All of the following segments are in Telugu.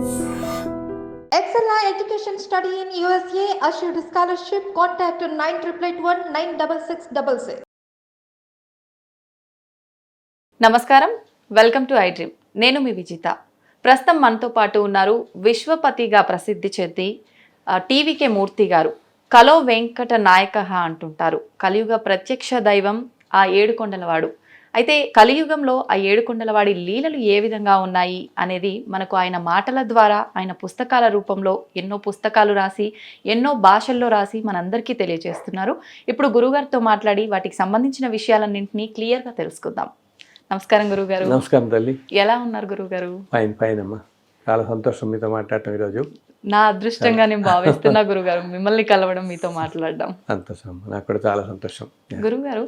Excella Education Study in USA assured scholarship. Contact 9881 నమస్కారం, వెల్కమ్ టు ఐ డ్రీమ్. నేను మీ విజిత. ప్రస్తుతం మనతో పాటు ఉన్నారు విశ్వపతిగా ప్రసిద్ధి చెంది టీవీకే మూర్తి గారు. కలో వెంకట నాయక అంటుంటారు. కలియుగ ప్రత్యక్ష దైవం ఆ ఏడుకొండలవాడు. అయితే కలియుగంలో ఆ ఏడుకొండలవాడి లీలలు ఏ విధంగా ఉన్నాయి అనేది మనకు ఆయన మాటల ద్వారా, ఆయన పుస్తకాల రూపంలో ఎన్నో పుస్తకాలు రాసి ఎన్నో భాషల్లో రాసి మనందరికీ తెలియజేస్తున్నారు. ఇప్పుడు గురుగారితో మాట్లాడి వాటికి సంబంధించిన విషయాలన్నింటినీ క్లియర్గా తెలుసుకుందాం. నమస్కారం గురుగారు. నమస్కారం తల్లి. ఎలా ఉన్నారు గురుగారు? ఫైన్ అమ్మా, చాలా సంతోషం మీతో మాట్లాడటం ఈరోజు. నా అదృష్టంగా నేను భావిస్తున్నా గురుగారు, మిమ్మల్ని కలవడం, మీతో మాట్లాడడం. సంతోషం, నాకు కూడా చాలా సంతోషం. గురుగారు,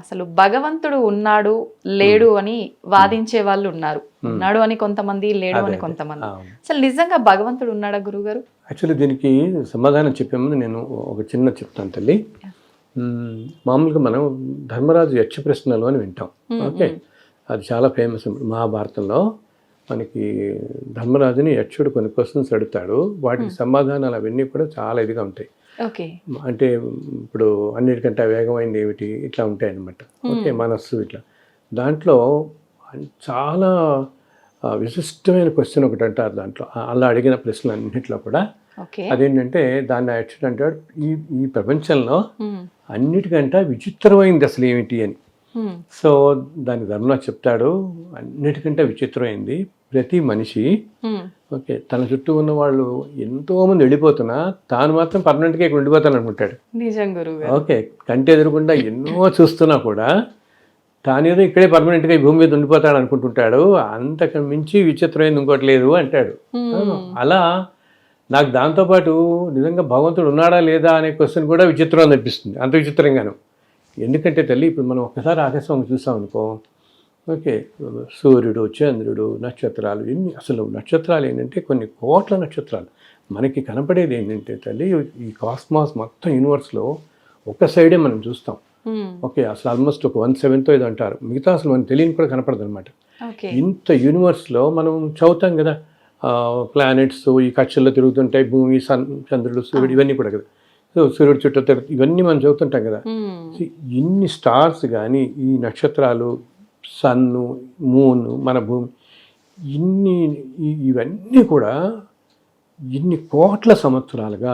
అసలు భగవంతుడు ఉన్నాడు లేడు అని వాదించే వాళ్ళు ఉన్నారు. ఉన్నాడు అని కొంతమంది, లేడు అని కొంతమంది. అసలు నిజంగా భగవంతుడు ఉన్నాడా గురుగారు? యాక్చువల్లీ దీనికి సమాధానం చెప్పే ముందు నేను ఒక చిన్న చెప్తాను తల్లి. మామూలుగా మనం ధర్మరాజు యక్ష ప్రశ్నలు అని వింటాం. ఓకే, అది చాలా ఫేమస్. మహాభారతంలో మనకి ధర్మరాజుని యక్షుడు కొన్ని క్వశ్చన్స్ అడుగుతాడు, వాటికి సమాధానాలు అవన్నీ కూడా చాలా ఇదిగా ఉంటాయి. ఓకే, అంటే ఇప్పుడు అన్నిటికంటే వేగమైంది ఏమిటి, ఇట్లా ఉంటాయి అన్నమాట. ఓకే, మనస్సు ఇట్లా. దాంట్లో చాలా విశిష్టమైన క్వశ్చన్ ఒకటి అంటారు దాంట్లో. అలా అడిగిన ప్రశ్నలు అన్నింటిలో కూడా అదేంటంటే, దాన్ని యక్షుడు అంటాడు, ఈ ప్రపంచంలో అన్నిటికంటే విచిత్రమైంది అసలు ఏమిటి అని. సో దాని ధర్మరాజు చెప్తాడు, అన్నిటికంటే విచిత్రమైంది ప్రతి మనిషి ఓకే తన చుట్టూ ఉన్న వాళ్ళు ఎంతో మంది వెళ్ళిపోతున్నా తాను మాత్రం పర్మనెంట్గా ఇక్కడ ఉండిపోతాను అనుకుంటాడు. ఓకే, కంటి ఎదురకుండా ఎన్నో చూస్తున్నా కూడా తానేదో ఇక్కడే పర్మనెంట్గా ఈ భూమి మీద ఉండిపోతాడు అనుకుంటుంటాడు. అంతకు మించి విచిత్రమైంది ఇంకోటి లేదు అంటాడు. అలా నాకు దాంతోపాటు నిజంగా భగవంతుడు ఉన్నాడా లేదా అనే క్వశ్చన్ కూడా విచిత్రం అనిపిస్తుంది, అంత విచిత్రంగాను. ఎందుకంటే తల్లి, ఇప్పుడు మనం ఒక్కసారి ఆకాశం చూసాం అనుకో, ఓకే, సూర్యుడు, చంద్రుడు, నక్షత్రాలు, ఎన్ని అసలు నక్షత్రాలు ఏంటంటే కొన్ని కోట్ల నక్షత్రాలు. మనకి కనపడేది ఏంటంటే తల్లి, ఈ కాస్మాస్ మొత్తం యూనివర్స్లో ఒక సైడే మనం చూస్తాం. ఓకే, అసలు ఆల్మోస్ట్ ఒక 1/7 ఇది అంటారు. మిగతా అసలు మనకు తెలియని కూడా కనపడదు అనమాట. ఇంత యూనివర్స్లో మనం చదువుతాం కదా, ప్లానెట్స్ ఈ కక్షల్లో తిరుగుతుంటాయి, భూమి, చంద్రుడు, సూర్యుడు, ఇవన్నీ కూడా కదా. సో సూర్యుడు చుట్టూ ఇవన్నీ మనం చదువుతుంటాం కదా. ఇన్ని స్టార్స్ కానీ, ఈ నక్షత్రాలు, సన్ను, మూను, మన భూమి, ఇవన్నీ కూడా ఇన్ని కోట్ల సంవత్సరాలుగా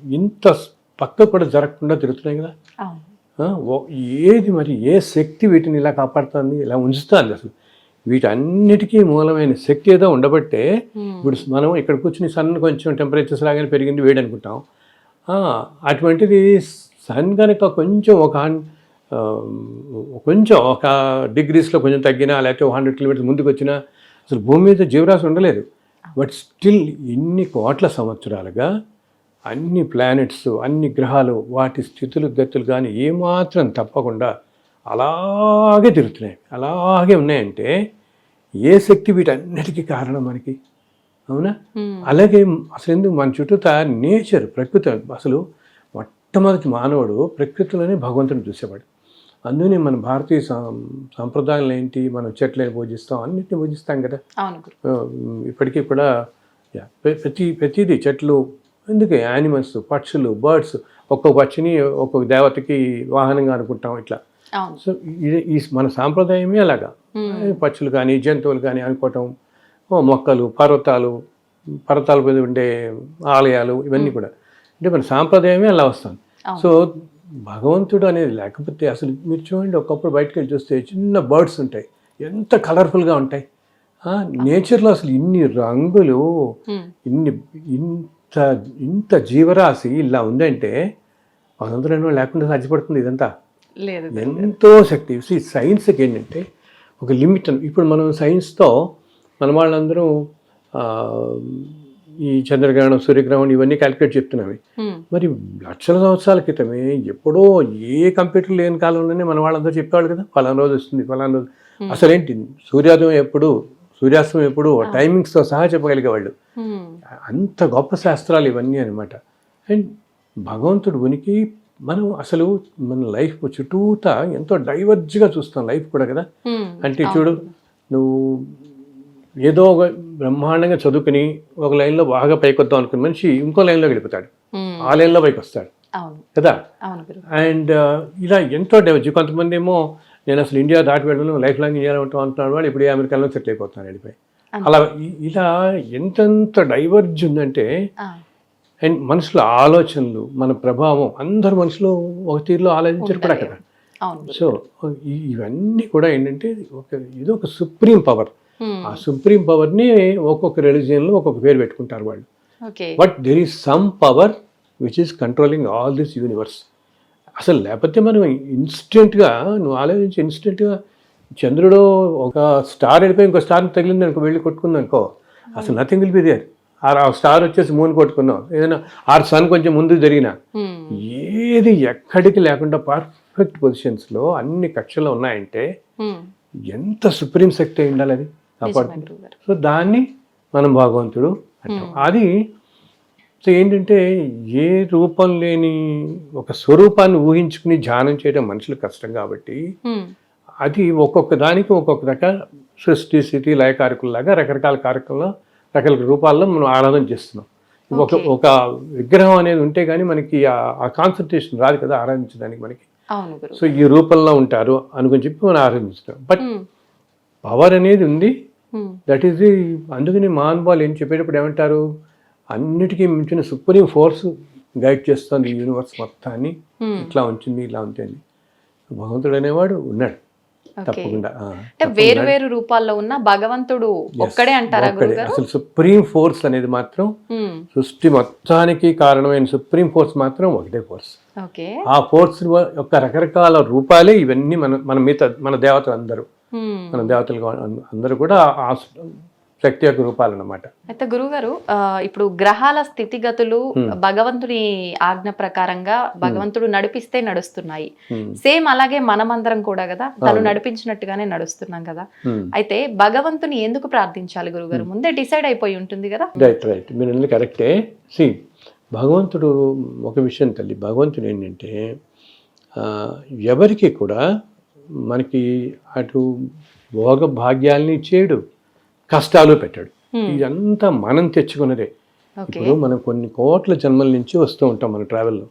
ఇంత పక్క కూడా జరగకుండా తిరుగుతున్నాయి కదా. ఏది మరి, ఏ శక్తి వీటిని ఇలా కాపాడుతుంది, ఇలా ఉంచుతుంది? అసలు వీటన్నిటికీ మూలమైన శక్తి ఏదో ఉండబట్టే ఇప్పుడు మనం ఇక్కడ కూర్చుని సన్ కొంచెం టెంపరేచర్స్ లాగానే పెరిగింది, వేడి అనుకుంటాం. అటువంటిది సన్ కనుక కొంచెం ఒక డిగ్రీస్లో కొంచెం తగ్గినా, లేకపోతే 100 కిలోమీటర్స్ ముందుకు వచ్చినా అసలు భూమి మీద జీవరాశి ఉండలేదు. బట్ స్టిల్ ఇన్ని కోట్ల సంవత్సరాలుగా అన్ని ప్లానెట్స్, అన్ని గ్రహాలు, వాటి స్థితులు గతులు కానీ ఏమాత్రం తప్పకుండా అలాగే తిరుగుతున్నాయి, అలాగే ఉన్నాయంటే ఏ శక్తి వీటన్నిటికీ కారణం మనకి? అవునా? అలాగే అసలు ఎందుకు మన చుట్టూ నేచర్, ప్రకృతి, అసలు మొట్టమొదటి మానవుడు ప్రకృతిలోనే భగవంతుని చూసేవాడు. అందుకని మన భారతీయ సాంప్రదాయాలు ఏంటి, మనం చెట్లని పూజిస్తాం, అన్నిటిని పూజిస్తాం కదా. ఇప్పటికీ కూడా ప్రతిదీ చెట్లు, ఎందుకు యానిమల్స్, పక్షులు, బర్డ్స్, ఒక్కొక్క పక్షిని ఒక్కొక్క దేవతకి వాహనంగా అనుకుంటాం ఇట్లా. సో ఈ మన సాంప్రదాయమే అలాగా. పక్షులు కానీ, జంతువులు కానీ అనుకోవటం, మొక్కలు, పర్వతాల మీద ఉండే ఆలయాలు, ఇవన్నీ కూడా అంటే మన సాంప్రదాయమే అలా వస్తుంది. సో భగవంతుడు అనేది లేకపోతే అసలు మీరు చూడండి, ఒకప్పుడు బయటకు వెళ్ళి చూస్తే చిన్న బర్డ్స్ ఉంటాయి, ఎంత కలర్ఫుల్గా ఉంటాయి. నేచర్లో అసలు ఇన్ని రంగులు, ఇంత జీవరాశి ఇలా ఉందంటే భగవంతుడు లేకుండా సాధ్యపడుతుంది ఇదంతా. ఎంతో శక్తి. సైన్స్కి ఏంటంటే ఒక లిమిట్. ఇప్పుడు మనం సైన్స్తో మన వాళ్ళందరూ ఈ చంద్రగ్రహణం, సూర్యగ్రహణం ఇవన్నీ క్యాలిక్యులేట్ చెప్తున్నామే. మరి లక్షల సంవత్సరాల క్రితమే ఎప్పుడో ఏ కంప్యూటర్ లేని కాలంలోనే మన వాళ్ళందరూ చెప్పేవాళ్ళు కదా, ఫలానా రోజు వస్తుంది, ఫలానా రోజు. అసలేంటి సూర్యోదయం ఎప్పుడు, సూర్యాస్తమయం ఎప్పుడు, టైమింగ్స్తో సహా చెప్పగలిగేవాళ్ళు. అంత గొప్ప శాస్త్రాలు ఇవన్నీ అనమాట. అండ్ భగవంతుడు ఉనికి మనం అసలు మన లైఫ్ చుట్టూతా ఎంతో డైవర్జ్గా చూస్తాం లైఫ్ కూడా కదా. అంటే చూడు, నువ్వు ఏదో బ్రహ్మాండంగా చదువుకుని ఒక లైన్లో బాగా పైకి వద్దాం అనుకున్న మనిషి ఇంకో లైన్లో వెళ్ళిపోతాడు, ఆ లైన్లో పైకి వస్తాడు అవును కదా. అవును గురువు. అండ్ ఇలా ఎంతో డెవలప్. కొంతమంది ఏమో నేను అసలు ఇండియా దాటి వెళ్ళను, లైఫ్ లాంగ్ ఇండియాలో ఉంటాం అంటున్నాడు, వాడు ఇప్పుడు అమెరికాలో సెటిల్ అయిపోతున్నాడు వెళ్ళిపోయి. అలా ఇలా ఎంతెంత డైవర్జ్ ఉందంటే, అండ్ మనుషుల ఆలోచనలు, మన ప్రభావం, అందరు మనుషులు ఒక తీరులో ఆలోచించారు కూడా కదా. సో ఇవన్నీ కూడా ఏంటంటే ఇది ఒక సుప్రీం పవర్. ఆ సుప్రీం పవర్ని ఒక్కొక్క రిలీజియన్లో ఒక్కొక్క పేరు పెట్టుకుంటారు వాళ్ళు. But there is some power which is controlling all this universe. అసలు లేకపోతే మనం ఇన్స్టెంట్గా, నువ్వు ఆలోచించి ఇన్స్టెంట్గా చంద్రుడు ఒక స్టార్ వెళ్ళిపోయి ఇంకో స్టార్ని తగిలింది అనుకో, వెళ్ళి కొట్టుకుంది అనుకో, అసలు నథింగ్ విల్ బి దేర్. ఆ స్టార్ వచ్చేసి మూన్ కొట్టుకున్నాం, ఏదైనా సన్ కొంచెం ముందుకు జరిగినా, ఏది ఎక్కడికి లేకుండా పర్ఫెక్ట్ పొజిషన్స్లో అన్ని కక్షలు ఉన్నాయంటే ఎంత సుప్రీం శక్తి అయి ఉండాలి అది కాపాడుతుంది. సో దాన్ని మనం భగవంతుడు అంటాం. అది సో ఏంటంటే ఏ రూపం లేని ఒక స్వరూపాన్ని ఊహించుకుని ధ్యానం చేయడం మనుషులకు కష్టం కాబట్టి అది ఒక్కొక్క దానికి ఒక్కొక్క రకాల సృష్టి స్థితి లయకారకుల్లాగా రకరకాల కార్యక్రమాల్లో రకరకాల రూపాల్లో మనం ఆరాధన చేస్తున్నాం. ఒక విగ్రహం అనేది ఉంటే కానీ మనకి ఆ కాన్సన్ట్రేషన్ రాదు కదా ఆరాధించడానికి మనకి. సో ఈ రూపంలో ఉంటారు అనుకుని చెప్పి మనం ఆరాధిస్తున్నాం. బట్ పవర్ అనేది ఉంది, దట్ ఈస్ ది. అందుకని మహానుభావులు ఏం చెప్పేటప్పుడు ఏమంటారు, అన్నిటికీ మించిన సుప్రీం ఫోర్స్ గైడ్ చేస్తుంది ఈ యూనివర్స్ మొత్తాన్ని, ఇట్లా ఉంచింది ఇలా ఉంటుంది. భగవంతుడు అనేవాడు ఉన్నాడు తప్పకుండా. వేరు వేరు రూపాల్లో ఉన్న భగవంతుడు ఒక్కడే అంటారా గురుగారు? అసలు సుప్రీం ఫోర్స్ అనేది మాత్రం సృష్టి మొత్తానికి కారణమైన సుప్రీం ఫోర్స్ మాత్రం ఒకటే ఫోర్స్. ఆ ఫోర్స్ యొక్క రకరకాల రూపాలే ఇవన్నీ మన దేవతలు అందరూ, మన దేవతలు అందరూ కూడా ఆ శక్తి యొక్క రూపాలు అన్నమాట. అయితే గురుగారు, ఇప్పుడు గ్రహాల స్థితిగతులు భగవంతుని ఆజ్ఞ ప్రకారంగా భగవంతుడు నడిపిస్తే నడుస్తున్నాయి. సేమ్ అలాగే మనమందరం కూడా కదా తను నడిపించినట్టుగానే నడుస్తున్నాం కదా. అయితే భగవంతుని ఎందుకు ప్రార్థించాలి గురుగారు? ముందే డిసైడ్ అయిపోయి ఉంటుంది కదా. రైట్ మీరు కరెక్టే. సి భగవంతుడు ఒక విషయం తల్లి, భగవంతుడు ఏంటంటే ఎవరికి కూడా మనకి అటు భోగ భాగ్యాలని ఇచ్చేయడు, కష్టాలు పెట్టాడు. ఇదంతా మనం తెచ్చుకున్నదే. ఇప్పుడు మనం కొన్ని కోట్ల జన్మల నుంచి వస్తూ ఉంటాం మన ట్రావెల్లో.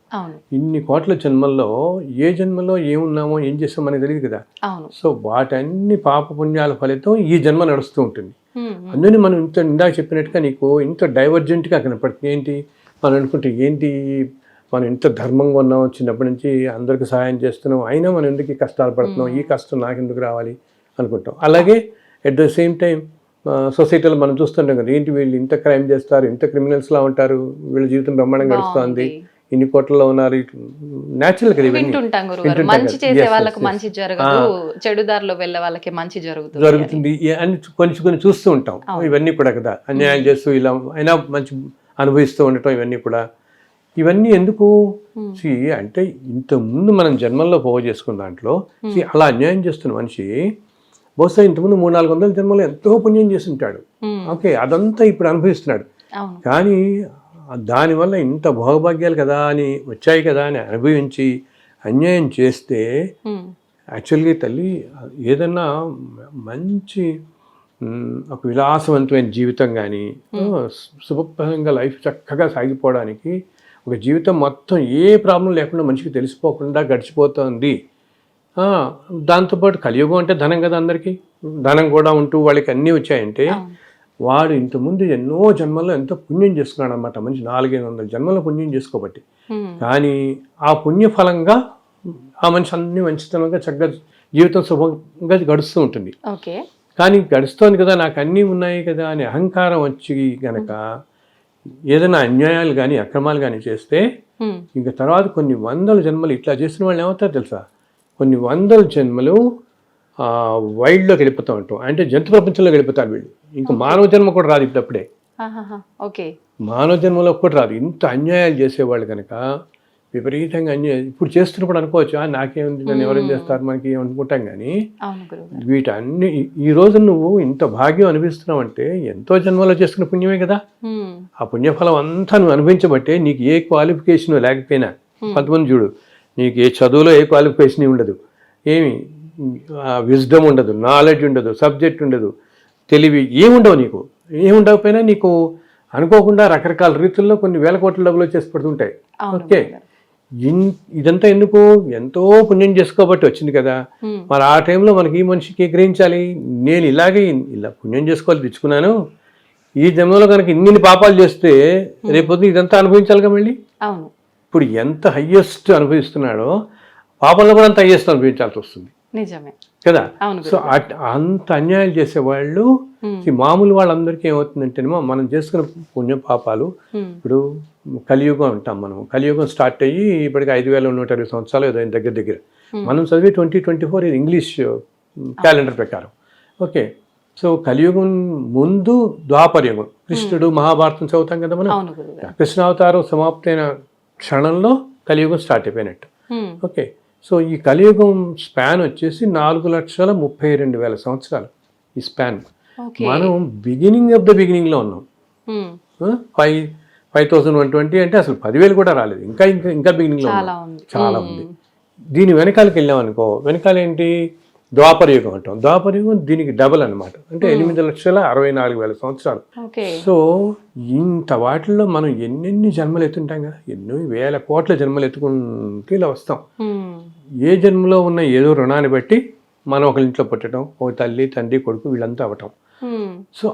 ఇన్ని కోట్ల జన్మల్లో ఏ జన్మలో ఏమున్నామో ఏం చేస్తామో మనకి తెలియదు కదా. సో వాటన్ని పాప పుణ్యాల ఫలితం ఈ జన్మ నడుస్తూ ఉంటుంది. అందుకని మనం ఇందాక చెప్పినట్టుగా నీకు ఇంత డైవర్జెంట్గా కనపడుతుంది. ఏంటి మనం అనుకుంటే, ఏంటి మనం ఇంత ధర్మంగా ఉన్నాం, చిన్నప్పటి నుంచి అందరికి సహాయం చేస్తున్నాం, అయినా మనం ఎందుకు కష్టాలు పడుతున్నాం, ఈ కష్టం నాకు ఎందుకు రావాలి అనుకుంటాం. అలాగే ఎట్ ద సేమ్ టైం సొసైటీలో మనం చూస్తుంటాం కదా, ఏంటి వీళ్ళు ఇంత క్రైమ్ చేస్తారు, ఇంత క్రిమినల్స్లా ఉంటారు, వీళ్ళ జీవితం బ్రహ్మాండం గడుస్తుంది, ఇన్ని కోట్లలో ఉన్నారు, న్యాచురల్ కదా ఇవన్నీ. మంచి చేసే వాళ్ళకి మంచి జరగదు, చెడు దారిలో వెళ్ళే వాళ్ళకి మంచి జరుగుతుంది అని కొన్ని చూస్తూ ఉంటాం. ఇవన్నీ కూడా కదా అన్యాయం చేస్తూ ఇలా అయినా మంచి అనుభవిస్తూ ఉండటం, ఇవన్నీ ఎందుకు అంటే ఇంతకుముందు మనం జన్మల్లో పోగు చేసుకున్న దాంట్లో అలా అన్యాయం చేస్తున్న మనిషి బహుశా ఇంతకుముందు 300-400 జన్మలో ఎంతో పుణ్యం చేసి ఉంటాడు. ఓకే, అదంతా ఇప్పుడు అనుభవిస్తున్నాడు. కానీ దానివల్ల ఇంత భోగభాగ్యాలు కదా అని వచ్చాయి కదా అని అనుభవించి అన్యాయం చేస్తే యాక్చువల్గా తల్లి ఏదన్నా మంచి ఒక విలాసవంతమైన జీవితం కానీ శుభప్రదంగా లైఫ్ చక్కగా సాగిపోవడానికి ఒక జీవితం మొత్తం ఏ ప్రాబ్లం లేకుండా మనిషికి తెలిసిపోకుండా గడిచిపోతుంది. దాంతోపాటు కలియుగం అంటే ధనం కదా, అందరికీ ధనం కూడా ఉంటూ వాళ్ళకి అన్నీ వచ్చాయంటే వాడు ఇంతకుముందు ఎన్నో జన్మల్లో ఎంతో పుణ్యం చేసుకున్నాడు అనమాట. మనిషి 400-500 జన్మల్లో పుణ్యం చేసుకోబట్టి. కానీ ఆ పుణ్యఫలంగా ఆ మనిషి అన్ని మంచితనంగా చక్కగా జీవితం శుభంగా గడుస్తూ ఉంటుంది. కానీ గడుస్తోంది కదా, నాకు అన్నీ ఉన్నాయి కదా అని అహంకారం వచ్చి గనక ఏదైనా అన్యాయాలు కానీ అక్రమాలు కానీ చేస్తే ఇంకా తర్వాత కొన్ని 100 జన్మలు ఇట్లా చేసిన వాళ్ళు ఏమవుతారు తెలుసా, కొన్ని 100 జన్మలు వైల్డ్లోకి వెళ్ళిపోతూ ఉంటాం, అంటే జంతు ప్రపంచంలో వెళ్ళిపోతారు వీళ్ళు. ఇంకా మానవ జన్మ కూడా రాదు ఇప్పుడప్పుడే, మానవ జన్మలో కూడా రాదు. ఇంత అన్యాయాలు చేసేవాళ్ళు కనుక విపరీతంగా అన్యాయం ఇప్పుడు చేస్తున్నప్పుడు అనుకోవచ్చు, నాకేముంది, నన్ను ఎవరేం చేస్తారు మనకి అనుకుంటాం. కానీ వీటన్ని ఈ రోజు నువ్వు ఇంత భాగ్యం అనిపిస్తున్నావు అంటే ఎంతో జన్మలో చేసుకున్న పుణ్యమే కదా. ఆ పుణ్యఫలం అంతా నువ్వు అనుభవించబట్టే నీకు ఏ క్వాలిఫికేషన్ లేకపోయినా, కొంతమంది చూడు నీకు ఏ చదువులో ఏ క్వాలిఫికేషన్ ఉండదు, ఏమి విజ్డమ్ ఉండదు, నాలెడ్జ్ ఉండదు, సబ్జెక్ట్ ఉండదు, తెలివి ఏముండవు నీకు, ఏముండకపోయినా నీకు అనుకోకుండా రకరకాల రీతుల్లో కొన్ని వేల కోట్ల డబ్బులు వచ్చేసి పడుతుంటాయి. అవును ఓకే, ఇదంతా ఎందుకు? ఎంతో పుణ్యం చేసుకోబట్టి వచ్చింది కదా. మరి ఆ టైంలో మనకి ఈ మనిషికి గ్రహించాలి, నేను ఇలాగే ఇలా పుణ్యం చేసుకోవాలి తెచ్చుకున్నాను, ఈ జన్మలో కనుక ఇన్ని పాపాలు చేస్తే రేపొద్దు ఇదంతా అనుభవించాలిగా మళ్ళీ. అవును, ఇప్పుడు ఎంత హయ్యెస్ట్ అనుభవిస్తున్నాడో పాపంలో కూడా అంత హయ్యెస్ట్ అనుభవించాల్సి వస్తుంది నిజమే కదా. అవును సో అంత అన్యాయాలు చేసేవాళ్ళు మామూలు వాళ్ళందరికీ ఏమవుతుందంటేనేమో మనం చేసుకున్న పుణ్య పాపాలు, ఇప్పుడు కలియుగం అంటాం మనం, కలియుగం స్టార్ట్ అయ్యి ఇప్పటికి 5120 సంవత్సరాలు ఏదో దగ్గర దగ్గర. మనం చదివి 2024 ఇది ఇంగ్లీష్ క్యాలెండర్ ప్రకారం. ఓకే, సో కలియుగం ముందు ద్వాపరయుగం, కృష్ణుడు మహాభారతం చదువుతాం కదా మనం, అవును గురుగారు. కృష్ణావతారం సమాప్తైన క్షణంలో కలియుగం స్టార్ట్ అయిపోయినట్టు. ఓకే, సో ఈ కలియుగం స్పాన్ వచ్చేసి 4,32,000 సంవత్సరాలు ఈ స్పాన్. మనం బిగినింగ్ ఆఫ్ ద బిగినింగ్లో ఉన్నాం. 5,120 అంటే అసలు 10,000 కూడా రాలేదు, ఇంకా ఇంకా ఇంకా బిగినింగ్లో చాలా ఉంది. దీని వెనకాలకి వెళ్ళామనుకో, వెనకాల ఏంటి? ద్వాపరయుగం అంటాం. ద్వాపరయుగం దీనికి డబల్ అనమాట, అంటే 8,64,000 సంవత్సరాలు. సో ఇంత వాటిల్లో మనం ఎన్నెన్ని జన్మలు ఎత్తుంటాం కదా, ఎన్నో వేల కోట్ల జన్మలు ఎత్తుకుంటూ ఇలా వస్తాం. ఏ జన్మలో ఉన్న ఏదో రుణాన్ని బట్టి మనం ఒకరి ఇంట్లో పుట్టడం, ఒక తల్లి తండ్రి కొడుకు వీళ్ళంతా అవటం. సో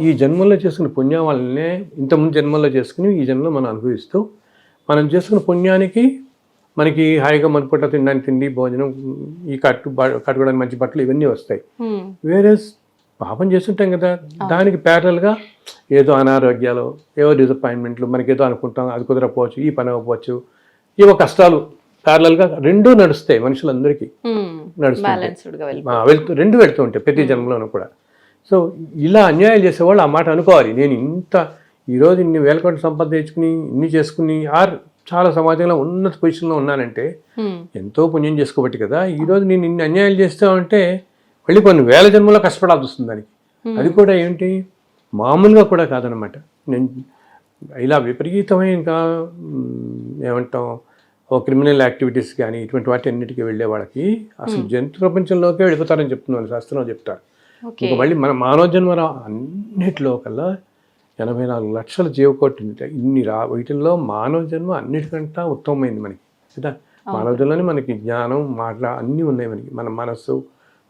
ఈ జన్మల్లో చేసుకున్న పుణ్యం వల్లనే ఇంతకుముందు జన్మల్లో చేసుకుని ఈ జన్మలో మనం అనుభవిస్తూ, మనం చేసుకున్న పుణ్యానికి మనకి హాయిగా మనుపట్ల తినడానికి తిండి, భోజనం, ఈ కట్టుకోవడానికి మంచి బట్టలు ఇవన్నీ వస్తాయి. వేరే పాపం చేస్తుంటాం కదా, దానికి ప్యారల్గా ఏదో అనారోగ్యాలు, ఏవో డిసప్పాయింట్మెంట్లు, మనకి ఏదో అనుకుంటాం అది కుదరకపోవచ్చు, ఈ పని అవ్వకపోవచ్చు, ఏవో కష్టాలు ప్యారలల్గా రెండూ నడుస్తాయి మనుషులందరికీ. రెండు వెళ్తూ ఉంటాయి ప్రతి జన్మలోనూ కూడా. సో ఇలా అన్యాయాలు చేసేవాళ్ళు ఆ మాట అనుకోవాలి, నేను ఈరోజు ఇన్ని వేల కోట్ల సంపద తెచ్చుకుని ఇన్ని చేసుకుని చాలా సమాజంలో ఉన్నత పొజిషన్లో ఉన్నానంటే ఎంతో పుణ్యం చేసుకోబట్టి కదా. ఈరోజు నేను ఇన్ని అన్యాయాలు చేస్తామంటే మళ్ళీ కొన్ని వేల జన్మలో కష్టపడాల్సి వస్తుంది దానికి. అది కూడా ఏంటి, మామూలుగా కూడా కాదనమాట. నేను ఇలా విపరీతమైన ఇంకా ఏమంటాం, ఓ క్రిమినల్ యాక్టివిటీస్ కానీ ఇటువంటి వాటి అన్నిటికీ వెళ్ళే వాళ్ళకి అసలు జంతు ప్రపంచంలోకే వెళ్ళిపోతారని చెప్తున్నాను, శాస్త్రంలో చెప్తారు. ఇంకా మళ్ళీ మన మానవ జన్మ అన్నిటిలో కల్లా 84 లక్షల జీవకోటి వీటిల్లో మానవ జన్మ అన్నిటికంటే ఉత్తమమైంది మనకి కదా. మానవ జన్మలోనే మనకి జ్ఞానం, మాటలు అన్నీ ఉన్నాయి మనకి, మన మనస్సు,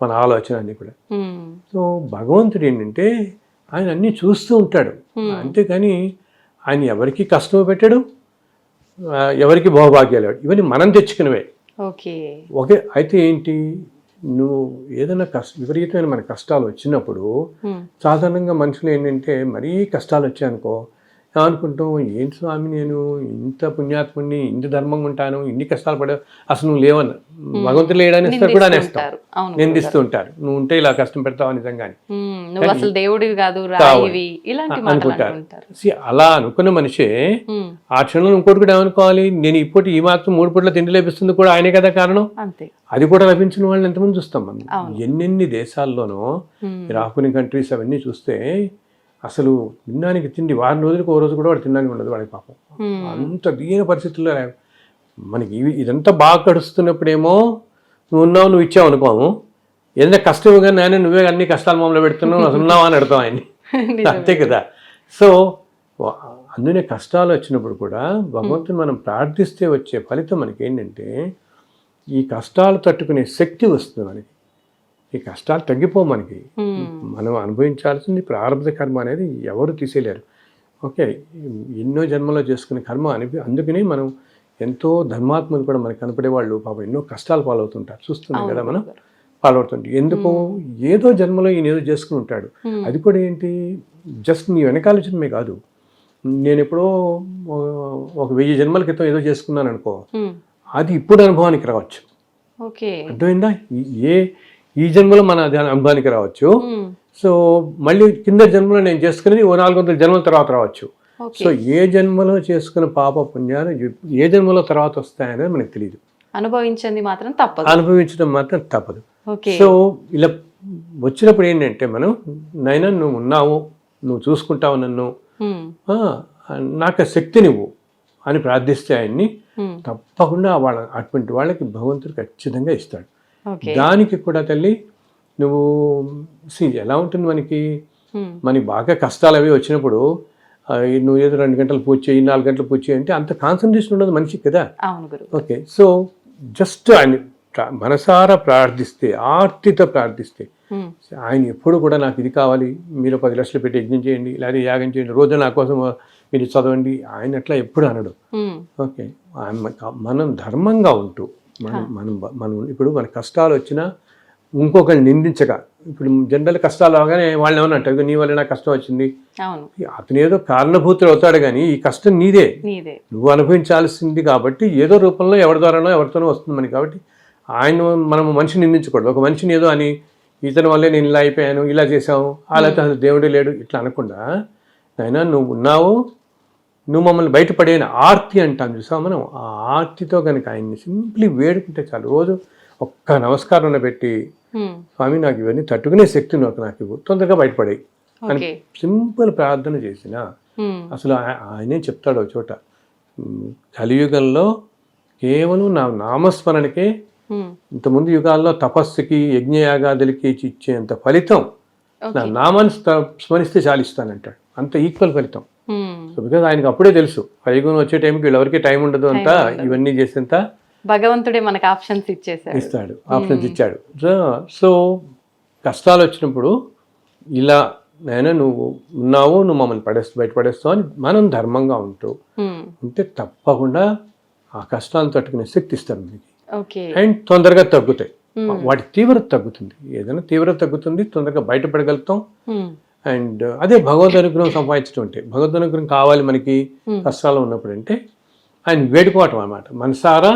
మన ఆలోచన అన్నీ కూడా. సో భగవంతుడు ఏంటంటే ఆయన అన్నీ చూస్తూ ఉంటాడు, అంతేకాని ఆయన ఎవరికి కష్టం పెట్టాడు, ఎవరికి భోగభాగ్యాలు, ఇవన్నీ మనం తెచ్చుకునేవే. ఓకే, అయితే ఏంటి, నువ్వు ఏదైనా విపరీతమైన మన కష్టాలు వచ్చినప్పుడు సాధారణంగా మనుషులు ఏంటంటే మరీ కష్టాలు వచ్చాయనుకో అనుకుంటాం, ఏంటి స్వామి నేను ఇంత పుణ్యాత్ముడిని, ఇంత ధర్మంగా ఉంటాను, ఇన్ని కష్టాలు పడే, అసలు నువ్వు లేవని భగవంతుడు లేడని ఇస్తారు కూడా అనేస్తారు, నిందిస్తూ ఉంటారు, నువ్వు ఉంటే ఇలా కష్టం పెడతావు నిజంగానే అనుకుంటారు. అలా అనుకున్న మనిషే ఆ క్షణంలో ఇంకోటి కూడా ఏమనుకోవాలి, నేను ఇప్పుడు ఈ మాత్రం 3 పూట్ల తిండి లభిస్తుంది కూడా ఆయనే కదా కారణం. అది కూడా లభించిన వాళ్ళని ఎంతమంది చూస్తాం మనం, ఎన్నెన్ని దేశాల్లోనో ఆఫ్రికన్ కంట్రీస్ అవన్నీ చూస్తే అసలు తినడానికి తిండి వారం రోజులకు ఓ రోజు కూడా వాడు తినడానికి ఉండదు వాడికి పాపం. అంత దీన పరిస్థితుల్లో మనకి ఇదంతా బాగా గడుస్తున్నప్పుడేమో నువ్వు ఉన్నావు, నువ్వు ఇచ్చావు అనుకోము, ఏదైనా కష్టం కానీ నాయన నువ్వే అన్ని కష్టాలు మమ్మల్ని పెడుతున్నావు, అసలు ఉన్నావా అని అడతాం ఆయన్ని, అంతే కదా. సో అందునే కష్టాలు వచ్చినప్పుడు కూడా భగవంతుని మనం ప్రార్థిస్తే వచ్చే ఫలితం మనకి ఏంటంటే ఈ కష్టాలు తట్టుకునే శక్తి వస్తుంది మనకి, ఈ కష్టాలు తగ్గిపో మనకి, మనం అనుభవించాల్సింది ప్రారంభ కర్మ అనేది ఎవరు తీసేయలేరు. ఓకే, ఎన్నో జన్మలో చేసుకునే కర్మ అందుకని మనం ఎంతో ధర్మాత్మలు కూడా మనకు కనపడే వాళ్ళు పాపం ఎన్నో కష్టాలు పాలవుతుంటారు, చూస్తున్నాం కదా మనం పాల్పడుతుంటే. ఎందుకు, ఏదో జన్మలో ఈయన ఏదో చేసుకుని ఉంటాడు. అది కూడా ఏంటి, జస్ట్ నీ వెనకాల జన్మే కాదు, నేను ఎప్పుడో 1000 జన్మల క్రితం ఏదో చేసుకున్నాను అనుకో, అది ఇప్పుడు అనుభవానికి రావచ్చు. అర్థమైందా, ఈ జన్మలో మన అనుభవానికి రావచ్చు. సో మళ్ళీ కింద జన్మలో నేను చేసుకునేది 400 జన్మల తర్వాత రావచ్చు. సో ఏ జన్మలో చేసుకున్న పాప పుణ్యాలు ఏ జన్మలో తర్వాత వస్తాయనేది మనకు తెలియదు, అనుభవించడం మాత్రం తప్పదు. సో ఇలా వచ్చినప్పుడు ఏంటంటే మనం, నైనా నువ్వు ఉన్నావు, నువ్వు చూసుకుంటావు నన్ను, నాకు శక్తి నువ్వు అని ప్రార్థిస్తే ఆయన్ని తప్పకుండా అటువంటి వాళ్ళకి భగవంతుడు ఖచ్చితంగా ఇస్తాడు. దానికి కూడా తల్లి నువ్వు ఎలా ఉంటుంది మనకి, మనకి బాగా కష్టాలు అవి వచ్చినప్పుడు నువ్వు ఏదో 2 గంటలు పూజ చేయి 4 గంటలు పూజ చేయి అంటే అంత కాన్సన్ట్రేషన్ ఉండదు మనిషికి కదా. అవును గురు. ఓకే, సో జస్ట్ ఆయన మనసారా ప్రార్థిస్తే, ఆర్తితో ప్రార్థిస్తే, ఆయన ఎప్పుడు కూడా నాకు ఇది కావాలి, మీరు 10 లక్షలు పెట్టి యజ్ఞం చేయండి, లేదా యాగం చేయండి, రోజు నా కోసం మీరు చదవండి, ఆయన అట్లా ఎప్పుడు అనడు. ఓకే, మనం ధర్మంగా ఉంటూ మనం మనం మనం ఇప్పుడు మన కష్టాలు వచ్చినా ఇంకొకరిని నిందించగా, ఇప్పుడు జనరల్ కష్టాలు అవగానే వాళ్ళు ఏమన్నా అంటారు, నీ వల్ల నాకు కష్టం వచ్చింది, అతను ఏదో కారణభూతులు అవుతాడు కానీ ఈ కష్టం నీదే, నువ్వు అనుభవించాల్సింది కాబట్టి ఏదో రూపంలో ఎవరి ద్వారానో ఎవరితోనో వస్తుంది మనకి. కాబట్టి ఆయన మనం మనిషిని నిందించకూడదు. ఒక మనిషిని ఏదో అని ఇతని వల్లే నేను ఇలా అయిపోయాను, ఇలా చేసాము, అలా అసలు దేవుడే లేడు ఇట్లా అనకుండా, ఆయన నువ్వు ఉన్నావు, నువ్వు మమ్మల్ని బయటపడేన ఆర్తి అంటాం చూసావు మనం, ఆ ఆర్తితో కనుక ఆయన్ని సింప్లీ వేడుకుంటే చాలు. రోజు ఒక్క నమస్కారం పెట్టి, స్వామి నాకు ఇవన్నీ తట్టుకునే శక్తి నాకు ఇవ్వు, తొందరగా బయటపడాయి అని సింపుల్ ప్రార్థన చేసిన అసలు ఆయనే చెప్తాడు ఒక చోట, కలియుగంలో కేవలం నా నామస్మరణకే ఇంతకుముందు యుగాల్లో తపస్సుకి యజ్ఞయాగాదులకి ఇచ్చేంత ఫలితం నా నామాన్ని స్మరిస్తే చాలిస్తానంటాడు. అంత ఈక్వల్ ఫలితం. సో బికాజ్ ఆయనకు అప్పుడే తెలుసు కలియుగం వచ్చే టైంకి వీళ్ళెవరికి టైం ఉండదు అంతా, ఇవన్నీ చేసేంత భగవంతుడే మనకు ఆప్షన్స్ ఇస్తాడు, ఆప్షన్స్ ఇచ్చాడు. సో కష్టాలు వచ్చినప్పుడు ఇలా నేను నువ్వు ఉన్నావు, నువ్వు మమ్మల్ని బయటపడేస్తావు అని మనం ధర్మంగా ఉంటే తప్పకుండా ఆ కష్టాలను తట్టుకునే శక్తి ఇస్తారు మనకి. అండ్ తొందరగా తగ్గుతాయి, వాటి తీవ్రత తగ్గుతుంది, ఏదైనా తీవ్రత తగ్గుతుంది, తొందరగా బయటపడగలుగుతాం. అండ్ అదే భగవద్ అనుగ్రహం సంపాదించడం అంటే, భగవద్ అనుగ్రహం కావాలి మనకి కష్టాలు ఉన్నప్పుడు అంటే ఆయన వేడుకోవటం అన్నమాట, మనసారా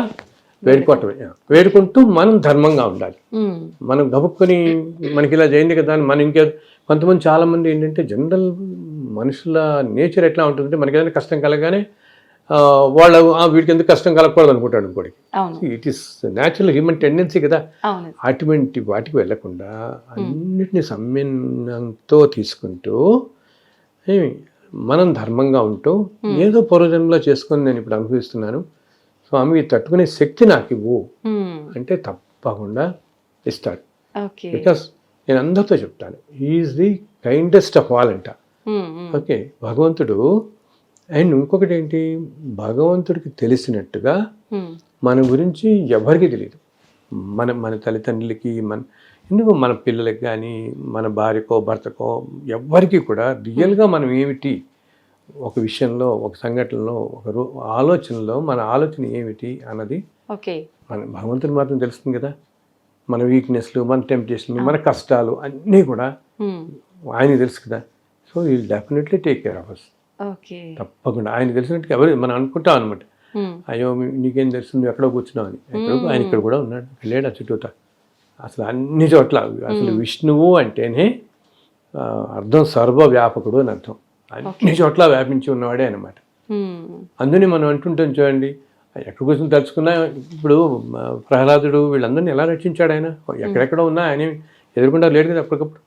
వేడుకోవటమే. వేడుకుంటూ మనం ధర్మంగా ఉండాలి. మనం గబుక్కుని మనకి ఇలా చేయండి కదా అని మనం కొంతమంది చాలా మంది ఏంటంటే జనరల్ మనుషుల నేచర్ ఎట్లా ఉంటుందంటే, మనకి ఏదైనా కష్టం కలగానే వాళ్ళు వీడికి ఎందుకు కష్టం కలగకూడదు అనుకుంటాడు ఇంకోటికి. It is natural human tendency కదా. అటువంటి వాటికి వెళ్ళకుండా అన్నిటిని సమ్మెనంతో తీసుకుంటూ మనం ధర్మంగా ఉంటూ ఏదో పూర్వజన్మలో చేసుకొని నేను ఇప్పుడు అనుభవిస్తున్నాను, స్వామి తట్టుకునే శక్తి నాకు ఇవ్వు అంటే తప్పకుండా ఇస్తాడు. బికాస్ నేను అందరితో చెప్తాను, he's the kindest of all అంట. ఓకే, భగవంతుడు. అండ్ ఇంకొకటి ఏంటి, భగవంతుడికి తెలిసినట్టుగా మన గురించి ఎవరికి తెలియదు. మన తల్లిదండ్రులకి, ఎందుకు మన పిల్లలకి కానీ, మన భార్యకో భర్తకో ఎవ్వరికి కూడా రియల్గా మనం ఏమిటి, ఒక విషయంలో, ఒక సంఘటనలో, ఒక ఆలోచనలో మన ఆలోచన ఏమిటి అన్నది మన భగవంతుని మాత్రం తెలుస్తుంది కదా. మన వీక్నెస్లు, మన టెంప్టేషన్, మన కష్టాలు అన్నీ కూడా ఆయనకి తెలుసు కదా. So will definitely take care of us. తప్పకుండా ఆయన తెలిసినట్టు ఎవరు మనం అనుకుంటాం అనమాట, అయ్యో నీకేం తెలుసు, నువ్వు ఎక్కడో కూర్చున్నావు అని. ఆయన ఇక్కడ కూడా ఉన్నాడు, వెళ్ళాడు ఆ చుట్టూతా. అసలు అన్ని చోట్ల అసలు విష్ణువు అంటేనే అర్థం సర్వవ్యాపకుడు అని అర్థం, అన్ని చోట్ల వ్యాపించి ఉన్నవాడే అనమాట. అందుని మనం అంటుంటాం చూడండి, ఎక్కడ కూర్చొని తలుచుకున్నా, ఇప్పుడు ప్రహ్లాదుడు వీళ్ళందరినీ ఎలా రక్షించాడు ఆయన, ఎక్కడెక్కడ ఉన్నా ఆయన ఎదుర్కొంటారు లేడు కదా. అప్పటికప్పుడు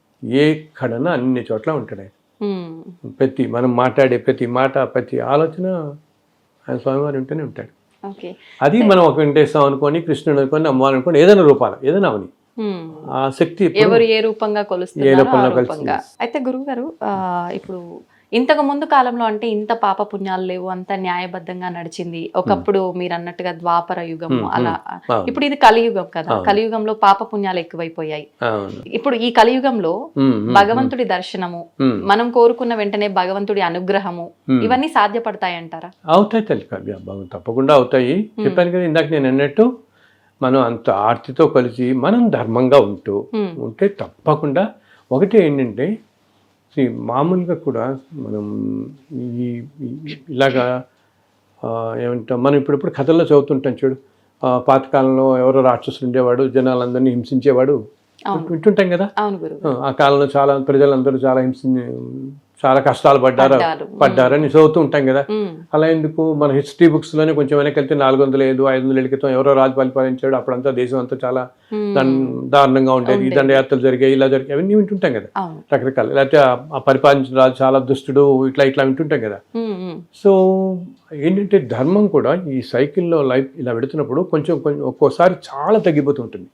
ఎక్కడన్నా అన్ని చోట్ల ఉంటాడు ఆయన. ప్రతి మనం మాట్లాడే ప్రతి మాట, ప్రతి ఆలోచన ఆయన స్వామివారు ఉంటూనే ఉంటాడు. అది మనం ఒక వెంకటేశ్వరం అనుకోని, కృష్ణుడు అనుకోని, అమ్మవారు అనుకోని, ఏదైనా రూపాలు ఏదైనా అవని ఆ శక్తి ఎవరు ఏ రూపంగా కొలుస్తున్నారు. అయితే గురువు గారు, ఇప్పుడు ఇంతకు ముందు కాలంలో అంటే ఇంత పాప పుణ్యాలు లేవు, అంత న్యాయబద్ధంగా నడిచింది. ఒకప్పుడు మీరు అన్నట్టుగా ద్వాపర యుగము అలా. ఇప్పుడు ఇది కలియుగం కదా, కలియుగంలో పాప పుణ్యాలు ఎక్కువైపోయాయి. ఇప్పుడు ఈ కలియుగంలో భగవంతుడి దర్శనము, మనం కోరుకున్న వెంటనే భగవంతుడి అనుగ్రహము, ఇవన్నీ సాధ్యపడతాయంటారా? అవుతాయి తల్లి, తప్పకుండా అవుతాయి. చెప్పాను కదా ఇందాక నేను అన్నట్టు, మనం అంత ఆర్తితో కలిసి మనం ధర్మంగా ఉంటే తప్పకుండా. ఒకటి ఏంటంటే, మామూలుగా కూడా మనం ఇలాగా ఏమంటాం, మనం ఇప్పుడిప్పుడు కథల్లో చదువుతుంటాం చూడు, పాతకాలంలో ఎవరో రాక్షసులు ఉండేవాడు, జనాలందరినీ హింసించేవాడు, వింటుంటాం కదా. ఆ కాలంలో చాలా ప్రజలందరూ చాలా కష్టాలు పడ్డారని చదువుతూ ఉంటాం కదా. అలా ఎందుకు, మన హిస్టరీ బుక్స్ లోనే కొంచెం వెనకెళ్తే 400 ఏళ్ళు 500 ఏళ్ళ క్రితం ఎవరో రాజు పరిపాలించాడు, అప్పుడంతా దేశం అంతా చాలా దారుణంగా ఉండేది, దండయాత్రలు జరిగాయి, ఇలా జరిగాయి, అవన్నీ వింటుంటాం కదా రకరకాల. లేకపోతే ఆ పరిపాలించిన రాజు చాలా దుష్టుడు, ఇట్లా వింటుంటాం కదా. సో ఏంటంటే ధర్మం కూడా ఈ సైకిల్లో లైఫ్ ఇలా పెడుతున్నప్పుడు కొంచెం ఒక్కోసారి చాలా తగ్గిపోతూ ఉంటుంది.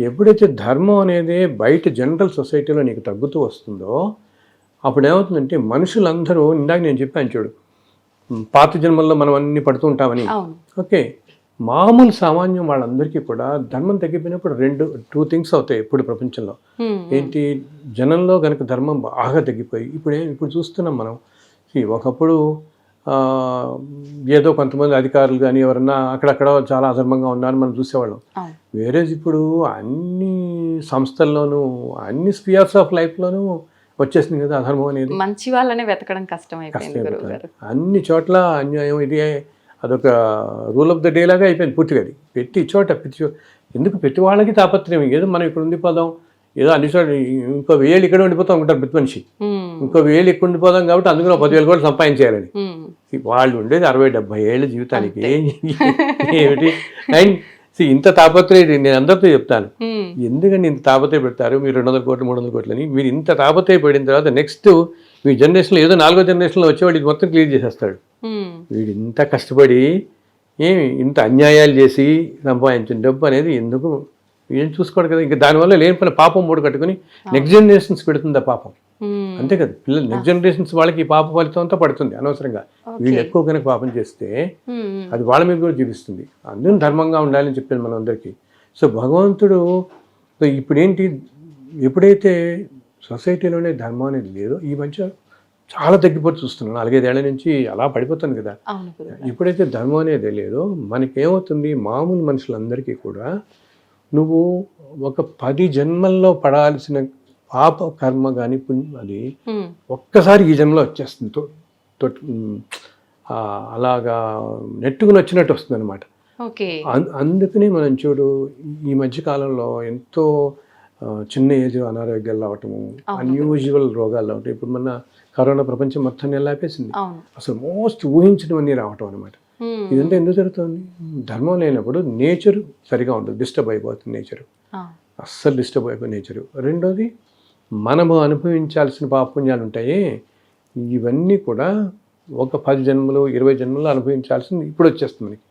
ఎప్పుడైతే ధర్మం అనేది బయట జనరల్ సొసైటీలో నీకు తగ్గుతూ వస్తుందో అప్పుడు ఏమవుతుందంటే మనుషులందరూ ఇందాక నేను చెప్పాను చూడు, పాత జన్మల్లో మనం అన్ని పడుతూ ఉంటామని. అవును. ఓకే, మామూలు సామాన్యం వాళ్ళందరికీ కూడా ధర్మం తగ్గిపోయినప్పుడు టూ థింగ్స్ అవుతాయి ఇప్పుడు ప్రపంచంలో. ఏంటి, జనంలో కనుక ధర్మం బాగా తగ్గిపోయి ఇప్పుడు చూస్తున్నాం మనం. ఒకప్పుడు ఏదో కొంతమంది అధికారులు కానీ ఎవరన్నా అక్కడక్కడ చాలా అధర్మంగా ఉన్నారని మనం చూసేవాళ్ళం. వేరే ఇప్పుడు అన్ని సంస్థల్లోనూ అన్ని స్పియర్స్ ఆఫ్ లైఫ్లోనూ వచ్చేసింది కదా అధర్మం అనేది. మంచి వాళ్ళనే వెతకడం కష్టమైపోయింది. అన్ని చోట్ల అన్యాయం, ఇది అదొక రూల్ ఆఫ్ ద డే లాగా అయిపోయింది పూర్తిగా. అది ప్రతి చోట ఎందుకు ప్రతి వాళ్ళకి తాపత్రయం, ఏదో మనం ఇక్కడ ఉండిపోదాం, ఏదో అన్ని చోట ఇంకో 1000 ఇక్కడ ఉండిపోతాం అనుకుంటారు ప్రతి మనిషి. ఇంకో 1000 ఇక్కడ ఉండిపోదాం కాబట్టి అందులో 10,000 కూడా సంపాదించేయాలని. వాళ్ళు ఉండేది 60-70 ఏళ్ళ జీవితానికి ఏమిటి. అండ్ ఇంత తాపత్రయం నేను అందరితో చెప్తాను, ఎందుకంటే ఇంత తాపత్రయ పెడతారు మీరు 200 కోట్లు 300 కోట్లు అని. మీరు ఇంత తాపత్రయ పడిన తర్వాత నెక్స్ట్ మీ జనరేషన్లో ఏదో 4వ జనరేషన్లో వచ్చేవాడు ఇది మొత్తం క్లియర్ చేసేస్తాడు. వీడు ఇంత కష్టపడి ఇంత అన్యాయాలు చేసి సంపాదించిన డబ్బు అనేది ఎందుకు ఏం చూసుకోడు కదా. ఇంకా దానివల్ల లేని పని పాపం మూడు కట్టుకుని నెక్స్ట్ జనరేషన్స్ పెడుతుంది ఆ పాపం. అంతే కదా, పిల్లలు నెక్స్ట్ జనరేషన్స్ వాళ్ళకి ఈ పాప ఫలితం అంతా పడుతుంది అనవసరంగా. వీళ్ళు ఎక్కువ కనుక పాపం చేస్తే అది వాళ్ళ మీద కూడా చూపిస్తుంది. అందులో ధర్మంగా ఉండాలని చెప్పాను మనం అందరికీ. సో భగవంతుడు ఇప్పుడేంటి, ఎప్పుడైతే సొసైటీలోనే ధర్మం అనేది లేదో ఈ మధ్య చాలా తగ్గిపోతూ చూస్తున్నాను. 4-5 ఏళ్ల నుంచి అలా పడిపోతుంది కదా. ఎప్పుడైతే ధర్మం అనేది లేదో మనకేమవుతుంది, మామూలు మనుషులందరికీ కూడా నువ్వు ఒక 10 జన్మల్లో పడాల్సిన పాప కర్మ కానీ పుణ్యం అది ఒక్కసారి ఈ జన్మలో వచ్చేస్తుంది. అలాగా నెట్టుకుని వచ్చినట్టు వస్తుంది అనమాట. అందుకనే మనం చూడు ఈ మధ్య కాలంలో ఎంతో చిన్న ఏజ్ అనారోగ్యాలు రావటము, అన్యూజువల్ రోగాలు రావటం. ఇప్పుడు మన కరోనా ప్రపంచం మొత్తాన్ని ఎలా ఆపేసింది. అసలు మోస్ట్ ఊహించినవన్నీ రావటం అనమాట. ఇదంతా ఎందుకు జరుగుతుంది, ధర్మం లేనప్పుడు నేచర్ సరిగా ఉండదు, డిస్టర్బ్ అయిపోతుంది నేచరు, అస్సలు డిస్టర్బ్ అయిపోయి నేచరు. రెండోది మనము అనుభవించాల్సిన పాపుణ్యాలు ఉంటాయి, ఇవన్నీ కూడా ఒక 10 జన్మలు 20 జన్మలు అనుభవించాల్సింది ఇప్పుడు వచ్చేస్తుంది మనకి,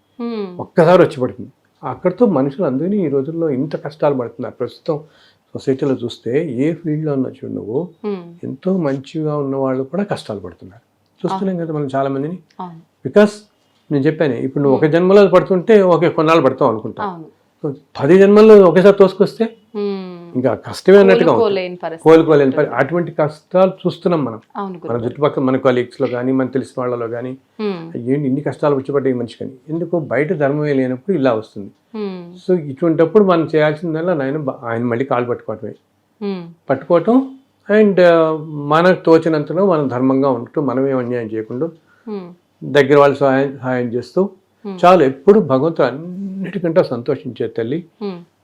ఒక్కసారి వచ్చి పడుతుంది. అక్కడితో మనుషులు అందుకని ఈ రోజుల్లో ఇంత కష్టాలు పడుతున్నారు. ప్రస్తుతం సొసైటీలో చూస్తే ఏ ఫీల్డ్లో ఉన్నా చూడు నువ్వు, ఎంతో మంచిగా ఉన్న వాళ్ళు కూడా కష్టాలు పడుతున్నారు. చూస్తున్నాం కదా మనం చాలా మందిని. బికాస్ నేను చెప్పాను, ఇప్పుడు నువ్వు ఒక జన్మలో పడుతుంటే ఓకే కొన్నాళ్ళు పడతావు అనుకుంటావు, 10 జన్మల్లో ఒకేసారి తోసుకొస్తే ఇంకా కష్టమే అన్నట్టుగా కోలుకోలేని అటువంటి కష్టాలు చూస్తున్నాం మనం. మన చుట్టుపక్కల మన కొలీగ్స్లో కానీ మన తెలిసిన వాళ్ళలో కానీ ఏంటి ఇన్ని కష్టాలు వచ్చిపడ్డాయి మనిషి కానీ. ఎందుకు బయట ధర్మమే లేనప్పుడు ఇలా వస్తుంది. సో ఇటువంటిప్పుడు మనం చేయాల్సిందల్లా ఆయన మళ్ళీ కాలు పట్టుకోవటం అండ్ మనకు తోచినంతలో మనం ధర్మంగా ఉంటూ మనమే అన్యాయం చేయకుండా దగ్గర వాళ్ళు సహాయం చేస్తూ చాలు. ఎప్పుడు భగవంతుడు అన్నిటికంటే సంతోషించే తల్లి,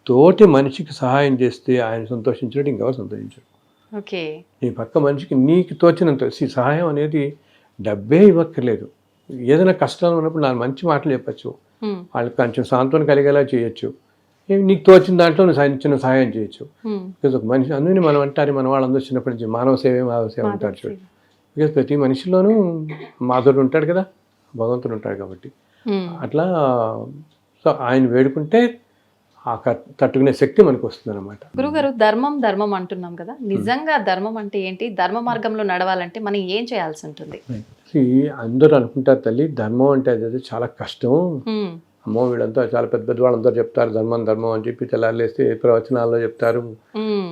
తోటి మనిషికి సహాయం చేస్తే ఆయన సంతోషించినట్టు ఇంకెవరు సంతోషించరు. నీ పక్క మనిషికి నీకు తోచినంత సహాయం అనేది డబ్బే ఇవ్వక్కర్లేదు. ఏదైనా కష్టాలు ఉన్నప్పుడు నాకు మంచి మాటలు చెప్పచ్చు, వాళ్ళకి కొంచెం సాంత్వన కలిగేలా చేయొచ్చు, నీకు తోచిన దాంట్లో నువ్వు చిన్న సహాయం చేయొచ్చు. బికాజ్ ఒక మనిషి అందుకని మనం అంటారు, మన వాళ్ళందరూ చిన్నప్పటి నుంచి మానవ సేవ అంటారు చూడు. బికాజ్ ప్రతి మనిషిలోనూ మాధుడు ఉంటాడు కదా, భగవంతుడు ఉంటాడు కాబట్టి అట్లా. సో ఆయన వేడుకుంటే ఆ తట్టుకునే శక్తి మనకు వస్తుంది అనమాట. గురుగారు, ధర్మం అంటున్నాం కదా, నిజంగా ధర్మం అంటే ఏంటి? ధర్మ మార్గంలో నడవాలంటే మనం ఏం చేయాల్సి ఉంటుంది? అందరూ అనుకుంటారు తల్లి ధర్మం అంటే అది చాలా కష్టం, అమ్మో వీళ్ళంతా చాలా పెద్ద పెద్ద వాళ్ళందరూ చెప్తారు ధర్మం అని చెప్పి తెల్లారులేస్తే ప్రవచనాల్లో చెప్తారు,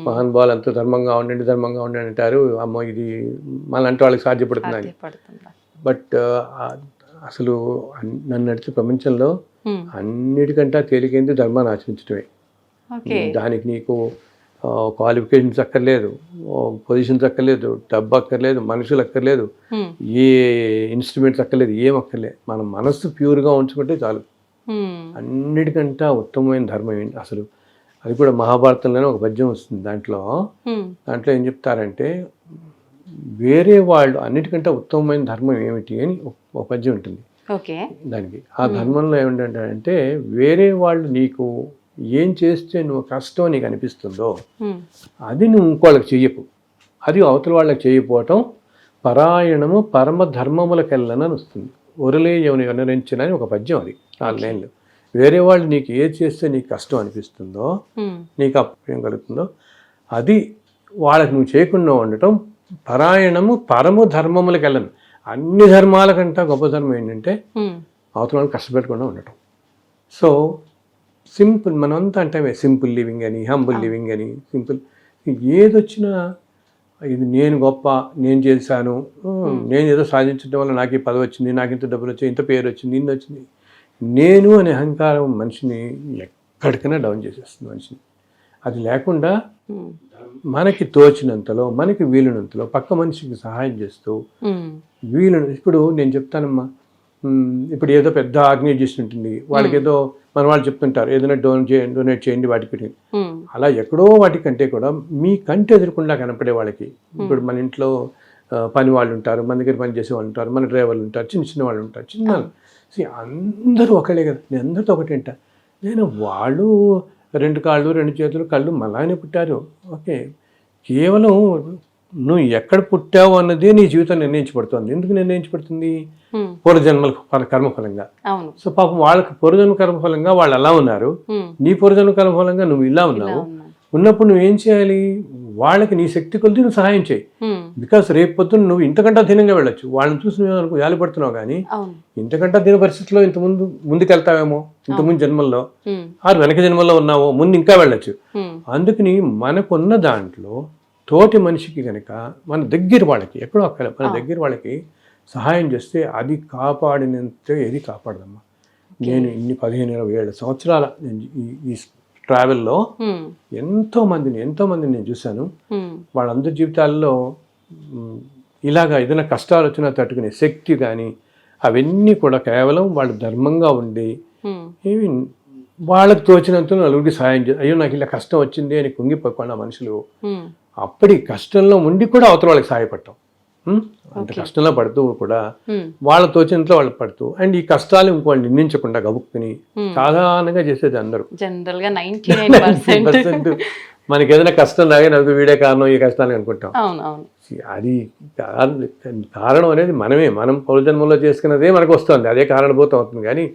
మహానుభావులు ఎంతో ధర్మంగా ఉండండి అంటారు. అమ్మో ఇది మనంటే వాళ్ళకి సాధ్యపడుతుంది. బట్ అసలు నన్ను నడిచే ప్రపంచంలో అన్నిటికంటే తేలికైంది ధర్మాన్ని ఆచరించడమే. దానికి నీకు క్వాలిఫికేషన్స్ అక్కర్లేదు, పొజిషన్స్ అక్కర్లేదు, డబ్బు అక్కర్లేదు, మనుషులు అక్కర్లేదు, ఏ ఇన్స్ట్రుమెంట్స్ అక్కర్లేదు, ఏం అక్కర్లేదు. మన మనస్సు ప్యూర్గా ఉంచుకుంటే చాలు. అన్నిటికంటే ఉత్తమమైన ధర్మం ఏంటి అసలు? అది కూడా మహాభారతంలోనే ఒక పద్యం వస్తుంది. దాంట్లో ఏం చెప్తారంటే, వేరే వాళ్ళు అన్నిటికంటే ఉత్తమమైన ధర్మం ఏమిటి అని ఒక పద్యం ఉంటుంది దానికి. ఆ ధర్మంలో ఏమిటంటే, వేరే వాళ్ళు నీకు ఏం చేస్తే నువ్వు కష్టం నీకు అనిపిస్తుందో అది నువ్వు ఇంకోళ్ళకి చెయ్యకు, అది అవతల వాళ్ళకి చేయకపోవటం పరాయణము పరమ ధర్మములకెళ్ళనని వస్తుంది. ఒరలే ఎవని వినరించిన అని ఒక పద్యం, అది 4 లైన్లు. వేరే వాళ్ళు నీకు ఏది చేస్తే నీకు కష్టం అనిపిస్తుందో, నీకు అప్రయం కలుగుతుందో అది వాళ్ళకి నువ్వు చేయకుండా ఉండటం పరాయణము పరము ధర్మములకు వెళ్ళను. అన్ని ధర్మాల కంటే గొప్ప ధర్మం ఏంటంటే అవతల వాళ్ళని కష్టపెట్టకుండా ఉండటం. సో సింపుల్, మనంతా అంటే సింపుల్ లివింగ్ అని, హంబుల్ లివింగ్ అని, సింపుల్ ఏదొచ్చినా ఇది నేను గొప్ప, నేను చేశాను, నేను ఏదో సాధించడం వల్ల నాకు ఈ పదవి వచ్చింది, నాకు ఇంత డబ్బులు వచ్చాయి, ఇంత పేరు వచ్చింది, ఇన్ని వచ్చింది. నేను అనే అహంకారం మనిషిని ఎక్కడికైనా డౌన్ చేసేస్తుంది మనిషిని. అది లేకుండా మనకి తోచినంతలో, మనకి వీలునంతలో పక్క మనిషికి సహాయం చేస్తూ ఇప్పుడు నేను చెప్తానమ్మా, ఇప్పుడు ఏదో పెద్ద ఆర్గనైజేషన్ ఉంటుంది, వాళ్ళకి ఏదో మన వాళ్ళు చెప్తుంటారు ఏదైనా డొనేట్ చేయండి వాటికి. అలా ఎక్కడో వాటికంటే కూడా మీ కంటి ఎదురకుండా కనపడే వాళ్ళకి, ఇప్పుడు మన ఇంట్లో పని వాళ్ళు ఉంటారు, మన దగ్గర పని చేసే వాళ్ళు ఉంటారు, మన డ్రైవర్లు ఉంటారు, చిన్న చిన్న వాళ్ళు ఉంటారు, చిన్న అందరూ ఒకళ్ళే కదా. నేను అందరితో ఒకటేంట, నేను వాళ్ళు 2 కాళ్ళు 2 చేతులు కళ్ళు మలానే పుట్టారు. ఓకే, కేవలం నువ్వు ఎక్కడ పుట్టావు అన్నదే నీ జీవితం నిర్ణయించబడుతుంది. ఎందుకు నిర్ణయించబడుతుంది? పూర్వజన్మల కర్మఫలంగా. సో పాపం వాళ్ళకి పూర్వజన్మ కర్మఫలంగా వాళ్ళు అలా ఉన్నారు, నీ పూర్వజన్మ కర్మఫలంగా నువ్వు ఇలా ఉన్నావు. ఉన్నప్పుడు నువ్వేం చేయాలి? వాళ్ళకి నీ శక్తి కొద్ది నువ్వు సహాయం చేయి. బికాస్ రేపు పొద్దున్న నువ్వు ఇంతకంటే అధీనంగా వెళ్ళొచ్చు. వాళ్ళని చూసి నువ్వు అనుకో జాలిపడుతున్నావు, కానీ ఇంతకంటే అధీన పరిస్థితిలో ముందుకెళ్తావేమో, ఇంతకుముందు జన్మల్లో ఆరు వెనక జన్మల్లో ఉన్నావో, ముందు ఇంకా వెళ్ళొచ్చు. అందుకని మనకున్న దాంట్లో తోటి మనిషికి కనుక మన దగ్గర వాళ్ళకి, ఎక్కడో అక్కడ మన దగ్గర వాళ్ళకి సహాయం చేస్తే అది కాపాడినంత ఏది కాపాడదమ్మా. నేను ఇన్ని 15-20 సంవత్సరాల ఈ ట్రావెల్లో ఎంతో మందిని నేను చూశాను. వాళ్ళందరి జీవితాల్లో ఇలాగా ఏదైనా కష్టాలు వచ్చినా తట్టుకునే శక్తి కానీ అవన్నీ కూడా కేవలం వాళ్ళు ధర్మంగా ఉండి ఏమి వాళ్ళకి తోచినంత నలుగురికి సహాయం చేసి, అయ్యో నాకు ఇలా కష్టం వచ్చింది అని కుంగిపోకుండా మనుషులు అప్పటి కష్టంలో ఉండి కూడా అవతల వాళ్ళకి సహాయపడటం. అంత కష్టంలో పడుతూ కూడా వాళ్ళ తోచినంతలో వాళ్ళు పడుతూ, అండ్ ఈ కష్టాలు ఇంకోళ్ళు నిందించకుండా గబుక్కుని సాధారణంగా చేసేది అందరూ. జనరల్ గా 99% మనకి ఏదైనా కష్టం రాగా నాకు వీడే కారణం ఈ కష్టాలు అనుకుంటాం. అది కారణం అనేది మనం పౌరజన్మంలో చేసుకున్నదే మనకు వస్తుంది, అదే కారణభూతం అవుతుంది. కానీ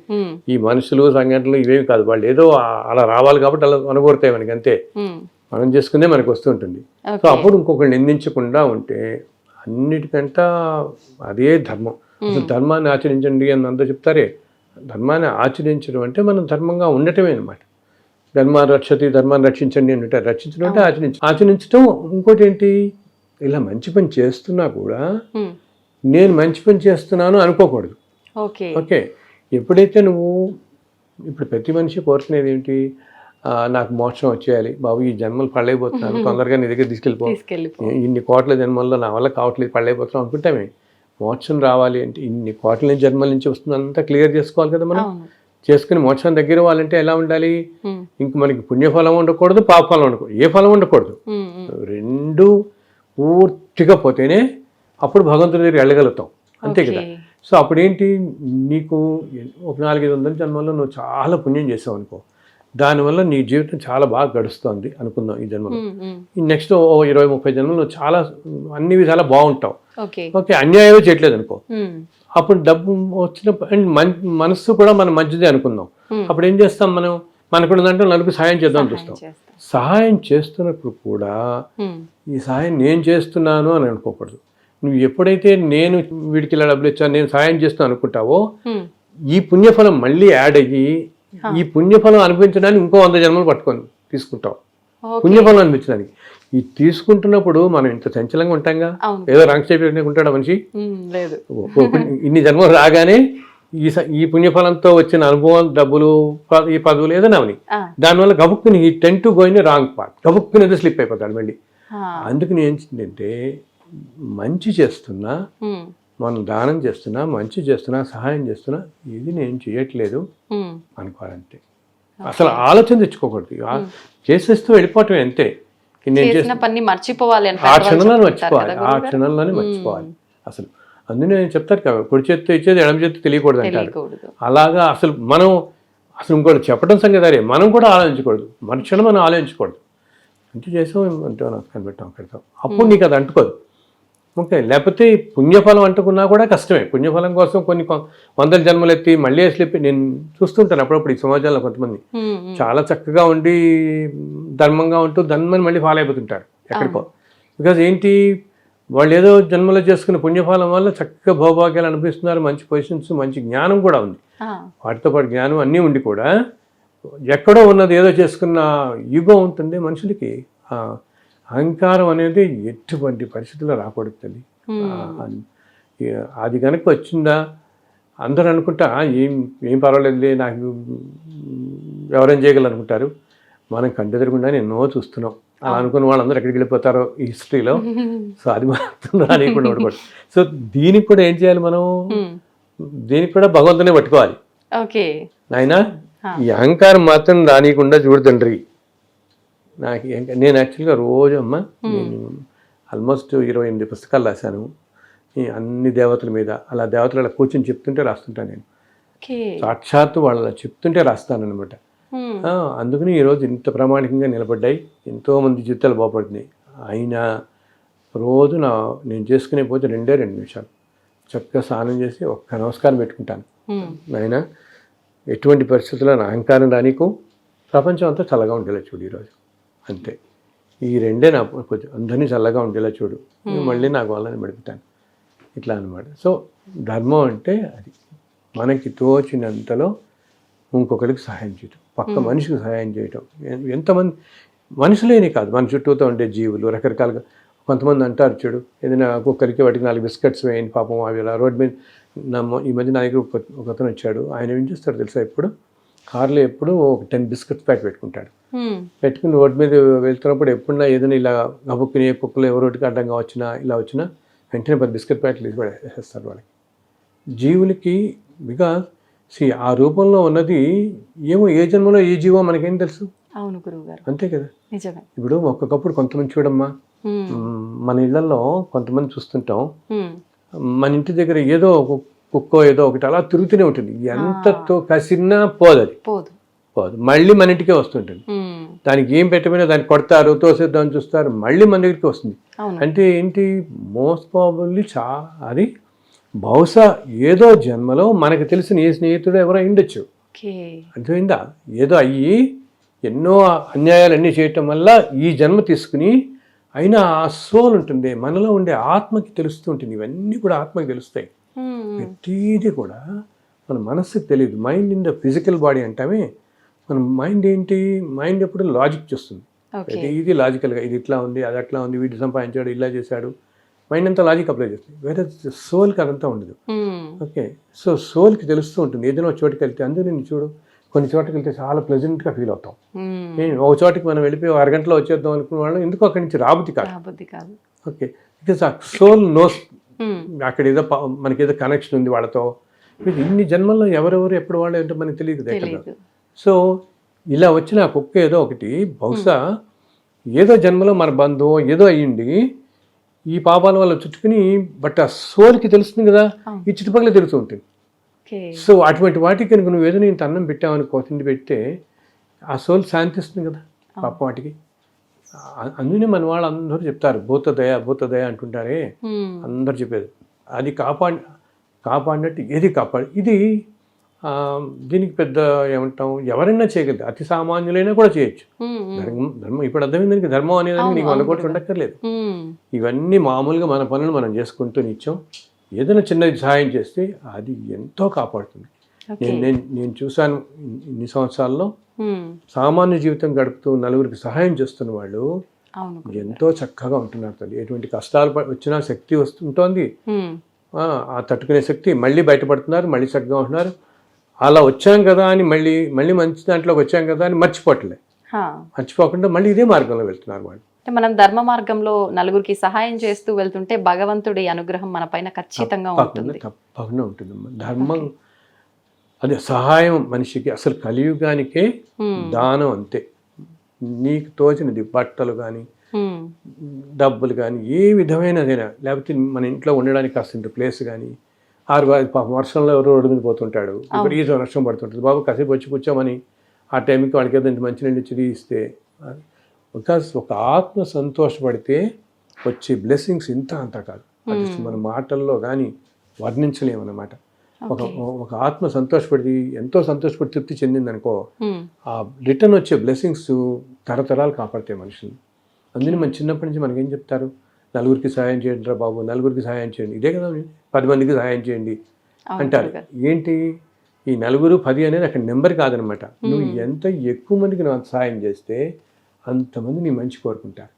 ఈ మనుషులు సంఘటనలు ఇవేమి కాదు, వాళ్ళు ఏదో అలా రావాలి కాబట్టి అలా అనుకోరుతాయి మనకి, అంతే. మనం చేసుకుందే మనకు వస్తుంటుంది. సో అప్పుడు ఇంకొకళ్ళు నిందించకుండా ఉంటే అన్నిటికంటే అదే ధర్మం. అసలు ధర్మాన్ని ఆచరించండి అని అందరూ చెప్తారే, ధర్మాన్ని ఆచరించడం అంటే మనం ధర్మంగా ఉండటమే అనమాట. ధర్మాన్ని రక్షించండి అని ఉంటారు. రక్షించడం అంటే ఆచరించడం. ఇంకోటి ఏంటి, ఇలా మంచి పని చేస్తున్నా కూడా నేను మంచి పని చేస్తున్నాను అనుకోకూడదు. ఓకే, ఎప్పుడైతే నువ్వు ఇప్పుడు ప్రతి మనిషి కోరుకునేది ఏంటి, నాకు మోక్షం వచ్చేయాలి బాబు, ఈ జన్మలు పడలేకపోతున్నాను, తొందరగా నీ దగ్గర తీసుకెళ్ళిపో, ఇన్ని కోట్ల జన్మల్లో నా వల్ల కావట్లేదు, పడలేకపోతున్నాం అనుకుంటామే. మోక్షం రావాలి అంటే ఇన్ని కోట్ల జన్మల నుంచి వస్తుందంతా క్లియర్ చేసుకోవాలి కదా మనం. చేసుకుని మోక్షం దగ్గర వాళ్ళంటే ఎలా ఉండాలి, ఇంక మనకి పుణ్యఫలం ఉండకూడదు, పాపఫలం ఉండకూడదు, ఏ ఫలం ఉండకూడదు, రెండు పూర్తిగా పోతేనే అప్పుడు భగవంతుడి దగ్గర వెళ్ళగలుగుతాం, అంతే కదా. సో అప్పుడేంటి, నీకు ఒక 400-500 జన్మల్లో నువ్వు చాలా పుణ్యం చేసావు అనుకో, దానివల్ల నీ జీవితం చాలా బాగా గడుస్తుంది అనుకుందాం ఈ జన్మలో. ఈ నెక్స్ట్ 20-30 జన్మలు చాలా అన్ని విధాలా బాగుంటావు. ఓకే, అన్యాయం చేయట్లేదు అనుకో, అప్పుడు డబ్బు వచ్చినప్పుడు అండ్ మనస్సు కూడా మనం మంచిదే అనుకుందాం. అప్పుడు ఏం చేస్తాం, మనకున్నదంటే నలుగురు సహాయం చేద్దాం చూస్తాం. సహాయం చేస్తున్నప్పుడు కూడా ఈ సహాయం నేను చేస్తున్నాను అని అనుకోకూడదు. నువ్వు ఎప్పుడైతే నేను వీడికి ఇలా డబ్బులు ఇచ్చాను, నేను సహాయం చేస్తాను అనుకుంటావో, ఈ పుణ్యఫలం మళ్ళీ యాడ్ అయ్యి ఈ పుణ్యఫలం అనిపించడానికి ఇంకో 100 జన్మలు పట్టుకొని తీసుకుంటాం పుణ్యఫలం అనిపించడానికి. ఈ తీసుకుంటున్నప్పుడు మనం ఇంత చంచలంగా ఉంటాంగా, ఏదో రంగు చేపి ఉంటాడా మనిషి? ఇన్ని జన్మలు రాగానే ఈ పుణ్యఫలంతో వచ్చిన అనుభవం, డబ్బులు, ఈ పదవులు ఏదైనా అవని, దానివల్ల గబుక్కుని ఈ tend to going wrong part, గబుక్కుని ఏదో స్లిప్ అయిపోతాడు మళ్ళీ. అందుకని ఏంటంటే మంచి చేస్తున్నా, మనం దానం చేస్తున్నా, మంచి చేస్తున్నా, సహాయం చేస్తున్నా, ఇది నేను చేయట్లేదు అనుకోవాలంటే అసలు ఆలోచన తెచ్చుకోకూడదు. చేసేస్తూ వెళ్ళిపోవటం అంతే. నేను చేసిన పని మర్చిపోవాలి, ఆ క్షణంలోనే మర్చిపోవాలి అసలు. అందుకే నేను చెప్తాను కదా, కుడి చేతితో ఇచ్చేది ఎడమ చేతితో తెలియకూడదు అంటారు. అలాగా అసలు ఇంకోటి చెప్పడం సంగతి, మనం కూడా ఆలోచించకూడదు, మనుషులు మనం ఆలోచించకూడదు. అంటే చేసాం అంటే నాకు కనిపెట్టాం పెడతాం, అప్పుడు నీకు అది అంటుకోదు. ఓకే, లేకపోతే పుణ్యఫలం అంటుకున్నా కూడా కష్టమే. పుణ్యఫలం కోసం కొన్ని వందల జన్మలు ఎత్తి మళ్ళీ స్లిప్ నేను చూస్తుంటాను అప్పుడప్పుడు ఈ సమాజంలో కొంతమంది చాలా చక్కగా ఉండి ధర్మంగా ఉంటూ ధర్మని మళ్ళీ ఫాలో అయిపోతుంటారు ఎక్కడికో. బికాజ్ ఏంటి, వాళ్ళు ఏదో జన్మలో చేసుకున్న పుణ్యఫలం వల్ల చక్కగా భౌభాగ్యాలు అనిపిస్తున్నారు, మంచి పొజిషన్స్, మంచి జ్ఞానం కూడా ఉంది. వాటితో పాటు జ్ఞానం అన్నీ ఉండి కూడా ఎక్కడో ఉన్నది ఏదో చేసుకున్న ఈగో ఉంటుంది మనుషులకి. అహంకారం అనేది ఎటువంటి పరిస్థితుల్లో రాకూడదు. అది కనుక వచ్చిందా అందరూ అనుకుంటా ఏం పర్వాలేదులే, నాకు ఎవరేం చేయగలరు అనుకుంటారు. మనం కంటెదరకుండా ఎన్నో చూస్తున్నాం. అలా అనుకున్న వాళ్ళందరూ ఎక్కడికి వెళ్ళిపోతారో ఈ హిస్టరీలో. సో అది మాత్రం రానియకుండా ఉండకూడదు. సో దీనికి కూడా ఏం చేయాలి మనం, దీనికి కూడా భగవంతునే పట్టుకోవాలి. నాయనా ఈ అహంకారం మాత్రం రానియకుండా చూడు తండ్రి. నేను యాక్చువల్గా రోజు నేను ఆల్మోస్ట్ 28 పుస్తకాలు రాశాను ఈ అన్ని దేవతల మీద. అలా దేవతలు అలా కూర్చొని చెప్తుంటే రాస్తుంటాను నేను. సాక్షాత్తు వాళ్ళు అలా చెప్తుంటే రాస్తాను అనమాట. అందుకని ఈరోజు ఇంత ప్రామాణికంగా నిలబడ్డాయి, ఎంతోమంది జీవితాలు బాగుపడుతున్నాయి. అయినా రోజు నేను చేసుకునే పోతే 2 నిమిషాలు చక్కగా స్నానం చేసి ఒక్క నమస్కారం పెట్టుకుంటాను. అయినా ఎటువంటి పరిస్థితుల్లో నా అహంకారం రానికు, ప్రపంచం అంతా చల్లగా ఉండేలా చూడు ఈరోజు, అంతే. ఈ 2 నా కొంచెం అందరినీ చల్లగా ఉండేలా చూడు, మళ్ళీ నాకు వాళ్ళని పెడుతాను, ఇట్లా అనమాట. సో ధర్మం అంటే అది మనకి తోచినంతలో ఇంకొకరికి సహాయం చేయటం, పక్క మనిషికి సహాయం చేయటం. ఎంతమంది మనుషులేని కాదు, మన చుట్టూతో ఉండే జీవులు రకరకాలుగా. కొంతమంది అంటారు చూడు, ఏదైనా ఒక్కొక్కరికి వాటికి 4 బిస్కెట్స్ వేయండి పాపం, అవి అలా రోడ్ మీద. ఈ మధ్య నా దగ్గర ఒక అతను వచ్చాడు. ఆయన ఏం చేస్తాడు తెలుసా, ఎప్పుడు కార్లో ఎప్పుడు ఒక 10 బిస్కెట్స్ ప్యాక్ పెట్టుకుంటాడు. పెట్టుకుని రోడ్ మీద వెళ్తున్నప్పుడు ఎప్పుడన్నా ఏదైనా ఇలా గబుక్కుని కుక్కలు ఎవరోటికి అడ్డంగా వచ్చినా ఇలా వచ్చినా వెంటనే 10 బిస్కెట్ ప్యాకెట్లు తీసి వేసేస్తారు వాళ్ళకి. జీవులకి బికాజ్ ఆ రూపంలో ఉన్నది ఏమో, ఏ జన్మలో ఏ జీవో మనకేం తెలుసు. అవును గురువుగారు, అంతే కదా. ఇప్పుడు ఒక్కొక్కప్పుడు కొంతమంది చూడమ్మా, మన ఇళ్లలో కొంతమంది చూస్తుంటాం, మన ఇంటి దగ్గర ఏదో ఒక కుక్కో ఏదో ఒకటి అలా తిరుగుతూనే ఉంటుంది. ఎంతతో కసిన్నా పోదు, అది పోదు, మళ్ళీ మన ఇంటికే వస్తుంటుంది. దానికి ఏం పెట్టమైనా దాన్ని కొడతారు, తోసేద్దామని చూస్తారు, మళ్ళీ మన దగ్గరికి వస్తుంది. అంటే ఏంటి, మోస్ట్ ప్రాబబ్లీ అది బహుశా ఏదో జన్మలో మనకు తెలిసిన ఏ స్నేహితుడు ఎవరో ఉండొచ్చు. అర్థమైందా, ఏదో అయ్యి ఎన్నో అన్యాయాలన్నీ చేయటం వల్ల ఈ జన్మ తీసుకుని, అయినా ఆ సోల్ ఉంటుంది మనలో ఉండే ఆత్మకి తెలుస్తూ ఉంటుంది. ఇవన్నీ కూడా ఆత్మకి తెలుస్తాయి. ప్రతిదీ కూడా మన మనస్సుకి తెలియదు. Mind in the physical body అంటామే. మన మైండ్ ఏంటి, మైండ్ ఎప్పుడు లాజిక్ చూస్తుంది. ఇది లాజికల్గా, ఇది ఇట్లా ఉంది, అది అట్లా ఉంది, వీటి సంపాదించాడు, ఇలా చేశాడు, మైండ్ అంతా లాజిక్ అప్లై చేస్తుంది. వేరే సోల్కి అదంతా ఉండదు. ఓకే, సో సోల్కి తెలుస్తూ ఉంటుంది. ఏదైనా చోటుకి వెళ్తే, అందుకు నేను చూడు కొన్ని చోటుకి వెళ్తే చాలా ప్లెజెంట్గా ఫీల్ అవుతాం. ఒక చోటికి మనం వెళ్ళిపోయి 6 గంటలో వచ్చేద్దాం అనుకున్న వాళ్ళు ఎందుకు అక్కడి నుంచి రాబుద్ది కాదు. ఓకే, బికాస్ ఆ సోల్ నోస్ అక్కడ ఏదో మనకి ఏదో కనెక్షన్ ఉంది వాళ్ళతో. ఇన్ని జన్మల్లో ఎవరెవరు ఎప్పుడు వాళ్ళు ఏంటో మనకి తెలియదు. సో ఇలా వచ్చిన ఆ కుక్క ఏదో ఒకటి బహుశా ఏదో జన్మలో మన బంధువు ఏదో అయ్యింది, ఈ పాపాల వల్ల చుట్టుకుని, బట్ ఆ సోల్కి తెలుస్తుంది కదా, ఈ చుట్టుపక్కల తెలుస్తూ ఉంటుంది. సో అటువంటి వాటికి కనుక నువ్వు ఏదో ఇంత అన్నం పెట్టావనుకో, తిండి పెడితే ఆ సోల్ శాంతిస్తుంది కదా పాపం వాటికి. అందుకనే మన వాళ్ళు అందరూ చెప్తారు భూతదయ అంటుంటారే, అందరు చెప్పేది అది కాపాడినట్టు ఏది కాపాడు. ఇది దీనికి పెద్ద ఏమంటాం, ఎవరైనా చేయగలదు, అతి సామాన్యులైనా కూడా చేయొచ్చు. ధర్మం ఇప్పుడు అర్థమైంది దానికి, ధర్మం అనేదానికి నీకు 100 కోట్లు ఉండక్కర్లేదు. ఇవన్నీ మామూలుగా మన పనులు మనం చేసుకుంటూ నిత్యం ఏదైనా చిన్నది సహాయం చేస్తే అది ఎంతో కాపాడుతుంది. నేను చూశాను ఇన్ని సంవత్సరాల్లో సామాన్య జీవితం గడుపుతూ నలుగురికి సహాయం చేస్తున్న వాళ్ళు ఎంతో చక్కగా ఉంటున్నారు తల్లి. ఎటువంటి కష్టాలు వచ్చినా శక్తి వస్తుంటోంది, ఆ తట్టుకునే శక్తి, మళ్ళీ బయటపడుతున్నారు, మళ్ళీ చక్కగా ఉంటున్నారు. అలా వచ్చాం కదా అని మళ్ళీ మంచి దాంట్లోకి వచ్చాం కదా అని మర్చిపోకుండా మళ్ళీ ఇదే మార్గంలో వెళ్తున్నారు వాళ్ళు. మనం ధర్మ మార్గంలో నలుగురికి సహాయం చేస్తూ వెళ్తుంటే భగవంతుడి అనుగ్రహం మన పైన ఖచ్చితంగా ఉంటుంది. తప్పకుండా ఉంటుంది. ధర్మం అదే సహాయం మనిషికి అసలు కలియుగానికే దానం, అంతే. నీకు తోచినది బట్టలు కానీ డబ్బులు కానీ ఏ విధమైనదైనా, లేకపోతే మన ఇంట్లో ఉండడానికి కాస్త ప్లేస్ కానీ, పాపం వర్షంలో ఎవరో రోడ్డు మీద పోతుంటాడు, విపరీత వర్షం పడుతుంటుంది, బాబు కాసేపు వచ్చి కూర్చోమని ఆ టైంకి వాళ్ళకి ఏదో మంచినీళ్ళు ఇచ్చి ఇస్తే, బికాస్ ఒక ఆత్మ సంతోషపడితే వచ్చే బ్లెస్సింగ్స్ ఇంత అంతా కాదు. అది మన మాటల్లో కానీ వర్ణించలేమన్నమాట. ఒక ఆత్మ సంతోషపడి ఎంతో సంతోషపడి తృప్తి చెందింది అనుకో, ఆ రిటర్న్ వచ్చే బ్లెస్సింగ్స్ తరతరాలు కాపాడతాయి మనుషులు. అందుకని మన చిన్నప్పటి నుంచి మనకేం చెప్తారు, నలుగురికి సహాయం చేయండి రా బాబు, నలుగురికి సహాయం చేయండి, ఇదే కదా 10 మందికి సహాయం చేయండి అంటారు. ఏంటి ఈ 9, 10 అనేది అక్కడ నెంబర్ కాదనమాట. నువ్వు ఎంత ఎక్కువ మందికి నువ్వు సహాయం చేస్తే అంతమంది నీ మంచి కోరుకుంటారు.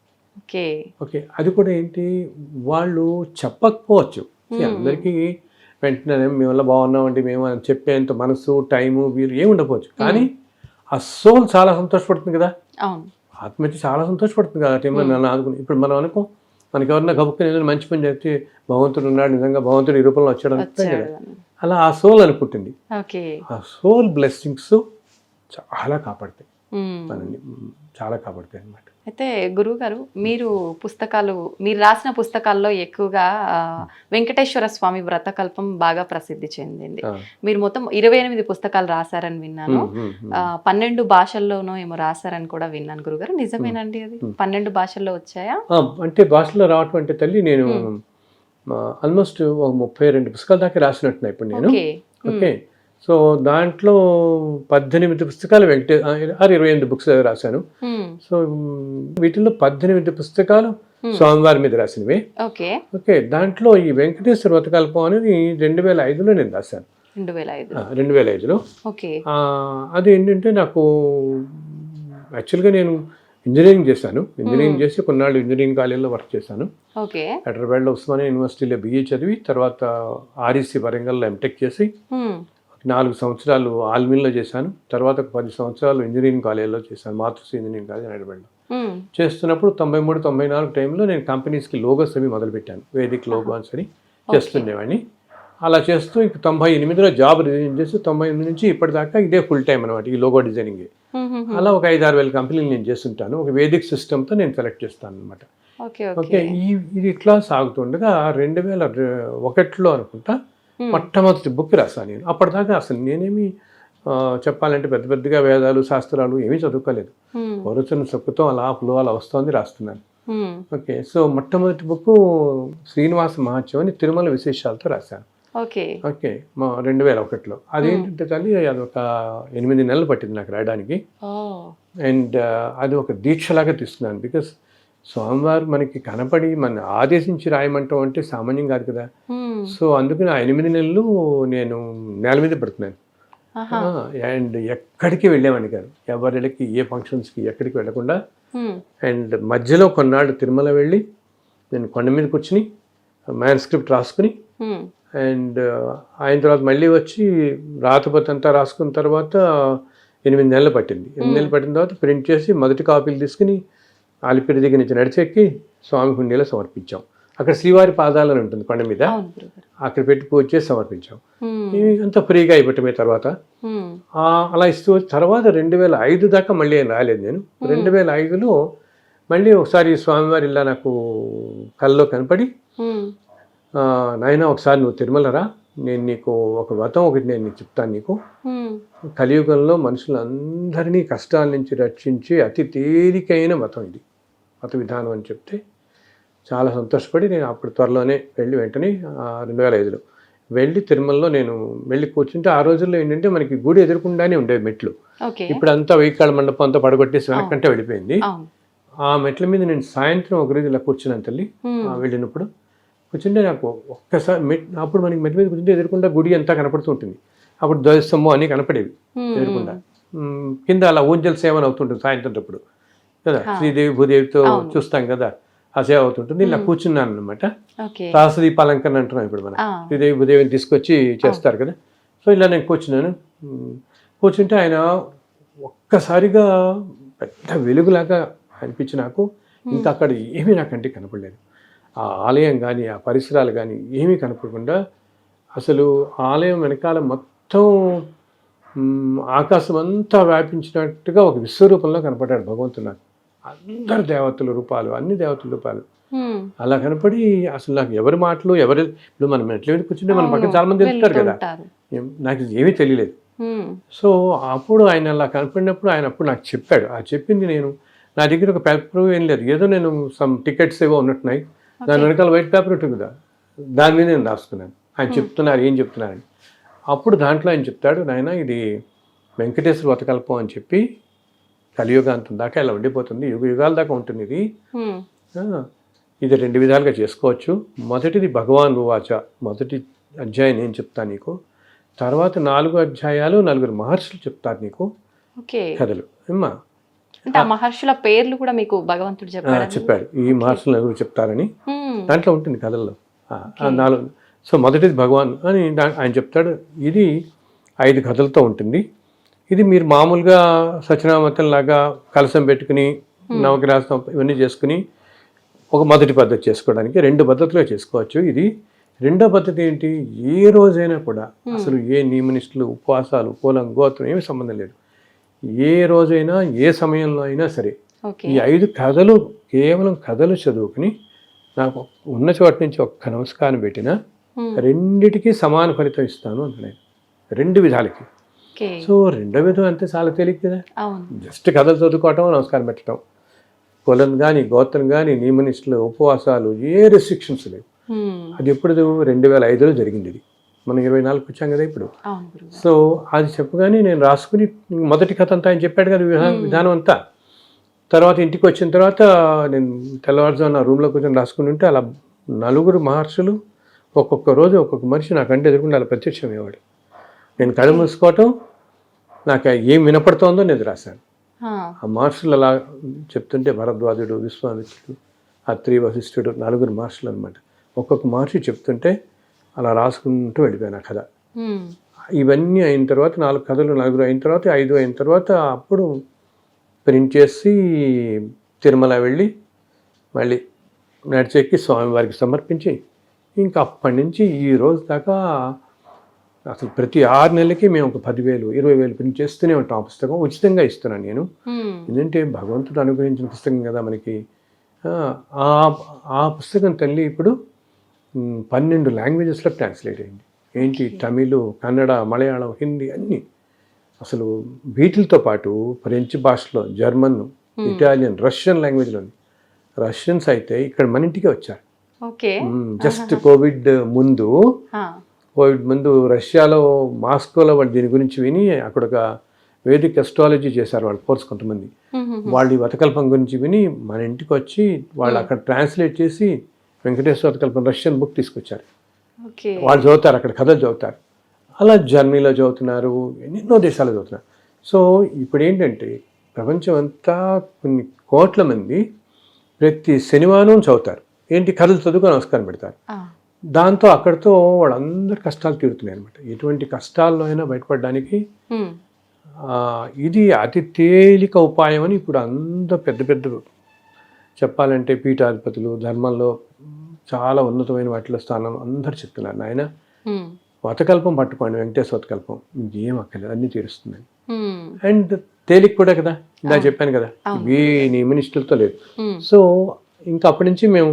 ఓకే, అది కూడా ఏంటి, వాళ్ళు చెప్పకపోవచ్చు అందరికీ వెంటనే మేము వల్ల బాగున్నామండి మేము అని చెప్పేంత మనసు, టైము, వీలు ఏమి ఉండకపోవచ్చు, కానీ ఆ సోల్ చాలా సంతోషపడుతుంది కదా, ఆత్మహత్య చాలా సంతోషపడుతుంది కదా. అంటే నన్ను ఆదుకుని ఇప్పుడు మనం అనుకో, మనకి ఎవరన్నా గబుక్కుని ఏదైనా మంచి పని చేస్తే భగవంతుడు ఉన్నాడు, నిజంగా భగవంతుడు ఈ రూపంలో వచ్చాడు అనుకుంటాం కదా, అలా ఆ సోల్ అనుకుంటుంది. ఆ సోల్ బ్లెస్సింగ్స్ చాలా కాపాడతాయి మనల్ని, చాలా కాపాడతాయి అన్నమాట. అయితే గురువు గారు, మీరు రాసిన పుస్తకాల్లో ఎక్కువగా వెంకటేశ్వర స్వామి వ్రతకల్పం బాగా ప్రసిద్ధి చెందింది. మీరు మొత్తం 28 పుస్తకాలు రాశారని విన్నాను. 12 భాషల్లోనూ ఏమో రాశారని కూడా విన్నాను గురుగారు, నిజమేనండి? అది 12 భాషల్లో వచ్చాయా? అంటే భాషలో రావటం అంటే తల్లి, నేను ఆల్మోస్ట్ 32 పుస్తకాల దాకా రాసినట్టున్నా ఇప్పుడు నేను. ఓకే, సో దాంట్లో 18 పుస్తకాలు 28 బుక్స్ రాశాను. సో వీటిల్లో 18 పుస్తకాలు స్వామివారి మీద రాసినవి. ఓకే, దాంట్లో ఈ వెంకటేశ్వర వ్రతకల్పం అనేది 2005లో నేను రాశాను. 2005లో. అది ఏంటంటే నాకు యాక్చువల్గా నేను ఇంజనీరింగ్ చేశాను. ఇంజనీరింగ్ చేసి కొన్నాళ్ళు ఇంజనీరింగ్ కాలేజ్లో వర్క్ చేశాను. హైదరాబాద్లో ఉస్మానియా యూనివర్సిటీలో BA చదివి తర్వాత REC వరంగల్లో MTech చేసి 4 సంవత్సరాలు ఆల్మిన్లో చేశాను. తర్వాత 10 సంవత్సరాలు ఇంజనీరింగ్ కాలేజ్లో చేశాను, మాతృశ్రీ ఇంజనీరింగ్ కాలేజ్ హైదరాబాద్లో. చేస్తున్నప్పుడు 93, 94 టైంలో నేను కంపెనీస్కి లోగోస్ అవి మొదలుపెట్టాను, వేదిక్ లోగోస్ అని చేస్తుండేవాడిని. అలా చేస్తూ ఇక 98లో జాబ్ రిజైన్ చేసి 98 నుంచి ఇప్పటిదాకా ఇదే ఫుల్ టైం అనమాట, ఈ లోగో డిజైనింగ్. అలా ఒక 5-6 వేల కంపెనీలు నేను చేస్తుంటాను. ఒక వేదిక్ సిస్టమ్తో నేను సెలెక్ట్ చేస్తాను అనమాట. ఓకే, ఇది ఇట్లా సాగుతుండగా 2001లో అనుకుంటా మొట్టమొదటి బుక్ రాశాను నేను. అప్పటిదాకా అసలు నేనేమి చెప్పాలంటే పెద్దగా వేదాలు, శాస్త్రాలు ఏమీ చదువుకోలేదు. వరుసను సొక్కుతో అలా ఫ్లో అలా వస్తుంది, రాస్తున్నాను. ఓకే, సో మొట్టమొదటి బుక్ శ్రీనివాస మహాత్యం అని తిరుమల విశేషాలతో రాశాను. ఓకే, 2001లో. అదేంటంటే తల్లి, అది ఒక 8 నెలలు పట్టింది నాకు రాయడానికి. అండ్ అది ఒక దీక్షలాగా తీసుకున్నాను. బికాస్ స్వామివారు మనకి కనపడి మన ఆదేశించి రాయమంటాం అంటే సామాన్యం కాదు కదా. సో అందుకని ఆ 8 నెలలు నేను నేల మీద పడుతున్నాను. అండ్ ఎక్కడికి వెళ్ళేవాడిని కాదు, ఎవరికి ఏ ఫంక్షన్స్కి ఎక్కడికి వెళ్ళకుండా. అండ్ మధ్యలో కొన్నాళ్ళు తిరుమల వెళ్ళి నేను కొండ మీద కూర్చుని మ్యాన్స్క్రిప్ట్ రాసుకుని, అండ్ ఆయన తర్వాత మళ్ళీ వచ్చి రాతపతి అంతా రాసుకున్న తర్వాత 8 నెలలు పట్టింది. 8 నెలలు పట్టిన తర్వాత ప్రింట్ చేసి మొదటి కాపీలు తీసుకుని ఆలిపిరి దగ్గర నుంచి నడిచెక్కి స్వామి హుండీలో సమర్పించాం. అక్కడ శ్రీవారి పాదాలని ఉంటుంది కొండ మీద, అక్కడ పెట్టి పూజ చేసి సమర్పించాం. అంతా ఫ్రీగా అయిపోవటమే. తర్వాత అలా ఇస్తూ తర్వాత 2005 దాకా మళ్ళీ ఏం రాలేదు నేను. 2005లో మళ్ళీ ఒకసారి స్వామివారి ఇలా నాకు కల్లో కనపడి, నాయన ఒకసారి నువ్వు తిరుమల రా, నేను నీకు ఒక వ్రతం ఒకటి నేను నీకు చెప్తాను. నీకు కలియుగంలో మనుషులందరినీ కష్టాల నుంచి రక్షించి అతి తేలికైన వ్రతం ఇది, మత విధానం అని చెప్తే చాలా సంతోషపడి నేను అప్పుడు త్వరలోనే వెళ్ళి వెంటనే 2005లో వెళ్ళి తిరుమలలో నేను వెళ్ళి కూర్చుంటే, ఆ రోజుల్లో ఏంటంటే మనకి గుడి ఎదురుకుండానే ఉండేవి మెట్లు. ఇప్పుడు అంతా వెయ్యికాళ్ళ మండపం అంతా పడగొట్టేసి వెనకంటే వెళ్ళిపోయింది. ఆ మెట్ల మీద నేను సాయంత్రం ఒకరోజు ఇలా కూర్చున్నాను తల్లి. వెళ్ళినప్పుడు కూర్చుంటే నాకు ఒక్కసారి అప్పుడు మనకి మెట్ల మీద కూర్చుంటే ఎదురుకుండా గుడి అంతా కనపడుతూ ఉంటుంది. అప్పుడు ధ్వజస్తంభం అని కనపడేవి ఎదురుకుండా. కింద అలా ఊంజల్ సేవన అవుతుంటుంది సాయంత్రం అప్పుడు కదా, శ్రీదేవి భూదేవితో చూస్తాం కదా, ఆ సేవ అవుతుంటుంది. ఇలా కూర్చున్నాను అనమాట. సహస్రదీపాలంకరణ అంటున్నాం ఇప్పుడు మనం, శ్రీదేవి భూదేవిని తీసుకొచ్చి చేస్తారు కదా. సో ఇలా నేను కూర్చున్నాను. కూర్చుంటే ఆయన ఒక్కసారిగా పెద్ద వెలుగులాగా అనిపించి నాకు ఇంకా అక్కడ ఏమీ నాకంటే కనపడలేదు. ఆ ఆలయం కానీ ఆ పరిసరాలు కానీ ఏమీ కనపడకుండా అసలు ఆలయం వెనకాల మొత్తం ఆకాశం అంతా వ్యాపించినట్టుగా ఒక విశ్వరూపంలో కనపడ్డాడు భగవంతుడు నాకు. అందరు దేవతల రూపాలు, అన్ని దేవతల రూపాలు అలా కనపడి అసలు నాకు ఎవరి మాటలు ఇప్పుడు మనం ఎట్లా మీద కూర్చుంటే మన పక్కన చాలా మంది వెళ్తారు కదా, నాకు ఏమీ తెలియలేదు. సో అప్పుడు ఆయన అలా కనపడినప్పుడు ఆయన అప్పుడు నాకు చెప్పాడు. ఆ చెప్పింది నేను, నా దగ్గర ఒక పేపర్ ఏం లేదు, ఏదో నేను సమ్ టికెట్స్ ఏవో ఉన్నట్టున్నాయి, దాని వెనకాల వైట్ పేపర్ ఉంటుంది కదా, దాని మీద నేను రాసుకున్నాను. ఆయన చెప్తున్నారు ఏం చెప్తున్నారని. అప్పుడు దాంట్లో ఆయన చెప్తాడు, నాయన ఇది వెంకటేశ్వర వ్రతకల్పం అని చెప్పి కలియుగాంతం దాకా ఇలా ఉండిపోతుంది, యుగ యుగాల దాకా ఉంటుంది ఇది. ఇది 2 విధాలుగా చేసుకోవచ్చు. మొదటిది భగవాన్ ఉవాచ, మొదటి అధ్యాయం నేను చెప్తాను నీకు. తర్వాత 4 అధ్యాయాలు 4 మహర్షులు చెప్తారు నీకు కథలు. అమ్మా అంటే ఆ మహర్షుల పేర్లు కూడా మీకు భగవంతుడు చెప్పాడు, ఈ మహర్షులు నలుగురు చెప్తారని దాంట్లో ఉంటుంది కథల్లో. 4. సో మొదటిది భగవాన్ అని ఆయన చెప్తాడు. ఇది 5 కథలతో ఉంటుంది. ఇది మీరు మామూలుగా సత్యనామతం లాగా కలసం పెట్టుకుని నవగ్రహాసం ఇవన్నీ చేసుకుని ఒక మొదటి పద్ధతి చేసుకోవడానికి 2 పద్ధతిలో చేసుకోవచ్చు. ఇది రెండో పద్ధతి ఏంటి, ఏ రోజైనా కూడా అసలు ఏ నియమనిష్టలు, ఉపవాసాలు, కులం, గోత్రం ఏమి సంబంధం లేదు. ఏ రోజైనా ఏ సమయంలో అయినా సరే ఈ 5 కథలు కేవలం కథలు చదువుకుని నాకు ఉన్న చోట నుంచి ఒక్క నమస్కారం పెట్టినా రెండిటికి సమాన ఫలితం ఇస్తాను అంటున్నాను, 2 విధాలకి. సో 2వ విధం అంతే చాలా తేలిక కదా, జస్ట్ కథలు చదువుకోవటం, నమస్కారం పెట్టడం. కులం కానీ గోత్రం కానీ నియమనిష్టలు, ఉపవాసాలు ఏ రెస్ట్రిక్షన్స్ లేవు. అది ఎప్పుడు 2005లో జరిగింది. ఇది మనం 24కి వచ్చాం కదా ఇప్పుడు. సో అది చెప్పగానే నేను రాసుకుని మొదటి కథ అంతా ఆయన చెప్పాడు కదా విధానం అంతా. తర్వాత ఇంటికి వచ్చిన తర్వాత నేను తెల్లవారుజామున నా రూమ్లో కూర్చొని రాసుకుని ఉంటే అలా 4 మహర్షులు ఒక్కొక్క రోజు ఒక్కొక్క మనిషి నాకంటే ఎదురుకుండా అలా ప్రత్యక్షమయ్యేవాడు. నేను కళ్ళు మూసుకోవటం, నాకు ఏం వినపడుతోందో నేను రాశాను. ఆ మహర్షులు అలా చెప్తుంటే భరద్వాజుడు, విశ్వామిత్రుడు, అత్రి, వశిష్ఠుడు 4 మహర్షులు అనమాట. ఒక్కొక్క మహర్షి చెప్తుంటే అలా రాసుకుంటూ వెళ్ళిపోయాను ఆ కథ. ఇవన్నీ అయిన తర్వాత 4 కథలు 4 అయిన తర్వాత 5 అయిన తర్వాత అప్పుడు ప్రింట్ చేసి తిరుమల వెళ్ళి మళ్ళీ నడిచెక్కి స్వామివారికి సమర్పించి ఇంకా అప్పటి నుంచి ఈ రోజు దాకా అసలు ప్రతి 6 నెలలకి మేము ఒక 10,000, 20,000 ప్రింట్ చేస్తూనే ఉంటాం. ఆ పుస్తకం ఉచితంగా ఇస్తున్నాను నేను. ఎందుకంటే భగవంతుడు అనుగ్రహించిన పుస్తకం కదా మనకి. ఆ పుస్తకం తల్లి ఇప్పుడు 12 లాంగ్వేజెస్లో ట్రాన్స్లేట్ అయింది. ఏంటి, తమిళ్, కన్నడ, మలయాళం, హిందీ అన్నీ. అసలు వీటితో పాటు ఫ్రెంచ్ భాషలో, జర్మన్, ఇటాలియన్, రష్యన్ లాంగ్వేజ్లో. రష్యన్స్ అయితే ఇక్కడ మన ఇంటికే వచ్చారు. జస్ట్ కోవిడ్ ముందు రష్యాలో మాస్కోలో వాళ్ళు దీని గురించి విని అక్కడ ఒక వేదిక్ అస్ట్రాలజీ చేశారు వాళ్ళు కోర్స్ కొంతమంది. వాళ్ళు ఈ వతకల్పం గురించి విని మన ఇంటికి వచ్చి వాళ్ళు అక్కడ ట్రాన్స్లేట్ చేసి వెంకటేశ్వర వతకల్పం రష్యన్ బుక్ తీసుకొచ్చారు. వాళ్ళు చదువుతారు, అక్కడ కథలు చదువుతారు. అలా జర్మనీలో చదువుతున్నారు, ఎన్నెన్నో దేశాలు చదువుతున్నారు. సో ఇప్పుడు ఏంటంటే ప్రపంచం అంతా కొన్ని కోట్ల మంది ప్రతి శనివారం చదువుతారు. ఏంటి, కథలు చదువుకొని నమస్కారం పెడతారు. దాంతో అక్కడితో వాళ్ళందరి కష్టాలు తీరుతున్నాయి అనమాట. ఎటువంటి కష్టాల్లో అయినా బయటపడడానికి ఇది అతి తేలిక ఉపాయం అని ఇప్పుడు అంత పెద్ద పెద్ద చెప్పాలంటే పీఠాధిపతులు, ధర్మంలో చాలా ఉన్నతమైన వాటిలో స్థానం అందరు చెప్తున్నారు, నాయన వతకల్పం పట్టుకోండి, వెంకటేశ్వర వతకల్పం, ఇంకేం అక్కర్లేదు, అన్నీ తీరుస్తుందని. అండ్ తేలిక కూడా కదా, ఇలా చెప్పాను కదా, ఏ నియమనిష్టలతో లేదు. సో ఇంకా అప్పటి నుంచి మేము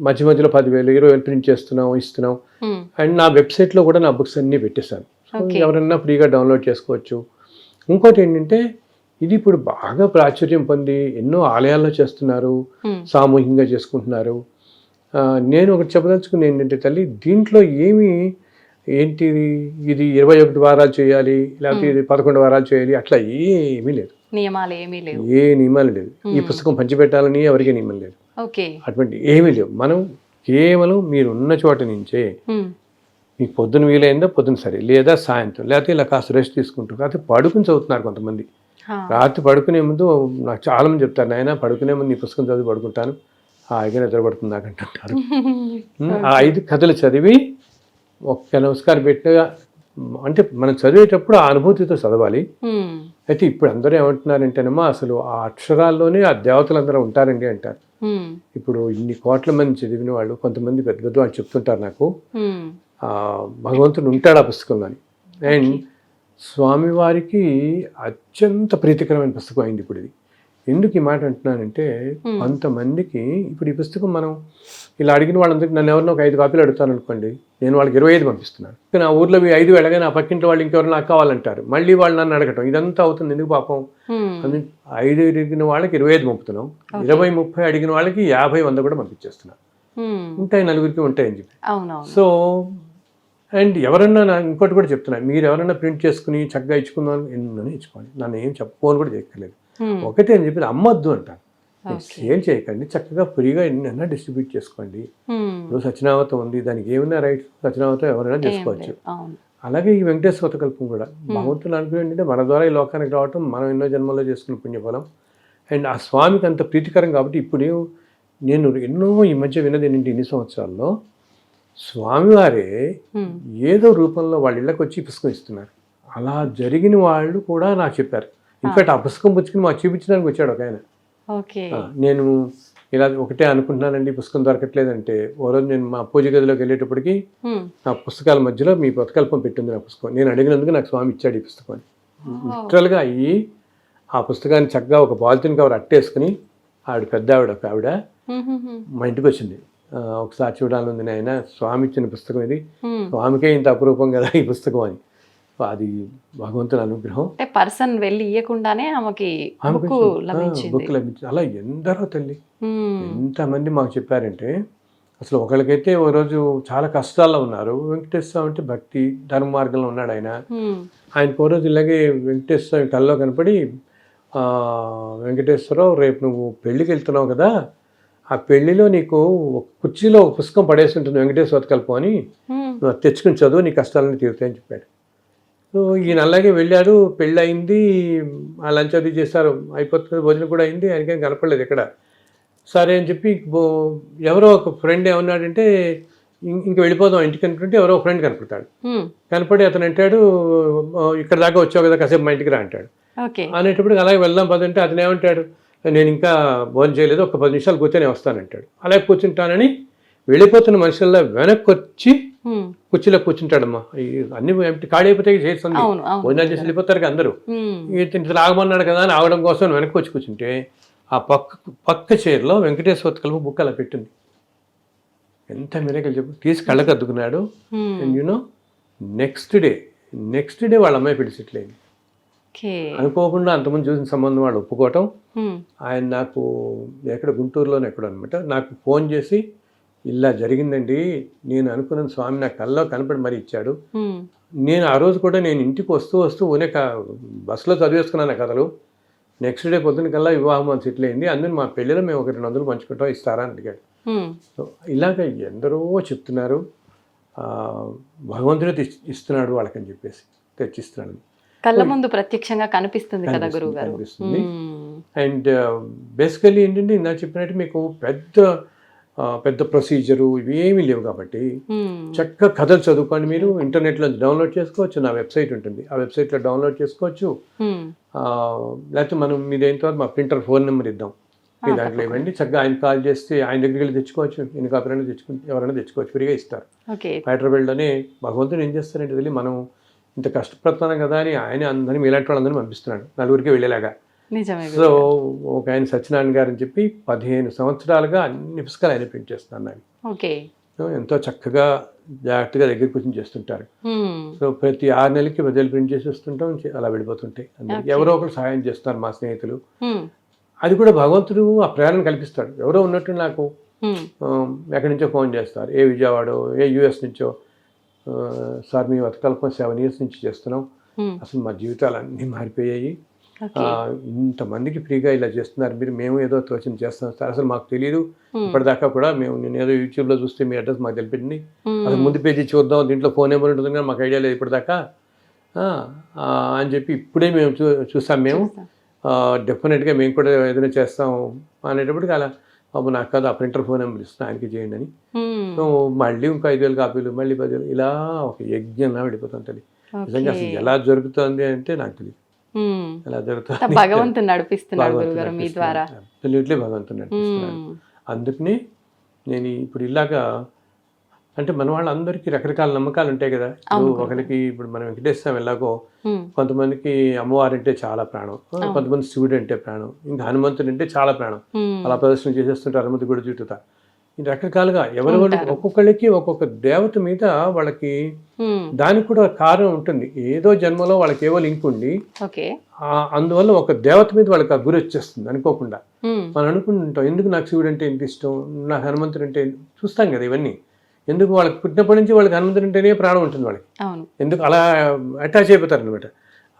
మధ్య మధ్యలో 10,000, 20,000 ప్రింట్ చేస్తున్నాం, ఇస్తున్నాం. అండ్ నా వెబ్సైట్లో కూడా నా బుక్స్ అన్నీ పెట్టేశాను. ఎవరైనా ఫ్రీగా డౌన్లోడ్ చేసుకోవచ్చు. ఇంకోటి ఏంటంటే ఇది ఇప్పుడు బాగా ప్రాచుర్యం పొంది ఎన్నో ఆలయాల్లో చేస్తున్నారు, సామూహికంగా చేసుకుంటున్నారు. నేను ఒకటి చెప్పదలుచుకుని ఏంటంటే తల్లి, దీంట్లో ఇది 21 వారాలు చేయాలి, లేకపోతే ఇది 11 వారాలు చేయాలి, అట్లా ఏమీ లేదు, నియమాలు ఏమీ లేవు, ఏ నియమాలు లేదు. ఈ పుస్తకం పంచిపెట్టాలని ఎవరికీ నియమం లేదు, అటువంటి ఏమీ లేవు. మనం కేవలం మీరు ఉన్న చోట నుంచే మీకు పొద్దున వీలైందో పొద్దున సరే, లేదా సాయంత్రం, లేకపోతే ఇలా కాస్త రెస్ట్ తీసుకుంటారు. కాకపోతే పడుకుని చదువుతున్నారు కొంతమంది. రాత్రి పడుకునే ముందు నాకు చాలా మంది చెప్తారు, నాయన పడుకునే ముందు ఈ పుస్తకం చదివి పడుకుంటాను, హాయిగా నిద్రపడుతుంది నాకంటుంటారు. ఆ 5 కథలు చదివి ఒక్క నమస్కారం పెట్టినగా, అంటే మనం చదివేటప్పుడు ఆ అనుభూతితో చదవాలి. అయితే ఇప్పుడు అందరూ ఏమంటున్నారంటేనమ్మా, అసలు ఆ అక్షరాల్లోనే ఆ దేవతలు అందరూ ఉంటారండి అంటారు. ఇప్పుడు ఇన్ని కోట్ల మంది చదివిన వాళ్ళు, కొంతమంది పెద్ద పెద్ద వాళ్ళు చెప్తుంటారు నాకు, భగవంతుడు ఉంటాడు ఆ పుస్తకంలో అని. అండ్ స్వామివారికి అత్యంత ప్రీతికరమైన పుస్తకం అయింది ఇప్పుడు ఇది. ఎందుకు ఈ మాట అంటున్నానంటే, కొంతమందికి ఇప్పుడు ఈ పుస్తకం మనం ఇలా అడిగిన వాళ్ళందరికీ, నన్ను ఎవరినో ఒక 5 కాపీలు అడుగుతాను అనుకోండి, నేను వాళ్ళకి 25 పంపిస్తున్నాను. నా ఊర్లో 5 వెళ్ళగానే ఆ పక్కింటి వాళ్ళు ఇంకెవరు నాకు కావాలంటారు, మళ్ళీ వాళ్ళు నన్ను అడగటం, ఇదంతా అవుతుంది ఎందుకు పాపం. 5 అడిగిన వాళ్ళకి 25 పంపుతున్నాం, 20, 30 అడిగిన వాళ్ళకి 50, 100 కూడా పంపించేస్తున్నాను. ఉంటాయి, నలుగురికి ఉంటాయని చెప్పి. అవునవును. సో అండ్ ఎవరన్నా ఇంకోటి కూడా చెప్తున్నా, మీరు ఎవరైనా ప్రింట్ చేసుకుని చక్కగా ఇచ్చుకుందాం ఎన్నో ఇచ్చుకోండి, నన్ను ఏం చెప్పుకోని కూడా చేయక్కర్లేదు. ఒకటే అని చెప్పి అమ్మొద్దు అంటాను, సేల్ చేయకండి, చక్కగా ఫ్రీగా ఎన్నైనా డిస్ట్రిబ్యూట్ చేసుకోండి. ఇప్పుడు సత్యనావతం ఉంది, దానికి ఏమైనా రైట్స్ సత్యనావతం ఎవరైనా చేసుకోవచ్చు. అలాగే ఈ వెంకటేశ్వర కల్పం కూడా భగవంతుడు అనుకుని ఏంటంటే మన ద్వారా ఈ లోకానికి రావటం, మనం ఎన్నో జన్మల్లో చేసుకున్న పుణ్యఫలం. అండ్ ఆ స్వామికి అంత ప్రీతికరం కాబట్టి ఇప్పుడు నేను ఎన్నో ఈ మధ్య విన్నది ఏంటంటే ఇన్ని సంవత్సరాల్లో స్వామివారే ఏదో రూపంలో వాళ్ళ ఇళ్ళకి వచ్చి పుస్తకం ఇస్తున్నారు. అలా జరిగిన వాళ్ళు కూడా నాకు చెప్పారు. ఇన్ఫాక్ట్ ఆ పుస్తకం పుచ్చుకుని మాకు చూపించడానికి వచ్చాడు ఒక ఆయన. నేను ఇలా ఒకటే అనుకుంటున్నానండి, పుస్తకం దొరకట్లేదంటే, ఓ రోజు నేను మా పూజ గదిలోకి వెళ్ళేటప్పటికి నా పుస్తకాల మధ్యలో మీ పథకల్పం పెట్టింది నా పుస్తకం. నేను అడిగినందుకు నాకు స్వామి ఇచ్చాడు ఈ పుస్తకాన్ని. లిటరల్గా అయ్యి ఆ పుస్తకాన్ని చక్కగా ఒక పాలిథిన్ కవర్ అట్టేసుకుని పెద్ద ఒక ఆవిడ మా ఇంటికి వచ్చింది. ఒకసారి చూడాలని ఉంది నాయన, స్వామి ఇచ్చిన పుస్తకం ఇది, స్వామికే ఇంత అపురూపం కదా ఈ పుస్తకం అని. అది భగవంతుని అనుగ్రహం. పర్సన్ వెళ్ళి ఇవ్వకుండానే ఆమెకి బుక్ లభించింది. అలా ఎందరో తల్లి ఎంతమంది మాకు చెప్పారంటే, అసలు ఒకరికైతే ఓ రోజు చాలా కష్టాల్లో ఉన్నారు, వెంకటేశ్వర అంటే భక్తి ధర్మ మార్గంలో ఉన్నాడు ఆయన. ఆయనకు ఓ రోజు ఇలాగే వెంకటేశ్వర కల్లో కనపడి, వెంకటేశ్వరరావు రేపు నువ్వు పెళ్ళికి వెళ్తున్నావు కదా, ఆ పెళ్లిలో నీకు కుర్చీలో పుస్తకం పడేసి ఉంటుంది వెంకటేశ్వర కల్పం అని, నువ్వు తెచ్చుకుని చదువు, నీ కష్టాలని తీరుతాయని చెప్పాడు. సో ఈయన అలాగే వెళ్ళాడు, పెళ్ళి అయింది, ఆ లంచ్ అది చేస్తారు, అయిపోతుంది, భోజనం కూడా అయింది, ఆయనకేం కనపడలేదు ఎక్కడ. సరే అని చెప్పి ఎవరో ఒక ఫ్రెండ్ ఏమన్నాడంటే, ఇంక వెళ్ళిపోదాం ఇంటికి అనుకుంటే ఎవరో ఒక ఫ్రెండ్ కనపడతాడు. కనపడి అతను అంటాడు, ఇక్కడ దాకా వచ్చావు కదా, కాసేపు మా ఇంటికి రా అంటాడు. అనేటప్పుడు అలాగే వెళ్దాం పదంటే అతను ఏమంటాడు, నేను ఇంకా భోజనం చేయలేదు, ఒక 10 నిమిషాలు కూర్చొని వస్తానంటాడు. అలాగే కూర్చుంటానని వెళ్ళిపోతున్న మనుషుల్లో వెనక్కి వచ్చి కుర్చీలో కూర్చుంటాడమ్మా. అన్ని ఖాళీ అయిపోతే చేస్తుంది, భోజనాలు చేసి వెళ్ళిపోతారు కదా అందరూ. ఇతను ఆగమన్నాడు కదా అని ఆగడం కోసం వెనక్కి వచ్చి కూర్చుంటే, ఆ పక్క చైర్లో వెంకటేశ్వర కల్ప బుక్ అలా పెట్టింది. ఎంత మిరకలు చెప్పు, తీసి కళ్ళకు అద్దుకున్నాడు. అండ్ యూనో నెక్స్ట్ డే వాళ్ళ అమ్మాయి పెళ్లి సెటిల్ అయింది. అనుకోకుండా అంతమంది చూసిన సంబంధం వాళ్ళు ఒప్పుకోవటం. ఆయన నాకు ఎక్కడ గుంటూరులోనే ఎక్కడ అనమాట, నాకు ఫోన్ చేసి ఇలా జరిగిందండి, నేను అనుకున్న స్వామి నా కల్లో కనపడి మరి ఇచ్చాడు. నేను ఆ రోజు కూడా నేను ఇంటికి వస్తూ బస్సులో చదివేసుకున్నాను ఆ కథలు. నెక్స్ట్ డే పొద్దున కల్లా వివాహం అని సెటిల్ అయింది, అందులో మా పెళ్ళిలో మేము ఒక 200 పంచుకుంటాం, ఇస్తారా అని అడిగాడు. సో ఇలాగ ఎందరో చెప్తున్నారు, భగవంతుడే ఇస్తున్నాడు వాళ్ళకని చెప్పేసి తెచ్చిస్తున్నాడు. కళ్ళ ముందు ప్రత్యక్షంగా కనిపిస్తుంది కదా గురువు గారు. అండ్ బేసికలీ ఏంటంటే ఇందాక చెప్పినట్టు మీకు పెద్ద ప్రొసీజరు ఇవేమీ లేవు కాబట్టి చక్కగా కథలు చదువుకోండి. మీరు ఇంటర్నెట్లో డౌన్లోడ్ చేసుకోవచ్చు, నా వెబ్సైట్ ఉంటుంది, ఆ వెబ్సైట్లో డౌన్లోడ్ చేసుకోవచ్చు. లేకపోతే మనం మీదైన తర్వాత మా ప్రింటర్ ఫోన్ నెంబర్ ఇద్దాం, మీ దాంట్లో ఇవ్వండి, చక్కగా ఆయన కాల్ చేస్తే ఆయన దగ్గరికి వెళ్ళి తెచ్చుకోవచ్చు, ఎన్ని కాపీలైనా ఎవరైనా తెచ్చుకోవచ్చు, ఫ్రీగా ఇస్తారు. హైదరాబాద్లోనే భగవంతుడు ఏం చేస్తారంటే వెళ్ళి మనం ఇంత కష్టపడుతున్నాం కదా అని ఆయన అందరినీ మీలాంటి వాళ్ళందరినీ పంపిస్తున్నాడు నలుగురికి వెళ్ళేలాగా. సో ఒక ఆయన సత్యనారాయణ గారు అని చెప్పి 15 సంవత్సరాలుగా అన్ని పుస్తకాలు ఆయన ప్రింట్ చేస్తున్నాను. ఎంతో చక్కగా జాగ్రత్తగా దగ్గర కూర్చొని చేస్తుంటారు. సో ప్రతి 6 నెలలకి 10 ప్రింట్ చేసి వస్తుంటాం, అలా వెళ్ళిపోతుంటాయి. ఎవరో ఒకరు సహాయం చేస్తారు మా స్నేహితులు. అది కూడా భగవంతుడు ఆ ప్రేరణ కల్పిస్తాడు. ఎవరో ఉన్నట్టు నాకు ఎక్కడి నుంచో ఫోన్ చేస్తారు, ఏ విజయవాడ ఏ యూఎస్ నుంచో, సార్ మీ వతకల్పం 7 years నుంచి చేస్తున్నాం, అసలు మా జీవితాలు అన్నీ మారిపోయాయి, ఇంతమందికి ఫ్రీగా ఇలా చేస్తున్నారు మీరు, మేము ఏదో తోచిన చేస్తాం సార్, అసలు మాకు తెలియదు ఇప్పటిదాకా కూడా, నేను ఏదో యూట్యూబ్లో చూస్తే మీ అడ్రస్ మాకు తెలిపింది, అసలు ముందు పేజీ చూద్దాం, దీంట్లో ఫోన్ నెంబర్ ఉంటుంది కానీ మాకు ఐడియా లేదు ఇప్పటిదాకా అని చెప్పి ఇప్పుడే మేము చూసాం, మేము డెఫినెట్గా మేము కూడా ఏదైనా చేస్తాం అనేటప్పటికి అలా బాబు నాకు కాదు, ఆ ప్రింటర్ ఫోన్ నెంబర్ ఇస్తున్నా ఆయనకి చేయండి అని. మళ్ళీ ఇంకా 5,000 కాపీలు, మళ్ళీ 10,000, ఇలా ఒక యజ్ఞంలా వెళ్ళిపోతుంది. నిజంగా అసలు ఎలా జరుగుతుంది అంటే నాకు తెలియదు, ఎలా జరుగుతుంది, భగవంతుడు నడిపిస్తున్నాడు అబ్సల్యూట్లీ భగవంతుడు నడిపిస్తున్నాడు. అందుకని నేను ఇప్పుడు ఇలాగా అంటే మన వాళ్ళందరికీ రకరకాల నమ్మకాలు ఉంటాయి కదా. ఒకరికి ఇప్పుడు మనం వెంకటేశ్వరం ఎలాగో కొంతమందికి అమ్మవారు అంటే చాలా ప్రాణం, కొంతమంది శివుడు అంటే ప్రాణం, ఇంకా హనుమంతుడు అంటే చాలా ప్రాణం, అలా ప్రదర్శన చేసేస్తుంటారు హనుమంతు గుడి చుట్టూతా. రకరకాలుగా ఎవరెవరు ఒక్కొక్కరికి ఒక్కొక్క దేవత మీద వాళ్ళకి దానికి కూడా కారణం ఉంటుంది. ఏదో జన్మలో వాళ్ళకి ఏవో లింక్ ఉండి అందువల్ల ఒక దేవత మీద వాళ్ళకి ఆ గురి వచ్చేస్తుంది అనుకోకుండా. మనం అనుకుంటుంటాం ఎందుకు నాకు శివుడు అంటే ఎంత ఇష్టం, నాకు హనుమంతుడు అంటే చూస్తాం కదా ఇవన్నీ. ఎందుకు వాళ్ళకి పుట్టినప్పటి నుంచి వాళ్ళకి హనుమంతుడు అంటేనే ప్రాణం ఉంటుంది వాళ్ళకి. అవును. ఎందుకు అలా అటాచ్ అయిపోతారు అనమాట.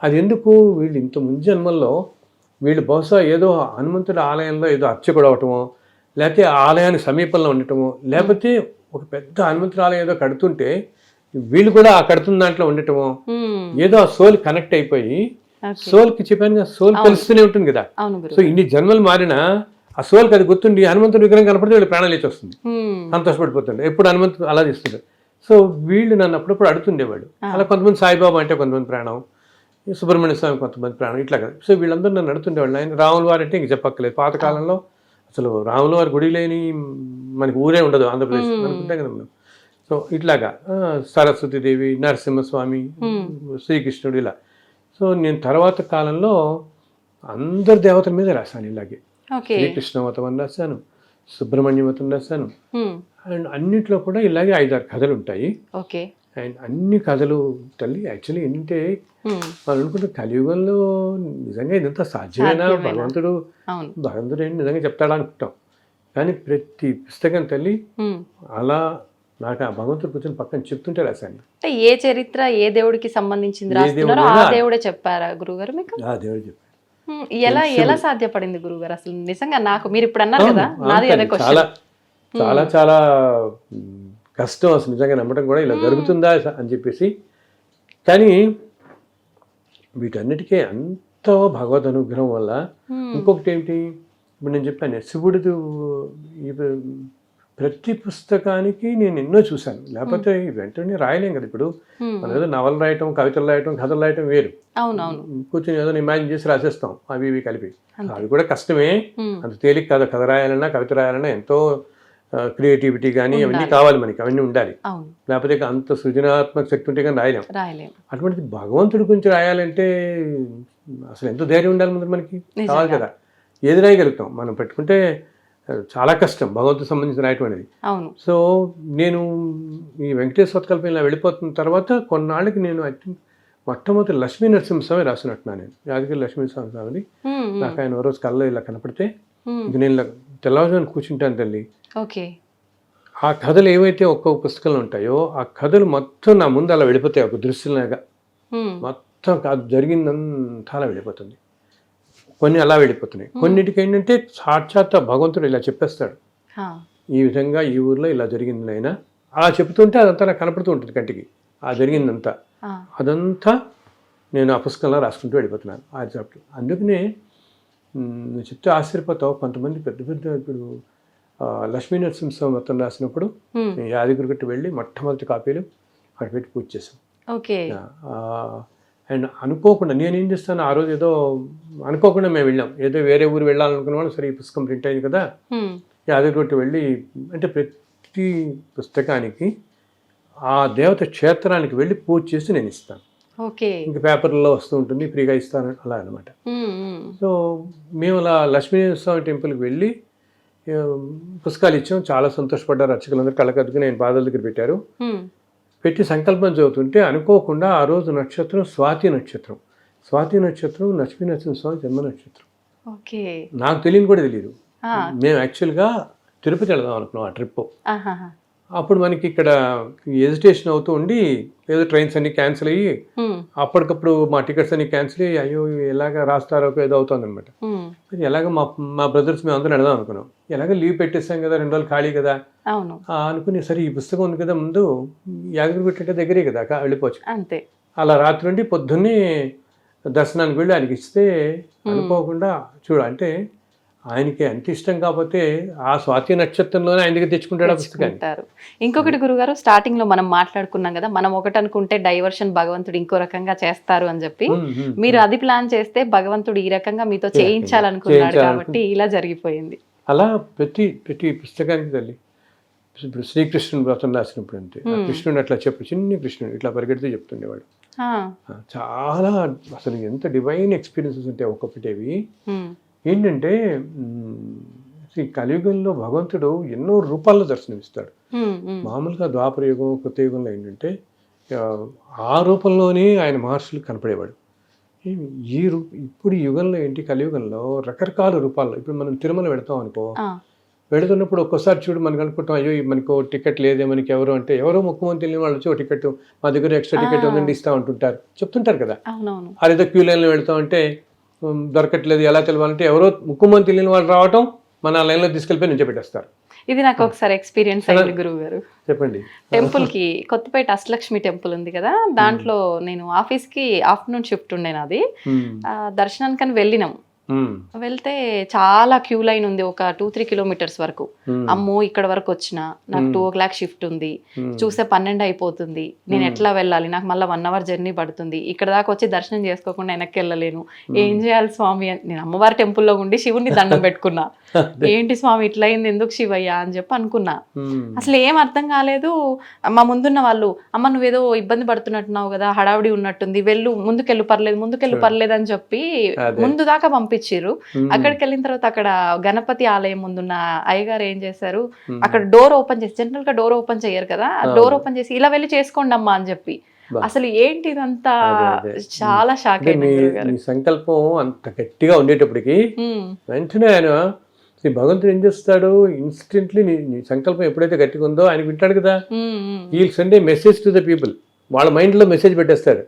అది ఎందుకు వీళ్ళు ఇంత ముందు జన్మల్లో వీళ్ళు బహుశా ఏదో హనుమంతుడి ఆలయంలో ఏదో అర్చకుడు అవటమో, లేకపోతే ఆ ఆలయానికి సమీపంలో ఉండటమో, లేకపోతే ఒక పెద్ద హనుమంతుడి ఆలయం ఏదో కడుతుంటే వీళ్ళు కూడా ఆ కడుతున్న దాంట్లో ఉండటమో, ఏదో ఆ సోల్ కనెక్ట్ అయిపోయి సోల్కి చెప్పాను కదా, సోల్ తెలుస్తూనే ఉంటుంది కదా. సో ఇన్ని జన్మలు మారినా ఆ సోల్కి అది గుర్తుండి హనుమంతుడి విగ్రహం కనపడితే వీళ్ళు ప్రాణం లేచి వస్తుంది, సంతోషపడిపోతుండే. ఎప్పుడు హనుమంతుడు అలా చేస్తుండే. సో వీళ్ళు నన్ను అప్పుడప్పుడు అడుగుతుండేవాడు. అలా కొంతమంది సాయిబాబా అంటే కొంతమంది ప్రాణం, సుబ్రహ్మణ్య స్వామి కొంతమంది ప్రాణం, ఇట్లా కదా. సో వీళ్ళందరూ నన్ను అడుగుతుండేవాళ్ళు. ఆయన రాముల వారు అంటే ఇంక చెప్పక్కర్లేదు. పాతకాలంలో అసలు రాముల వారి గుడి లేని మనకి ఊరే ఉండదు ఆంధ్రప్రదేశ్ అనుకుంటే కదా మనం. సో ఇట్లాగా సరస్వతీదేవి, నరసింహస్వామి, శ్రీకృష్ణుడు ఇలా. సో నేను తర్వాత కాలంలో అందరి దేవతల మీద రాశాను ఇలాగే. శ్రీకృష్ణ మతం అని రాశాను, సుబ్రహ్మణ్య మతం రాశాను. అండ్ అన్నిట్లో కూడా ఇలాగే 5-6 కథలు ఉంటాయి. అండ్ అన్ని కథలు తల్లి యాక్చువల్లీ ఏంటంటే మనం అనుకుంటే కలియుగంలో నిజంగా ఇదంతా సాధ్యమేనా, భగవంతుడు ఏంటి నిజంగా చెప్తాడా అనుకుంటాం. కానీ ప్రతి పుస్తకం తల్లి అలా నాకు ఆ భగవంతుడు కూర్చొని పక్కన చెప్తుంటే రాశాను. అంటే ఏ చరిత్ర ఏ దేవుడికి సంబంధించింది రాస్తున్నారో ఆ దేవుడే చెప్పారా గురుగారు మీకు? ఆ దేవుడు చెప్పారు. ఎలా సాధ్యపడింది గురుగారు అసలు నిజంగా? నాకు మీరు ఇప్పుడు అన్నారు కదా, నాది అదే క్వశ్చన్. చాలా చాలా చాలా కష్టం అసలు నిజంగా నమ్మడం కూడా, ఇలా జరుగుతుందా అని చెప్పేసి. కానీ వీటన్నిటికీ ఎంతో భగవద్ అనుగ్రహం వల్ల. ఇంకొకటి ఏమిటి, ఇప్పుడు నేను చెప్పాను శివుడు ప్రతి పుస్తకానికి నేను ఎన్నో చూశాను, లేకపోతే వెంటనే రాయలేం కదా. ఇప్పుడు మనం ఏదో నవలు రాయటం, కవితలు రాయటం, కథలు రాయటం వేరు. కూర్చొని ఏదో ఇమాజిన్ చేసి రాసేస్తాం అవి ఇవి కలిపి. అవి కూడా కష్టమే, అంత తేలిక కాదు. కథ రాయాలన్నా కవిత రాయాలన్నా ఎంతో క్రియేటివిటీ కానీ అవన్నీ కావాలి మనకి, అవన్నీ ఉండాలి. లేకపోతే అంత సృజనాత్మక శక్తి ఉంటే కానీ రాయలేం. అటువంటిది భగవంతుడి గురించి రాయాలంటే అసలు ఎంతో ధైర్యం ఉండాలి ముందు మనకి, కావాలి కదా. ఏది రాయగలుగుతాం మనం పెట్టుకుంటే చాలా కష్టం భగవంతుడికి సంబంధించి రాయటం అనేది. సో నేను ఈ వెంకటేశ్వర కల్పన ఇలా వెళ్ళిపోతున్న తర్వాత కొన్నాళ్ళకి నేను ఐ థింక్ మొట్టమొదటి లక్ష్మీ నరసింహస్వామి రాసినట్టున్నాను నేను. యాదగిరి లక్ష్మీస్వామి నాకు ఆయన ఓ రోజు కళ్ళలో ఇలా కనపడితే ఇంక నేను ఇలా తెల్లవారుజామున కూర్చుంటాను తల్లి. ఆ కథలు ఏవైతే ఒక్కొక్క పుస్తకంలో ఉంటాయో ఆ కథలు మొత్తం నా ముందు అలా వెళ్ళిపోతాయి, ఒక దృశ్యంలాగా మొత్తం జరిగిందంతా అలా వెళ్ళిపోతుంది. కొన్ని అలా వెళ్ళిపోతున్నాయి, కొన్నిటికి ఏంటంటే సాక్షాత్ భగవంతుడు ఇలా చెప్పేస్తాడు, ఈ విధంగా ఈ ఊర్లో ఇలా జరిగింది అయినా అలా చెప్తుంటే అదంతా నాకు కనపడుతూ ఉంటుంది కంటికి. ఆ జరిగిందంతా అదంతా నేను ఆ పుస్తకంలో రాసుకుంటూ వెళ్ళిపోతున్నాను ఆ చాప్టర్. అందుకనే నువ్వు చెప్తే ఆశ్చర్యపోతావు. కొంతమంది పెద్ద పెద్ద ఇప్పుడు లక్ష్మీ నరసింహస్వామి మొత్తం రాసినప్పుడు యాదగిరి గట్టు వెళ్ళి మొట్టమొదటి కాపీలు అక్కడ పెట్టి పూజ చేశాం. అండ్ అనుకోకుండా నేనేం చేస్తాను, ఆ రోజు ఏదో అనుకోకుండా మేము వెళ్ళాం, ఏదో వేరే ఊరు వెళ్ళాలనుకున్న వాళ్ళు సరే ఈ పుస్తకం ప్రింట్ అయింది కదా యాదగిరి వెళ్ళి, అంటే ప్రతి పుస్తకానికి ఆ దేవత క్షేత్రానికి వెళ్ళి పూజ చేసి నేను ఇస్తాను. ఇంకా పేపర్లో వస్తూ ఉంటుంది, ఫ్రీగా ఇస్తాను అలా అనమాట. సో మేము అలా లక్ష్మీస్వామి టెంపుల్కి వెళ్ళి పుస్తకాలు ఇచ్చాం. చాలా సంతోషపడ్డారు అర్చకులందరూ, కళ్ళకద్దుకు నేను పాదాల దగ్గర పెట్టారు. పెట్టి సంకల్పం చదువుతుంటే అనుకోకుండా ఆ రోజు నక్షత్రం స్వాతి నక్షత్రం. స్వాతి నక్షత్రం లక్ష్మీ నరసింహస్వామి జన్మ నక్షత్రం. నాకు తెలియని కూడా తెలియదు. మేము యాక్చువల్గా తిరుపతి వెళదాం అనుకున్నాం ఆ ట్రిప్. అప్పుడు మనకి ఇక్కడ ఎజిటేషన్ అవుతూ ఉండి ఏదో ట్రైన్స్ అన్ని క్యాన్సిల్ అయ్యి అప్పటికప్పుడు మా టికెట్స్ అన్ని క్యాన్సిల్ అయ్యి అయ్యో ఎలాగ రాస్తారో ఏదో అవుతుంది అనమాట. ఎలాగ మా బ్రదర్స్ మేము అందరం వెళదాం అనుకున్నాం. ఎలాగ లీవ్ పెట్టేస్తాం కదా, 2 రోజులు ఖాళీ కదా అనుకుని, సరే ఈ పుస్తకం ఉంది కదా ముందు యాదగిరి పెట్టే దగ్గరే కదా వెళ్ళిపోవచ్చు అంతే. అలా రాత్రి నుండి పొద్దున్నే దర్శనానికి వెళ్ళి ఆయనకి ఇస్తే అనుకోకుండా అంటే ఆయనకి ఎంత ఇష్టం కాకపోతే ఆ స్వాతి నక్షత్రంలోనే ఆయన దగ్గర తెచ్చుకుంటాడు ఆ పుస్తకాన్ని. ఇంకొకటి గురుగారు, స్టార్టింగ్ లో మనం మాట్లాడుకున్నాం కదా, మనం ఒకటి అనుకుంటే డైవర్షన్ భగవంతుడు ఇంకో రకంగా చేస్తారు అని చెప్పి, మీరు అది ప్లాన్ చేస్తే భగవంతుడు ఈ రకంగా మీతో చేయించాలనుకున్నాడు కాబట్టి ఇలా జరిగిపోయింది. అలా ప్రతి పుస్తకానికి తల్లి. ఇప్పుడు శ్రీకృష్ణుని వ్రతం రాసినప్పుడు అంతే, కృష్ణుడు అట్లా చిన్ని కృష్ణుడు ఇట్లా పరిగెడితే చెప్తుండేవాడు. చాలా అసలు ఎంత డివైన్ ఎక్స్పీరియన్సెస్ ఉంటాయి ఒక్కొక్కటేవి. ఏంటంటే ఈ కలియుగంలో భగవంతుడు ఎన్నో రూపాల్లో దర్శనమిస్తాడు. మామూలుగా ద్వాపర యుగం కృతయుగంలో ఏంటంటే ఆ రూపంలోనే ఆయన మహర్షులు కనపడేవాడు. ఇప్పుడు ఈ యుగంలో ఏంటి, కలియుగంలో రకరకాల రూపాల్లో ఇప్పుడు మనం తిరుమల వెళతాం అనుకో, ఆ, వెళుతున్నప్పుడు ఒక్కోసారి చూడు మనకు అనుకుంటాం, అయ్యో మనకు టికెట్ లేదే, మనకి ఎవరు అంటే ఎవరో ముఖ్యమంత్రి తెలియని వాళ్ళు వచ్చి, ఓ టికెట్ మా దగ్గర ఎక్స్ట్రా టికెట్ ఉందండి ఇస్తా ఉంటుంటారు, చెప్తుంటారు కదా. అవునవును. అదేదో క్యూ లైన్లో వెళ్తాం అంటే దొరకట్లేదు, ఎలా తెలియాలంటే ఎవరో ముఖ్యమంత్రి తెలియని వాళ్ళు రావటం, మన లైన్లో తీసుకెళ్ళిపోయి నించోబెట్టేస్తారు. ఇది నాకు ఒకసారి ఎక్స్పీరియన్స్ అయింది గురువు గారు. చెప్పండి. టెంపుల్ కి కొత్తపేట అష్టలక్ష్మి టెంపుల్ ఉంది కదా, దాంట్లో నేను ఆఫీస్ కి ఆఫ్టర్నూన్ షిఫ్ట్ ఉండే నాది. దర్శనానికని వెళ్ళినాం. వెళ్తే చాలా క్యూ లైన్ ఉంది, ఒక 2-3 కిలోమీటర్స్ వరకు. అమ్మో ఇక్కడ వరకు వచ్చిన, నాకు 2 o'clock షిఫ్ట్ ఉంది, చూస్తే 12 అయిపోతుంది, నేను ఎట్లా వెళ్ళాలి, నాకు మళ్ళీ 1 hour జర్నీ పడుతుంది, ఇక్కడ దాకా వచ్చి దర్శనం చేసుకోకుండా వెనక్కి వెళ్ళలేను, ఏం చేయాలి స్వామి అని నేను అమ్మవారి టెంపుల్లో ఉండి శివుని దండం పెట్టుకున్నా. ఏంటి స్వామి ఇట్లా అయింది, ఎందుకు శివయ్య అని చెప్పి అనుకున్నా. అసలు ఏం అర్థం కాలేదు. మా ముందున్న వాళ్ళు, అమ్మ నువ్వేదో ఇబ్బంది పడుతున్నట్టున్నావు కదా, హడావిడి ఉన్నట్టుంది, ముందుకెళ్ళు పర్లేదు అని చెప్పి ముందు దాకా పంపించారు. అక్కడికి వెళ్ళిన తర్వాత అక్కడ గణపతి ఆలయం ముందున్న అయ్యగారు ఏం చేశారు, అక్కడ డోర్ ఓపెన్ చేసి, జనరల్ గా డోర్ ఓపెన్ చేయరు కదా, డోర్ ఓపెన్ చేసి ఇలా వెళ్ళి చేసుకోండి అమ్మా అని చెప్పి. అసలు ఏంటి ఇదంతా, చాలా షాక్ అయింది. మీ సంకల్పం అంత గట్టిగా ఉండేటప్పటికి వెంటనే ఆయన శ్రీ భగవంతుడు ఏం చేస్తాడు, ఇన్స్టెంట్లీ నీ సంకల్పం ఎప్పుడైతే గట్టిగా ఉందో ఆయన వింటాడు కదా. ఈ send A message to the people, వాళ్ళ మైండ్ లో మెసేజ్ పెట్టేస్తాడు.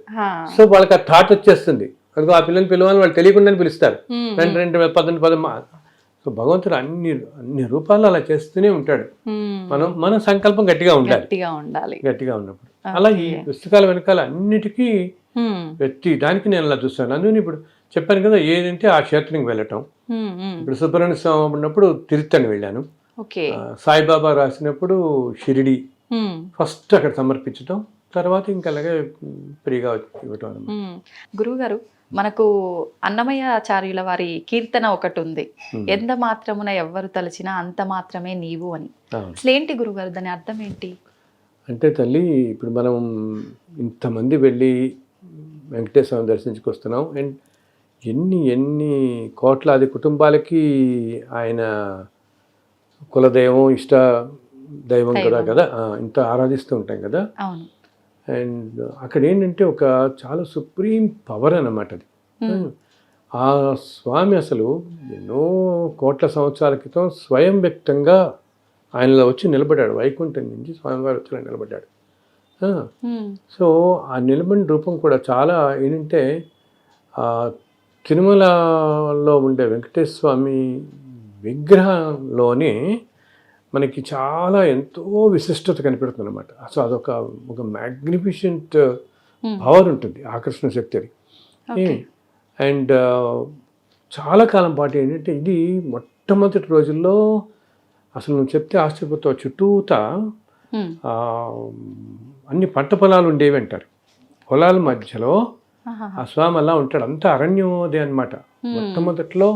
సో వాళ్ళకి ఆ థాట్ వచ్చేస్తుంది, అందుకో ఆ పిల్లల్ని పిలవాలని వాళ్ళు తెలియకుండానే పిలుస్తారు. 2 10 సో భగవంతుడు అన్ని రూపాల్లో అలా చేస్తూనే ఉంటాడు. మన సంకల్పం గట్టిగా ఉండాలి. గట్టిగా ఉన్నప్పుడు అలా ఈ పుస్తకాల వెనకాల అన్నిటికీ దానికి నేను అలా చూస్తాను. అందుకని ఇప్పుడు చెప్పాను కదా, ఏదంటే ఆ క్షేత్రానికి వెళ్ళటం. ఇప్పుడు సుబ్రహ్మణ్య స్వామి ఉన్నప్పుడు తిరుత్తని వెళ్ళాను, సాయిబాబా రాసినప్పుడు షిరిడి, ఫస్ట్ అక్కడ సమర్పించటం, తర్వాత ఇంకా అలాగే ఫ్రీగా ఇవ్వటం. గురువు గారు, మనకు అన్నమయ్యాచార్యుల వారి కీర్తన ఒకటి ఉంది, ఎంత మాత్రమున ఎవ్వరు తలచినా అంత మాత్రమే నీవు అని. అసలు ఏంటి గురుగారు, దాని అర్థం ఏంటి? అంటే తల్లి, ఇప్పుడు మనం ఇంతమంది వెళ్ళి వెంకటేశ్వరం దర్శించుకొస్తున్నాం, అండ్ ఎన్ని కోట్లాది కుటుంబాలకి ఆయన కులదైవం, ఇష్ట దైవం కదా, ఇంత ఆరాధిస్తూ ఉంటాం కదా. అండ్ అక్కడ ఏంటంటే ఒక చాలా సుప్రీం పవర్ అన్నమాట అది. ఆ స్వామి అసలు ఎన్నో కోట్ల సంవత్సరాల క్రితం స్వయం వ్యక్తంగా ఆయనలో వచ్చి నిలబడ్డాడు, వైకుంఠం నుంచి స్వామివారు వచ్చి నిలబడ్డాడు. సో ఆ నిలబడిన రూపం కూడా చాలా ఏంటంటే, తిరుమలలో ఉండే వెంకటేశ్వర స్వామి విగ్రహంలోనే మనకి చాలా ఎంతో విశిష్టత కనిపెడుతుంది అనమాట. అసలు అదొక మ్యాగ్నిఫిషెంట్ పవర్ ఉంటుంది, ఆకర్షణ శక్తి అది. అండ్ చాలా కాలం పాటు ఏంటంటే, ఇది మొట్టమొదటి రోజుల్లో అసలు నువ్వు చెప్తే ఆశ్చర్యపోతావు, చుట్టూతా అన్ని పంట పొలాలు ఉండేవి అంటారు. పొలాల మధ్యలో ఆ స్వామి అలా ఉంటాడు, అంతా అరణ్యోదే అనమాట. మొట్టమొదట్లో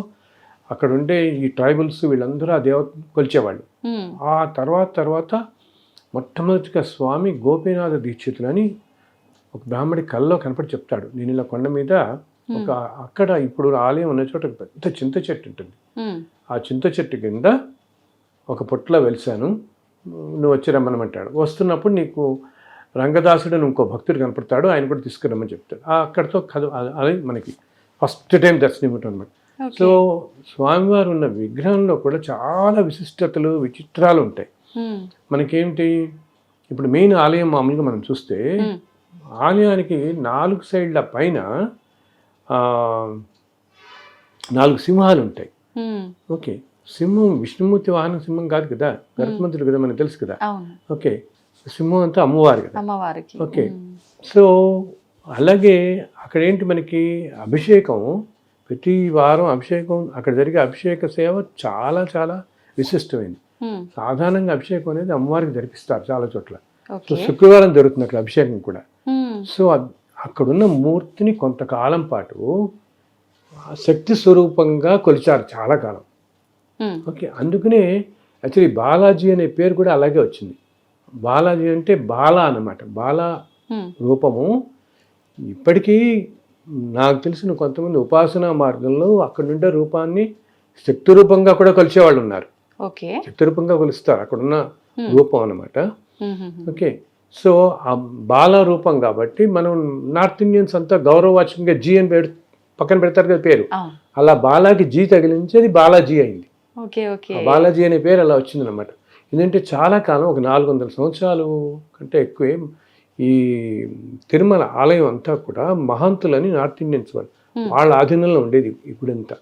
అక్కడ ఉండే ఈ ట్రైబల్స్ వీళ్ళందరూ ఆ దేవత కొలిచేవాళ్ళు. ఆ తర్వాత మొట్టమొదటిగా స్వామి గోపీనాథ దీక్షితులని ఒక బ్రాహ్మడి కల్లో కనపడి చెప్తాడు, నేను ఇలా కొండ మీద అక్కడ ఇప్పుడు ఆలయం ఉన్న చోట ఒక పెద్ద చింత చెట్టు ఉంటుంది, ఆ చింత చెట్టు కింద ఒక పొట్లో వెలిసాను, నువ్వు వచ్చి రమ్మనమంటాడు. వస్తున్నప్పుడు నీకు రంగదాసుడు అని ఇంకో భక్తుడు కనపడతాడు, ఆయన కూడా తీసుకురమ్మని చెప్తాడు. అక్కడితో కథ అది మనకి ఫస్ట్ టైం దర్శనం ఇవ్వటం అనమాట. సో స్వామివారు ఉన్న విగ్రహంలో కూడా చాలా విశిష్టతలు, విచిత్రాలు ఉంటాయి. మనకేమిటి, ఇప్పుడు మెయిన్ ఆలయం మామూలుగా మనం చూస్తే ఆలయానికి 4 సైడ్ల పైన 4 సింహాలు ఉంటాయి. ఓకే, సింహం విష్ణుమూర్తి వాహనం సింహం కాదు కదా, గరుత్మంతుడు కదా, మనకు తెలుసు కదా. ఓకే, సింహం అంతా అమ్మవారు కదా. ఓకే, సో అలాగే అక్కడ ఏంటి మనకి అభిషేకం, ప్రతి వారం అభిషేకం, అక్కడ జరిగే అభిషేక సేవ చాలా చాలా విశిష్టమైంది. సాధారణంగా అభిషేకం అనేది అమ్మవారికి జరిపిస్తారు చాలా చోట్ల. సో శుక్రవారం జరుగుతుంది అక్కడ అభిషేకం కూడా. సో అక్కడున్న మూర్తిని కొంతకాలం పాటు శక్తి స్వరూపంగా కొలిచారు చాలా కాలం. ఓకే, అందుకనే యాక్చువల్లీ బాలాజీ అనే పేరు కూడా అలాగే వచ్చింది. బాలాజీ అంటే బాల అన్నమాట, బాల రూపము. ఇప్పటికీ నాకు తెలిసిన కొంతమంది ఉపాసనా మార్గంలో అక్కడ ఉండే రూపాన్ని శక్తి రూపంగా కూడా కొలిచేవాళ్ళు ఉన్నారు. శక్తి రూపంగా కొలుస్తారు అక్కడున్న రూపం అన్నమాట. ఓకే, సో ఆ బాల రూపం కాబట్టి మనం నార్త్ ఇండియన్స్ అంతా గౌరవవాచకంగా జీ అని పక్కన పెడతారు కదా పేరు, అవును. అలా బాలాకి జీ తగిలించి అది బాలాజీ అయింది. Okay okay. ఆ బాలాజీ అనే పేరు అలా వచ్చిందనమాట. ఎందుకంటే చాలా కాలం, ఒక 400 సంవత్సరాలు కంటే ఎక్కువే ఈ తిరుమల ఆలయం అంతా కూడా మహంతులని నార్త్ ఇండియన్స్ వాళ్ళ ఆధీనంలో ఉండేది. ఇప్పుడంతా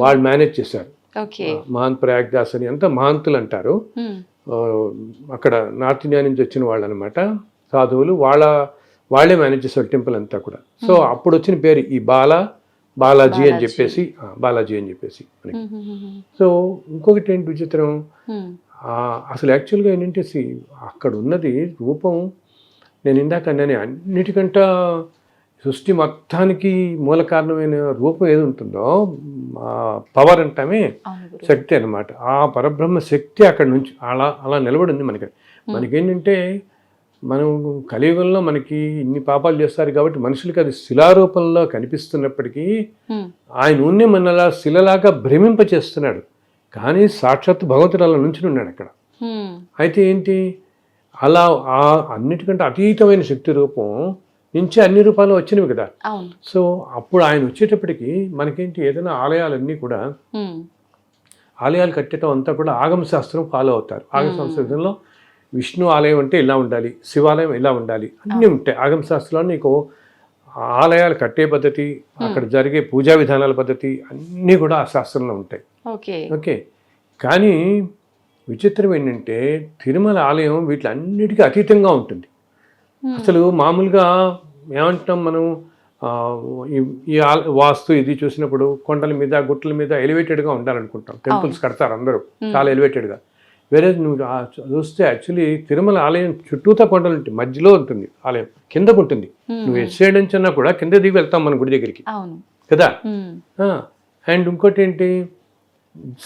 వాళ్ళు మేనేజ్ చేశారు. ఓకే. మహంత్ ప్రయాగ్దాస్ అని అంతా మహంతులు అంటారు. అక్కడ నార్త్ ఇండియా నుంచి వచ్చిన వాళ్ళు అనమాట, సాధువులు. వాళ్ళే మేనేజ్ చేశారు టెంపుల్ అంతా కూడా. సో అప్పుడు వచ్చిన పేరు ఈ బాలాజీ అని చెప్పేసి, బాలాజీ అని చెప్పేసి మనకి. సో ఇంకొకటి ఏంటి విచిత్రం, అసలు యాక్చువల్గా ఏంటంటే అక్కడ ఉన్నది రూపం, నేను ఇందాక అన్నానే, అన్నిటికంటే సృష్టి మొత్తానికి మూల కారణమైన రూపం ఏది ఉంటుందో, పవర్ అంటామే, శక్తి అనమాట. ఆ పరబ్రహ్మ శక్తి అక్కడ నుంచి అలా నిలబడి ఉంది మనకి. మనకేంటంటే మనం కలియుగంలో మనకి ఇన్ని పాపాలు చేస్తారు కాబట్టి మనుషులకి అది శిలారూపంలో కనిపిస్తున్నప్పటికీ ఆయన ఉన్నే మనలా శిలలాగా భ్రమింపచేస్తున్నాడు. కానీ సాక్షాత్ భగవంతుడు అలా నుంచి ఉన్నాడు అక్కడ. అయితే ఏంటి, అలా ఆ అన్నిటికంటే అతీతమైన శక్తి రూపం నుంచి అన్ని రూపాలు వచ్చినవి కదా. సో అప్పుడు ఆయన వచ్చేటప్పటికి మనకేంటి, ఏదైనా ఆలయాలన్నీ కూడా, ఆలయాలు కట్టడం అంతా కూడా ఆగమ శాస్త్రం ఫాలో అవుతారు. ఆగమ శాస్త్రంలో విష్ణు ఆలయం అంటే ఇలా ఉండాలి, శివాలయం ఇలా ఉండాలి, అన్నీ ఉంటాయి ఆగమ శాస్త్రంలో. నీకు ఆలయాలు కట్టే పద్ధతి, అక్కడ జరిగే పూజా విధానాల పద్ధతి అన్నీ కూడా ఆ శాస్త్రంలో ఉంటాయి. ఓకే. కానీ విచిత్రం ఏంటంటే తిరుమల ఆలయం వీటిలన్నిటికీ అతీతంగా ఉంటుంది. అసలు మామూలుగా ఏమంటాం మనం, ఈ వాస్తు ఇది చూసినప్పుడు కొండల మీద గుట్టల మీద ఎలివేటెడ్గా ఉండాలనుకుంటాం. టెంపుల్స్ కడతారు అందరూ చాలా ఎలివేటెడ్గా. వేరే నువ్వు చూస్తే యాక్చువల్లీ తిరుమల ఆలయం చుట్టూతా కొండలు ఉంటాయి, మధ్యలో ఉంటుంది ఆలయం, కిందకు ఉంటుంది. నువ్వు ఎట్ సైడ్ నుంచి అన్నా కూడా కింద దిగి వెళ్తాం మన గుడి దగ్గరికి కదా. అండ్ ఇంకోటి ఏంటి,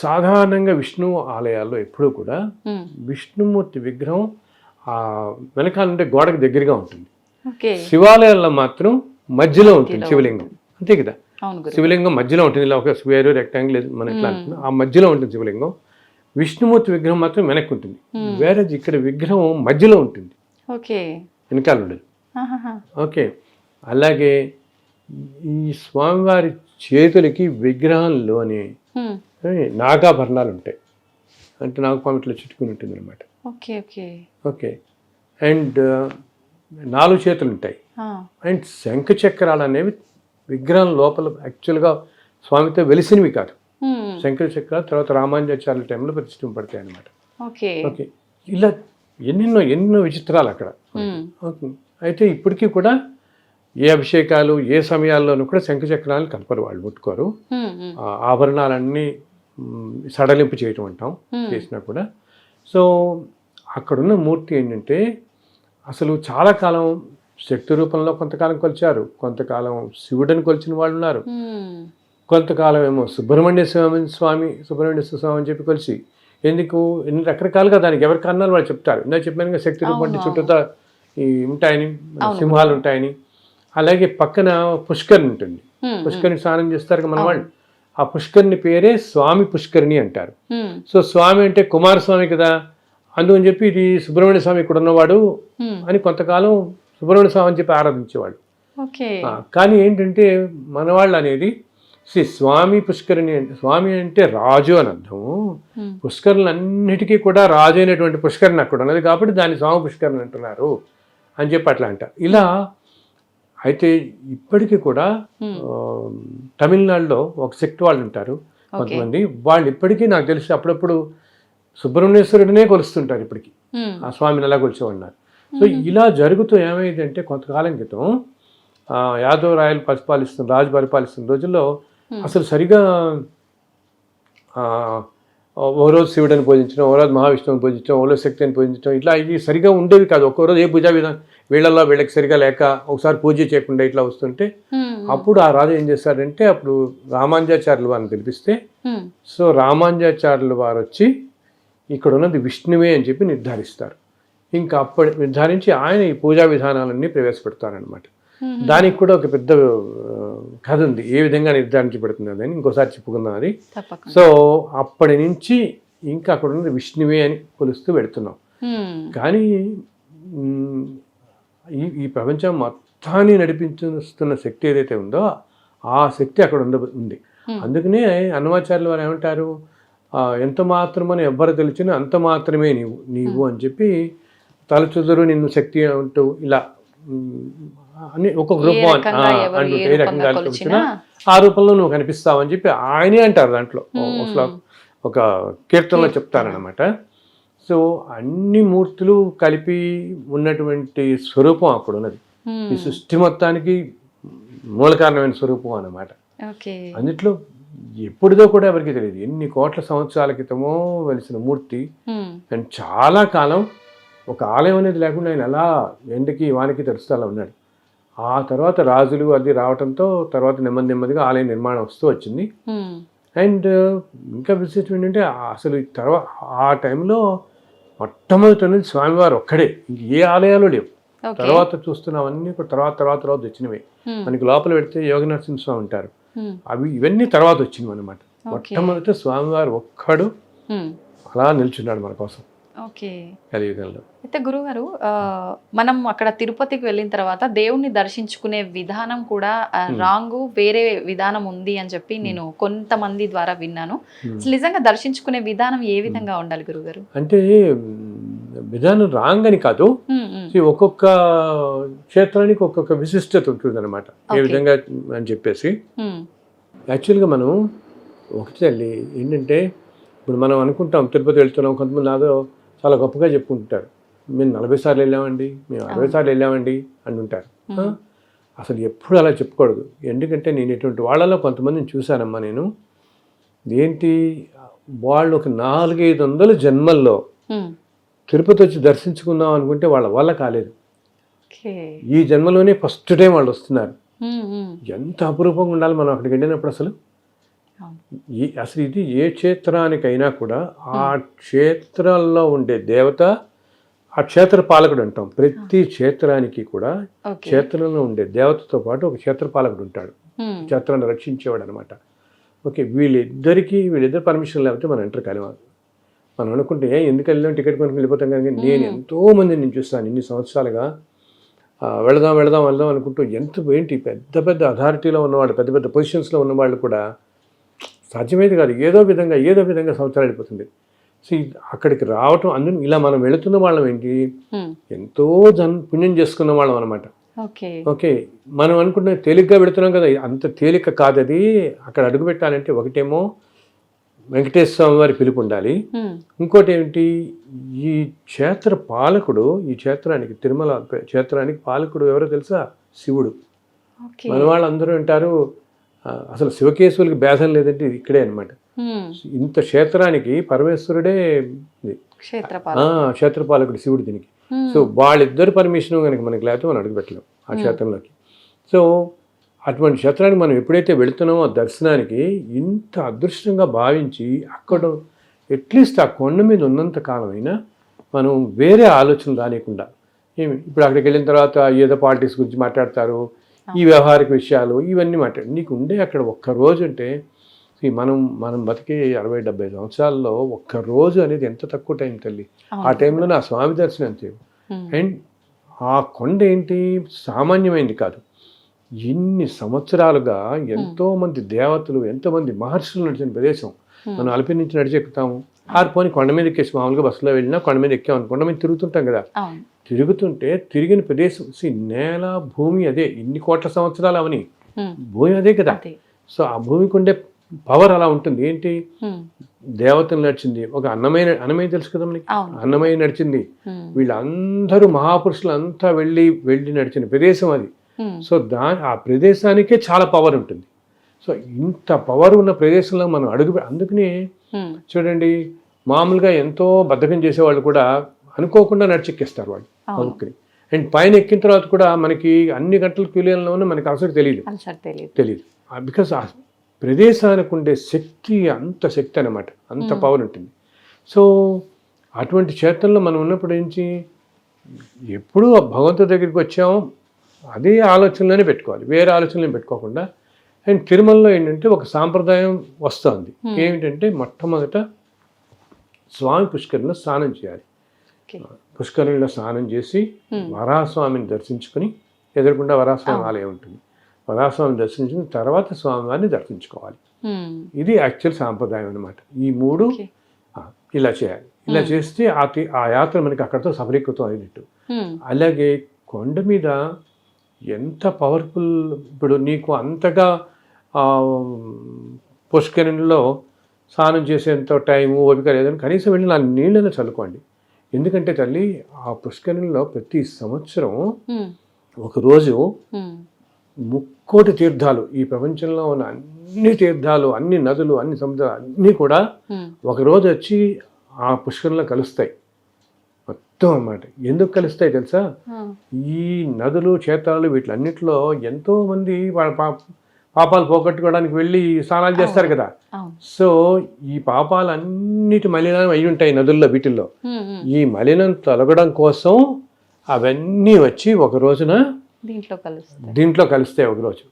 సాధారణంగా విష్ణు ఆలయాల్లో ఎప్పుడూ కూడా విష్ణుమూర్తి విగ్రహం వెనకాలంటే గోడకు దగ్గరగా ఉంటుంది. శివాలయాల్లో మాత్రం మధ్యలో ఉంటుంది శివలింగం, అంతే కదా. శివలింగం మధ్యలో ఉంటుంది, ఇలా ఒక స్క్వేర్ రెక్టాంగిల్ మన ఎట్లా అనుకున్నా ఆ మధ్యలో ఉంటుంది శివలింగం. విష్ణుమూర్తి విగ్రహం మాత్రం వెనక్కి ఉంటుంది. వేరే ఇక్కడ విగ్రహం మధ్యలో ఉంటుంది, వెనకాల ఉండదు. ఓకే. అలాగే ఈ స్వామివారి చేతులకి విగ్రహంలోనే నాగాభరణాలు ఉంటాయి, అంటే నాగపాము ఇట్లా చుట్టుకుని ఉంటుంది అనమాట. ఓకే. అండ్ 4 చేతులు ఉంటాయి. అండ్ శంఖ చక్రాలు అనేవి విగ్రహం లోపల యాక్చువల్గా స్వామితో వెలిసినవి కాదు. శంకర చక్రాలు తర్వాత రామానుజాచార్యుల టైంలో ప్రతిష్ఠింపబడతాయి అనమాట. ఓకే. ఇలా ఎన్నెన్నో విచిత్రాలు అక్కడ. అయితే ఇప్పటికీ కూడా ఏ అభిషేకాలు ఏ సమయాల్లోనూ కూడా శంఖ చక్రాలు కనపరు, వాళ్ళు ముట్టుకోరు. ఆభరణాలన్నీ సడలింపు చేయటం అంటాం, చేసినా కూడా. సో అక్కడున్న మూర్తి ఏంటంటే అసలు చాలా కాలం శక్తి రూపంలో కొంతకాలం కొలిచారు, కొంతకాలం శివుడిని కొలిచిన వాళ్ళు ఉన్నారు, కొంతకాలం ఏమో సుబ్రహ్మణ్య స్వామి అని చెప్పి కొలిసి, ఎందుకు ఎన్ని రకరకాలుగా దానికి ఎవరి కారణాలు వాళ్ళు చెప్తారు. ఇందాక చెప్పాను శక్తి రూపం చుట్టూతా ఉంటాయని, సింహాలు ఉంటాయని. అలాగే పక్కన పుష్కరిణి ఉంటుంది, పుష్కరిణి స్నానం చేస్తారు మన వాళ్ళు. ఆ పుష్కరిణి పేరే స్వామి పుష్కరిణి అంటారు. సో స్వామి అంటే కుమారస్వామి కదా, అందుకని చెప్పి ఇది సుబ్రహ్మణ్య స్వామి ఇక్కడ ఉన్నవాడు అని కొంతకాలం సుబ్రహ్మణ్య స్వామి అని చెప్పి ఆరాధించేవాడు. కానీ ఏంటంటే మనవాళ్ళు అనేది స్వామి పుష్కరిణి అంటే, స్వామి అంటే రాజు అని అర్థము. పుష్కరులన్నిటికీ కూడా రాజు అయినటువంటి పుష్కరిణి అక్కడ ఉన్నది కాబట్టి దాన్ని స్వామి పుష్కరిణి అంటున్నారు అని చెప్పి అట్లా అంటారు. ఇలా అయితే ఇప్పటికీ కూడా తమిళనాడులో ఒక శక్తి వాళ్ళు ఉంటారు కొంతమంది, వాళ్ళు ఇప్పటికీ నాకు తెలిసి అప్పుడప్పుడు సుబ్రహ్మణ్యేశ్వరుడినే కొలుస్తుంటారు ఇప్పటికీ, ఆ స్వామిని ఎలా కొలిచేవాడినారు. సో ఇలా జరుగుతూ ఏమైందంటే కొంతకాలం క్రితం యాదవ రాజు పరిపాలిస్తున్న రోజుల్లో అసలు సరిగా ఓ రోజు శివుడిని పూజించడం, ఓ రోజు మహావిష్ణువుని పూజించడం, ఓ రోజు శక్తిని పూజించడం, ఇట్లా ఇది సరిగా ఉండేవి కాదు. ఒక్కో రోజు ఏ పూజా విధానం వీళ్ళకి సరిగా లేక ఒకసారి పూజ చేయకుండా ఇట్లా వస్తుంటే అప్పుడు ఆ రాజు ఏం చేశాడంటే, అప్పుడు రామానుజాచార్యుల వారిని పిలిపిస్తే, సో రామానుజాచార్యుల వారు వచ్చి ఇక్కడ ఉన్నది విష్ణువే అని చెప్పి నిర్ధారిస్తారు. ఇంకా అప్పుడు నిర్ధారించి ఆయన ఈ పూజా విధానాలన్నీ ప్రవేశపెడతారనమాట. దానికి కూడా ఒక పెద్ద కథ ఉంది, ఏ విధంగా నిర్ధారించబడుతుంది అని ఇంకోసారి చెప్పుకుందాం అది. సో అప్పటి నుంచి ఇంకా అక్కడ ఉన్నది విష్ణువే అని కొలుస్తూ పెడుతున్నాం. కానీ ఈ ప్రపంచం మొత్తాన్ని నడిపించుస్తున్న శక్తి ఏదైతే ఉందో ఆ శక్తి అక్కడ ఉంది. అందుకనే అన్నమాచార్యుల వారు ఏమంటారు, ఎంత మాత్రమని ఎవ్వరు తెలిసినా అంత మాత్రమే నీవు అని చెప్పి, తలచుదురు నిన్ను శక్తి అంటూ ఇలా అని ఒక్కొక్క రూపం అంటూ ఏ రకంగా వచ్చినా ఆ రూపంలో నువ్వు కనిపిస్తావు అని చెప్పి ఆయనే అంటారు దాంట్లో ఒక కీర్తనలో చెప్తారనమాట. సో అన్ని మూర్తులు కలిపి ఉన్నటువంటి స్వరూపం అక్కడ ఉన్నది. ఈ సృష్టి మొత్తానికి మూల కారణమైన స్వరూపం అన్నమాట. అన్నిట్లో ఎప్పుడుదో కూడా ఎవరికి తెలియదు, ఎన్ని కోట్ల సంవత్సరాల క్రితమో వెలిసిన మూర్తి. అండ్ చాలా కాలం ఒక ఆలయం అనేది లేకుండా ఆయన అలా ఎండకి వానికి తెరుస్తూ ఉన్నాడు. ఆ తర్వాత రాజులు అది రావడంతో తర్వాత నెమ్మదిగా ఆలయ నిర్మాణం వస్తూ వచ్చింది. అండ్ ఇంకా విశేషం ఏంటంటే అసలు తర్వాత ఆ టైంలో మొట్టమొదటి స్వామివారు ఒక్కడే, ఇంక ఏ ఆలయాలు లేవు. తర్వాత చూస్తున్నవన్నీ తర్వాత వచ్చినవి. మనకి లోపల పెడితే యోగ నరసింహ స్వామి ఉంటారు, ఇవన్నీ తర్వాత వచ్చినవి అనమాట. మొట్టమొదటి స్వామివారు ఒక్కడు అలా నిల్చున్నాడు మన కోసం కలియుగంలో. అయితే గురుగారు, మనం అక్కడ తిరుపతికి వెళ్ళిన తర్వాత దేవుణ్ణి దర్శించుకునే విధానం కూడా రాంగు, వేరే విధానం ఉంది అని చెప్పి నేను కొంతమంది ద్వారా విన్నాను. నిజంగా దర్శించుకునే విధానం ఏ విధంగా ఉండాలి గురుగారు? అంటే విధానం రాంగ్ అని కాదు, ఒక్కొక్క క్షేత్రానికి ఒక్కొక్క విశిష్టత ఉంటుంది అనమాట. ఏ విధంగా అని చెప్పేసి యాక్చువల్గా మనం ఒకటి తల్లి ఏంటంటే, ఇప్పుడు మనం అనుకుంటాం తిరుపతి వెళ్తున్నాం, కొంతమంది నాదో చాలా గొప్పగా చెప్పుకుంటారు, మేము 40 సార్లు వెళ్ళామండి, మేము 60 సార్లు వెళ్ళామండి అని ఉంటారు. అసలు ఎప్పుడు అలా చెప్పకూడదు. ఎందుకంటే నేను ఇటువంటి వాళ్ళలో కొంతమందిని చూశానమ్మా నేను. ఏంటి వాళ్ళు ఒక 400-500 జన్మల్లో తిరుపతి వచ్చి దర్శించుకుందాం అనుకుంటే వాళ్ళ వల్ల కాలేదు. ఈ జన్మలోనే ఫస్ట్ టైం వాళ్ళు వస్తున్నారు. ఎంత అపురూపంగా ఉండాలి మనం అక్కడికి వెళ్ళినప్పుడు. అసలు ఇది ఏ క్షేత్రానికైనా కూడా ఆ క్షేత్రాల్లో ఉండే దేవత ఆ క్షేత్ర పాలకుడు అంటాం. ప్రతి క్షేత్రానికి కూడా క్షేత్రంలో ఉండే దేవతతో పాటు ఒక క్షేత్ర పాలకుడు ఉంటాడు, క్షేత్రాన్ని రక్షించేవాడు అనమాట. ఓకే, వీళ్ళిద్దరు పర్మిషన్ లేకపోతే మనం ఎంటర్ కాలేవాలి. మనం అనుకుంటే ఎందుకు వెళ్ళాం, టికెట్ కొనుక్కి వెళ్ళిపోతాం. కానీ నేను ఎంతోమందిని నేను చూస్తాను ఇన్ని సంవత్సరాలుగా, వెళదాం అనుకుంటూ ఏంటి పెద్ద అథారిటీలో ఉన్నవాళ్ళు, పెద్ద పొజిషన్స్లో ఉన్నవాళ్ళు కూడా సాధ్యమేది కాదు, ఏదో విధంగా సంవత్సరాలు వెళ్ళిపోతుంది. సో అక్కడికి రావటం, అందులో ఇలా మనం వెళుతున్న వాళ్ళం ఏంటి, ఎంతో పుణ్యం చేసుకున్న వాళ్ళం అనమాట. ఓకే, మనం అనుకుంటున్న తేలిగ్గా వెళుతున్నాం కదా, అంత తేలిక కాదు అది. అక్కడ అడుగు పెట్టాలంటే ఒకటేమో వెంకటేశ్వర స్వామి వారి పిలుపు ఉండాలి, ఇంకోటి ఏమిటి, ఈ క్షేత్ర పాలకుడు, ఈ క్షేత్రానికి తిరుమల క్షేత్రానికి పాలకుడు ఎవరో తెలుసా, శివుడు. మన వాళ్ళందరూ అంటారు అసలు శివకేశవులకి భేదం లేదంటే ఇక్కడే అనమాట. ఇంత క్షేత్రానికి పరమేశ్వరుడే క్షేత్రపాలకుడు శివుడు దీనికి. సో వాళ్ళిద్దరు పర్మిషన్ కనుక మనకి లేకపోతే మనం అడుగు పెట్టలేం ఆ క్షేత్రంలోకి. సో అటువంటి క్షేత్రానికి మనం ఎప్పుడైతే వెళుతున్నామో దర్శనానికి, ఇంత అదృష్టంగా భావించి అక్కడ అట్లీస్ట్ ఆ కొండ మీద ఉన్నంత కాలమైనా మనం వేరే ఆలోచనలు రానియకుండా, ఇప్పుడు అక్కడికి వెళ్ళిన తర్వాత ఏదో పాలిటిక్స్ గురించి మాట్లాడతారు, ఈ వ్యవహారిక విషయాలు ఇవన్నీ నీకు ఉండే అక్కడ ఒక్కరోజు అంటే, మనం బతికే 60-70 సంవత్సరాల్లో ఒక్కరోజు అనేది ఎంత తక్కువ టైం తల్లి. ఆ టైంలో నా స్వామి దర్శనం చేయవు. అండ్ ఆ కొండ ఏంటి సామాన్యమైంది కాదు. ఇన్ని సంవత్సరాలుగా ఎంతోమంది దేవతలు, ఎంతోమంది మహర్షులు నడిచిన ప్రదేశం. మనం అలిపిరి నుంచి నడిచెక్కుతాము, ఆరిపోని కొండ మీద ఎక్కేసి, మామూలుగా బస్సులో వెళ్ళినా కొండ మీద ఎక్కామని కొండ మీద తిరుగుతుంటాం కదా, తిరుగుతుంటే తిరిగిన ప్రదేశం నేల భూమి అదే, ఇన్ని కోట్ల సంవత్సరాలు అవని భూమి అదే కదా. సో ఆ భూమికి ఉండే పవర్ అలా ఉంటుంది. ఏంటి, దేవతలు నడిచింది, ఒక అన్నమయ్య తెలుసు కదా మనకి, అన్నమయ్య నడిచింది, వీళ్ళందరూ మహాపురుషులు అంతా వెళ్ళి నడిచిన ప్రదేశం అది. సో ఆ ప్రదేశానికే చాలా పవర్ ఉంటుంది. సో ఇంత పవర్ ఉన్న ప్రదేశంలో మనం అందుకనే చూడండి, మామూలుగా ఎంతో బద్ధకం చేసేవాళ్ళు కూడా అనుకోకుండా నడిచెక్కేస్తారు వాళ్ళు పలుకుని. అండ్ పైన ఎక్కిన తర్వాత కూడా మనకి అన్ని గంటల క్యూలియన్లో ఉన్న మనకి అసలు తెలియదు. బికాస్ ఆ ప్రదేశానికి ఉండే శక్తి అంత శక్తి అనమాట, అంత పవర్ ఉంటుంది. సో అటువంటి క్షేత్రంలో మనం ఉన్నప్పుడు నుంచి ఎప్పుడూ భగవంతుడి దగ్గరికి వచ్చామో అదే ఆలోచనలోనే పెట్టుకోవాలి, వేరే ఆలోచనలు పెట్టుకోకుండా. అండ్ తిరుమలలో ఏంటంటే ఒక సాంప్రదాయం వస్తుంది, ఏమిటంటే మొట్టమొదట స్వామి పుష్కరిణిలో స్నానం చేయాలి. పుష్కరిణిలో స్నానం చేసి వరాహస్వామిని దర్శించుకుని, ఎదురుకుండా వరాహస్వామి ఆలయం ఉంటుంది, వరాహస్వామిని దర్శించిన తర్వాత స్వామివారిని దర్శించుకోవాలి. ఇది యాక్చువల్ సాంప్రదాయం అనమాట. ఈ 3 ఇలా చేయాలి. ఇలా చేస్తే ఆ యాత్ర మనకి అక్కడితో సఫలీకృతం అయినట్టు. అలాగే కొండ మీద ఎంత పవర్ఫుల్, ఇప్పుడు నీకు అంతగా పుష్కరిణిలో స్నానం చేసేంత టైము ఓపిక లేదని కనీసం వెళ్ళి 4 నీళ్ళని చల్లుకోండి. ఎందుకంటే తల్లి ఆ పుష్కరిణిలో ప్రతి సంవత్సరం ఒకరోజు 3 తీర్థాలు, ఈ ప్రపంచంలో ఉన్న అన్ని తీర్థాలు, అన్ని నదులు, అన్ని సముద్రాలు అన్నీ కూడా ఒకరోజు వచ్చి ఆ పుష్కరంలో కలుస్తాయి మొత్తం అన్నమాట. ఎందుకు కలుస్తాయి తెలుసా? ఈ నదులు, క్షేత్రాలు వీటిలన్నిటిలో ఎంతో మంది వాళ్ళ పాపాలు పోగొట్టుకోవడానికి వెళ్ళి స్నానాలు చేస్తారు కదా. సో ఈ పాపాలన్నిటి మలినం అయి ఉంటాయి నదుల్లో, వీటిల్లో. ఈ మలినం తొలగడం కోసం అవన్నీ వచ్చి ఒక రోజున దీంట్లో కలుస్తాయి ఒకరోజు.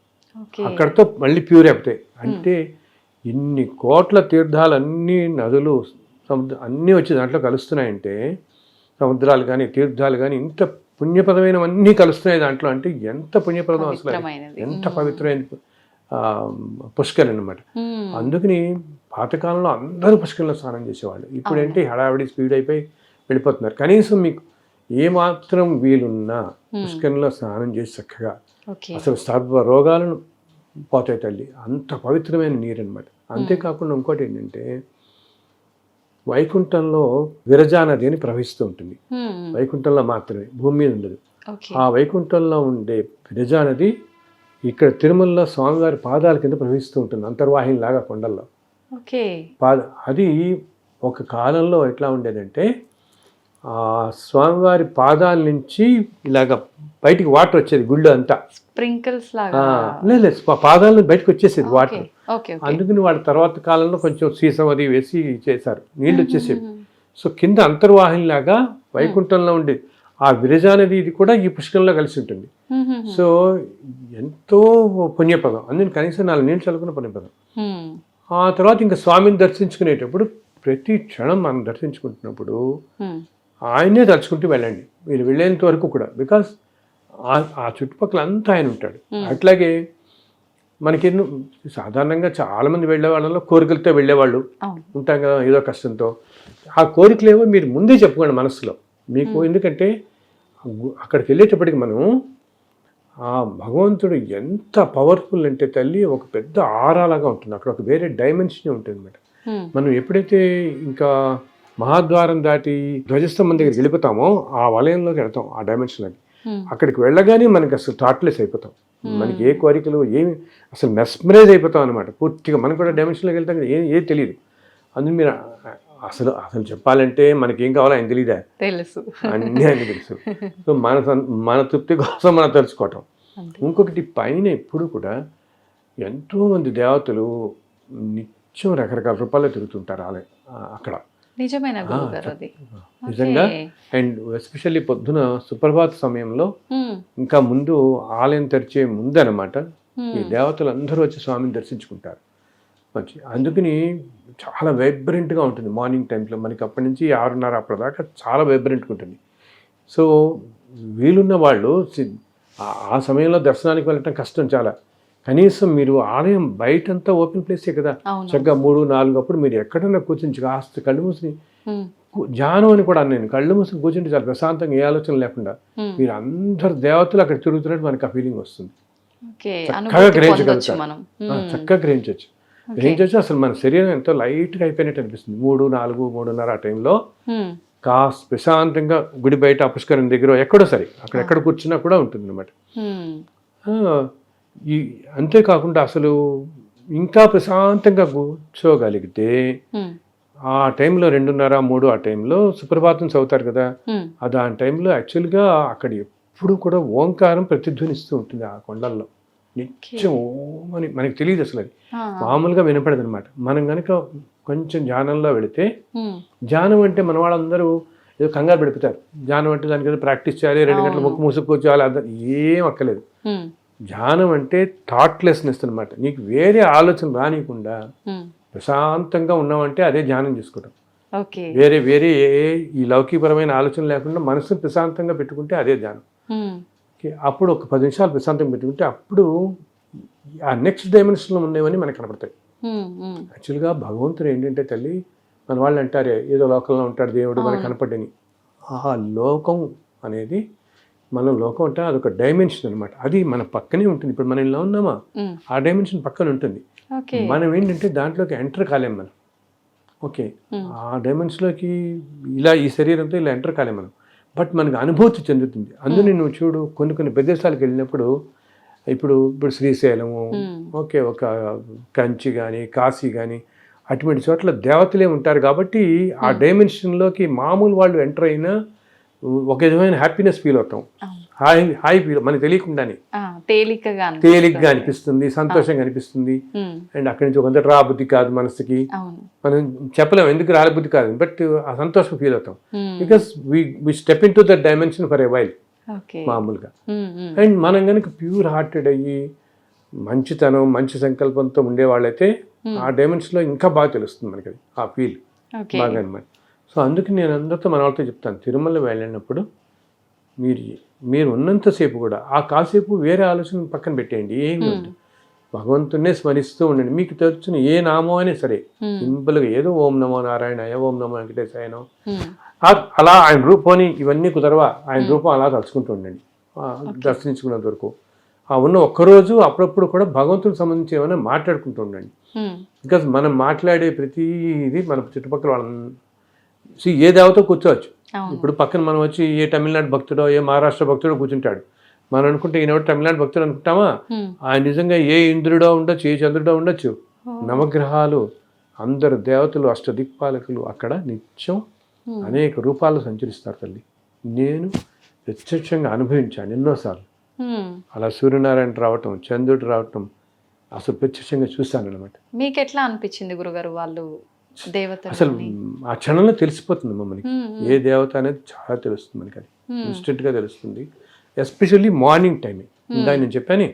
అక్కడితో మళ్ళీ ప్యూర్ అయిపోతాయి. అంటే ఇన్ని కోట్ల తీర్థాలన్నీ, నదులు, సముద్రం అన్నీ వచ్చి దాంట్లో కలుస్తున్నాయంటే, సముద్రాలు కానీ తీర్థాలు కానీ ఇంత పుణ్యప్రదమైనవన్నీ కలుస్తున్నాయి దాంట్లో. అంటే ఎంత పుణ్యప్రదం అసలు, ఎంత పవిత్రమైన పుష్కరిణి అన్నమాట. అందుకని పాతకాలంలో అందరూ పుష్కరిణిలో స్నానం చేసేవాళ్ళు. ఇప్పుడు ఏంటి హడావిడి స్పీడ్ అయిపోయి వెళ్ళిపోతున్నారు. కనీసం మీకు ఏమాత్రం వీలున్నా పుష్కరిణిలో స్నానం చేసి చక్కగా అసలు సర్వ రోగాలను పోతాయి తల్లి. అంత పవిత్రమైన నీరు అనమాట. అంతేకాకుండా ఇంకోటి ఏంటంటే, వైకుంఠంలో విరజా నది అని ప్రవహిస్తూ ఉంటుంది. వైకుంఠంలో మాత్రమే, భూమి మీద ఉండదు. ఆ వైకుంఠంలో ఉండే విరజా నది ఇక్కడ తిరుమలలో స్వామివారి పాదాల కింద ప్రవహిస్తూ ఉంటుంది, అంతర్వాహిని లాగా కొండల్లో. అది ఒక కాలంలో ఎట్లా ఉండేదంటే, ఆ స్వామివారి పాదాల నుంచి ఇలాగ బయటికి వాటర్ వచ్చేది, గుళ్ళు అంతా స్ప్రింకిల్స్ లేదు, పాదాలను బయటకు వచ్చేసేది వాటర్. అందుకని వాళ్ళ తర్వాత కాలంలో కొంచెం సీసం అది వేసి చేశారు, నీళ్ళు వచ్చేసేవి. సో కింద అంతర్వాహిని లాగా వైకుంఠంలో ఉండేది. ఆ విరజా నది ఇది కూడా ఈ పుష్కరంలో కలిసి ఉంటుంది. సో ఎంతో పుణ్యపదం. అందుకని కనీసం 4 నీళ్ళు చల్లుకున్న పుణ్యపదం. ఆ తర్వాత ఇంకా స్వామిని దర్శించుకునేటప్పుడు ప్రతి క్షణం మనం దర్శించుకుంటున్నప్పుడు ఆయనే తలుచుకుంటూ వెళ్ళండి, మీరు వెళ్ళేంత వరకు కూడా. బికాస్ ఆ చుట్టుపక్కల అంతా ఆయన ఉంటాడు. అట్లాగే మనకి సాధారణంగా చాలామంది వెళ్ళే వాళ్ళలో కోరికలతో వెళ్ళేవాళ్ళు ఉంటాం కదా, ఏదో కష్టంతో. ఆ కోరికలేవో మీరు ముందే చెప్పుకోండి మనసులో మీకు. ఎందుకంటే అక్కడికి వెళ్ళేటప్పటికి మనం ఆ భగవంతుడు ఎంత పవర్ఫుల్ అంటే తల్లి, ఒక పెద్ద ఆరాలాగా ఉంటుంది. అక్కడ ఒక వేరే డైమెన్షన్ ఉంటుంది అన్నమాట. మనం ఎప్పుడైతే ఇంకా మహాద్వారం దాటి ధ్వజస్తంభం దగ్గరికి వెళ్ళిపోతామో ఆ వలయంలోకి వెళ్తాం, ఆ డైమెన్షన్లోకి. అక్కడికి వెళ్ళగానే మనకి అసలు థాట్లెస్ అయిపోతాం. మనకి ఏ కోరికలు ఏమి, అసలు మెస్మరైజ్ అయిపోతాం అనమాట పూర్తిగా. మనం కూడా డైమెన్షన్లోకి వెళ్తాం కదా, ఏది తెలియదు. అందుకు మీరు అసలు చెప్పాలంటే మనకేం కావాలో ఆయన తెలియదా? తెలుసు, అన్నీ ఆయన తెలుసు. సో మన తృప్తి కోసం మనం తెలుసుకోవటం. ఇంకొకటి పైన ఎప్పుడు కూడా ఎంతోమంది దేవతలు నిత్యం రకరకాల రూపాల్లో తిరుగుతుంటారు అక్కడ. నిజమైన నిజంగా. అండ్ ఎస్పెషల్లీ పొద్దున సుప్రభాత సమయంలో, ఇంకా ముందు ఆలయం తెరిచే ముందు అనమాట, ఈ దేవతలు అందరూ వచ్చి స్వామిని దర్శించుకుంటారు. అందుకని చాలా వైబ్రెంట్గా ఉంటుంది మార్నింగ్ టైంలో. మనకి అప్పటి నుంచి 6:30 అప్పటిదాకా చాలా వైబ్రెంట్గా ఉంటుంది. సో వీలున్న వాళ్ళు ఆ సమయంలో దర్శనానికి వెళ్ళటం కష్టం చాలా. కనీసం మీరు ఆలయం బయటంతా ఓపెన్ ప్లేసే కదా, చక్కగా 3-4 అప్పుడు మీరు ఎక్కడన్నా కూర్చుని కాస్త కళ్ళు మూసి ధ్యానం అని కూడా నేను కళ్ళు మూసి కూర్చుంటే చాలా ప్రశాంతంగా, ఏ ఆలోచన లేకుండా మీరు అందరు దేవతలు అక్కడ తిరుగుతున్నట్టు మనకి ఆ ఫీలింగ్ వస్తుంది. చక్కగా గ్రహించవచ్చు. అసలు మన శరీరం ఎంతో లైట్గా అయిపోయినట్టు అనిపిస్తుంది. 3-4-3:30 ఆ టైంలో కాస్త ప్రశాంతంగా గుడి బయట పుష్కరం దగ్గర ఎక్కడో సరే అక్కడెక్కడ కూర్చున్నా కూడా ఉంటుంది అనమాట. అంతేకాకుండా అసలు ఇంకా ప్రశాంతంగా కూర్చోగలిగితే ఆ టైంలో 2:30-3 ఆ టైంలో సుప్రభాతం చదువుతారు కదా, ఆ టైంలో యాక్చువల్గా అక్కడ ఎప్పుడు కూడా ఓంకారం ప్రతిధ్వనిస్తూ ఉంటుంది ఆ కొండల్లో. నిత్యం ఓం అని మనకి తెలియదు అసలు, అది మామూలుగా వినపడదు అనమాట. మనం కనుక కొంచెం ధ్యానంలో వెళితే, ధ్యానం అంటే మన వాళ్ళందరూ ఏదో కంగారు పెడిపోతారు. ధ్యానం అంటే దానికి ఏదో ప్రాక్టీస్ చేయాలి, 2 గంటలు ముక్కు మూసుకొచ్చేయాలి, ఏం అక్కలేదు. ధ్యానం అంటే థాట్లెస్నెస్ అనమాట. నీకు వేరే ఆలోచన రానియకుండా ప్రశాంతంగా ఉన్నామంటే అదే ధ్యానం చేసుకోవడం. వేరే వేరే ఈ లౌకికపరమైన ఆలోచన లేకుండా మనసును ప్రశాంతంగా పెట్టుకుంటే అదే ధ్యానం. అప్పుడు ఒక 10 నిమిషాలు ప్రశాంతంగా పెట్టుకుంటే అప్పుడు ఆ నెక్స్ట్ డైమెన్షన్లో ఉండేవన్నీ మనకు కనపడతాయి. యాక్చువల్గా భగవంతుడు ఏంటంటే తల్లి, మన వాళ్ళు అంటారే ఏదో లోకంలో ఉంటాడు దేవుడు మనకు కనపడని. ఆ లోకం అనేది మనం లోకం అంటే అదొక డైమెన్షన్ అనమాట. అది మన పక్కనే ఉంటుంది. ఇప్పుడు మనం ఇలా ఉన్నామా, ఆ డైమెన్షన్ పక్కన ఉంటుంది. మనం ఏంటంటే దాంట్లోకి ఎంటర్ కాలేం మనం. ఓకే, ఆ డైమెన్షన్లోకి ఇలా ఈ శరీరంతో ఇలా ఎంటర్ కాలేం మనం. బట్ మనకు అనుభూతి చెందుతుంది. అందుకని నువ్వు చూడు, కొన్ని ప్రదేశాలకు వెళ్ళినప్పుడు ఇప్పుడు శ్రీశైలము, ఓకే, ఒక కంచి కానీ కాశీ కానీ అటువంటి చోట్ల దేవతలే ఉంటారు కాబట్టి ఆ డైమెన్షన్లోకి మామూలు వాళ్ళు ఎంటర్ అయినా ఒక విధమైన హ్యాపీనెస్ ఫీల్ అవుతాం. హాయి ఫీల్ మనకు తెలియకుండానే తేలిగ్గా అనిపిస్తుంది, సంతోషంగా అనిపిస్తుంది. అండ్ అక్కడి నుంచి కొంత రాబుద్ధి కాదు మనసుకి, మనం చెప్పలేము ఎందుకు రాబుద్ధి కాదు, బట్ ఆ సంతోషం ఫీల్ అవుతాం. Because we step in to that dimension for a while మామూలుగా. అండ్ మనం కనుక ప్యూర్ హార్టెడ్ అయ్యి మంచితనం మంచి సంకల్పంతో ఉండేవాళ్ళైతే ఆ డైమెన్షన్లో ఇంకా బాగా తెలుస్తుంది మనకి అది, ఆ ఫీల్ బాగా అనమాట. సో అందుకే నేను అందరితో మన వాళ్ళతో చెప్తాను, తిరుమల వెళ్ళినప్పుడు మీరు ఉన్నంతసేపు కూడా ఆ కాసేపు వేరే ఆలోచన పక్కన పెట్టేయండి, ఏమి వద్దు, భగవంతున్నే స్మరిస్తూ ఉండండి. మీకు తెలిసిన ఏ నామం అయినా సరే సింపుల్గా ఏదో ఓం నమో నారాయణ, ఓం నమో వెంకటేశాయనో, అలా ఆయన రూపాన్ని ఇవన్నీ కుదరవా, ఆయన రూపం అలా తలుచుకుంటూ ఉండండి దర్శించుకున్నంత వరకు. ఆ ఉన్న ఒక్కరోజు అప్పుడప్పుడు కూడా భగవంతుడికి సంబంధించి ఏమైనా మాట్లాడుకుంటూ ఉండండి. బికాజ్ మనం మాట్లాడే ప్రతిదీ మన చుట్టుపక్కల వాళ్ళని ఏ దేవతో కూర్చోవచ్చు. ఇప్పుడు పక్కన మనం వచ్చి ఏ తమిళనాడు భక్తుడో ఏ మహారాష్ట్ర భక్తుడో కూర్చుంటాడు, మనం అనుకుంటే ఈయన తమిళనాడు భక్తుడు అనుకుంటామా, ఆయన నిజంగా ఏ ఇంద్రుడో ఉండొచ్చు, ఏ చంద్రుడో ఉండొచ్చు. నవగ్రహాలు, అందరు దేవతలు, అష్టదిక్పాలకులు అక్కడ నిత్యం అనేక రూపాల్లో సంచరిస్తారు తల్లి. నేను ప్రత్యక్షంగా అనుభవించాను ఎన్నోసార్లు. అలా సూర్యనారాయణ రావటం, చంద్రుడు రావటం అసలు ప్రత్యక్షంగా చూశాను అనమాట. మీకు ఎట్లా అనిపించింది గురుగారు వాళ్ళు దేవత? అసలు ఆ క్షణంలో తెలిసిపోతుంది మనకి ఏ దేవత అనేది చాలా తెలుస్తుంది మనకి, అది ఇన్స్టెంట్గా తెలుస్తుంది. ఎస్పెషల్లీ మార్నింగ్ టైమే. ఇందాక నేను చెప్పాను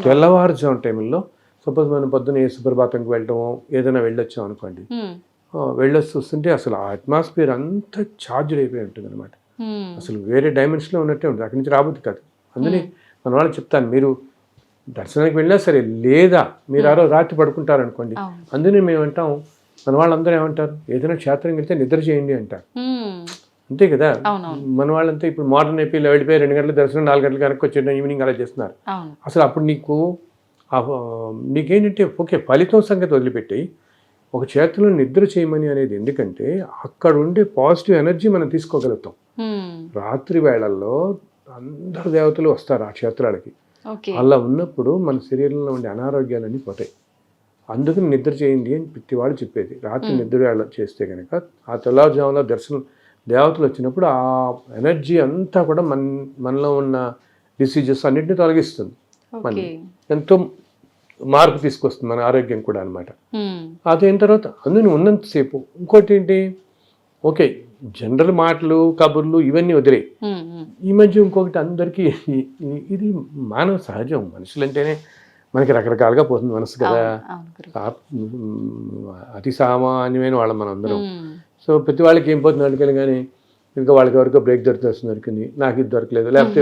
తెల్లవారుజాము టైంలో, సపోజ్ మనం పొద్దున్న ఏ సుప్రభాతంకి వెళ్ళటమో ఏదైనా వెళ్ళొచ్చాం అనుకోండి, వెళ్ళొచ్చి చూస్తుంటే అసలు ఆ అట్మాస్ఫియర్ అంతా ఛార్జ్డ్ అయిపోయి ఉంటుంది అనమాట. అసలు వేరే డైమెన్షన్లో ఉన్నట్టే ఉంటుంది, అక్కడి నుంచి రాబోద్ది కాదు. అందుకని మన వాళ్ళకి చెప్తాను, మీరు దర్శనానికి వెళ్ళినా సరే, లేదా మీరు ఆరో రాత్రి పడుకుంటారనుకోండి, అందుకని మేము అంటాం, మన వాళ్ళందరూ ఏమంటారు, ఏదైనా క్షేత్రం వెళ్తే నిద్ర చేయండి అంటారు. అంతే కదా, మన వాళ్ళంతా ఇప్పుడు మోడర్న్ అయిపోయి వెళ్ళిపోయి 2 గంటల దర్శనం 4 గంటలకు కనుక్కి వచ్చేయడం, ఈవినింగ్ అలా చేస్తున్నారు. అసలు అప్పుడు నీకేంటంటే ఓకే, ఫలితం సంగతి వదిలిపెట్టి ఒక క్షేత్రంలో నిద్ర చేయమని అనేది ఎందుకంటే అక్కడ ఉండే పాజిటివ్ ఎనర్జీ మనం తీసుకోగలుగుతాం. రాత్రి వేళల్లో అందరు దేవతలు వస్తారు ఆ క్షేత్రాలకి. అలా ఉన్నప్పుడు మన శరీరంలో ఉండే అనారోగ్యాలన్నీ పోతాయి. అందుకని నిద్ర చేయండి అని ప్రతివాడు చెప్పేది. రాత్రి నిద్ర వేళ చేస్తే కనుక ఆ తెల్లవారుజామున దర్శనం దేవతలు వచ్చినప్పుడు ఆ ఎనర్జీ అంతా కూడా మనలో ఉన్న డిసీజెస్ అన్నింటినీ తొలగిస్తుంది, మన ఎంతో మార్పు తీసుకొస్తుంది మన ఆరోగ్యం కూడా అనమాట. అదైన తర్వాత అందుని ఉన్నంతసేపు ఇంకోటి ఏంటి, ఓకే జనరల్ మాటలు కబుర్లు ఇవన్నీ వదిలే. ఈ మధ్య ఇంకొకటి అందరికీ ఇది మానవ సహజం, మనుషులంటేనే మనకి రకరకాలుగా పోతుంది మనసు కదా, అతి సామాన్యమైన వాళ్ళం మనం అందరం. సో ప్రతి వాళ్ళకి ఏం పోతుంది అడిగాను, కానీ ఇంకా వాళ్ళకి ఎవరికో బ్రేక్ దొరికింది, నాకు ఇది దొరకలేదు, లేకపోతే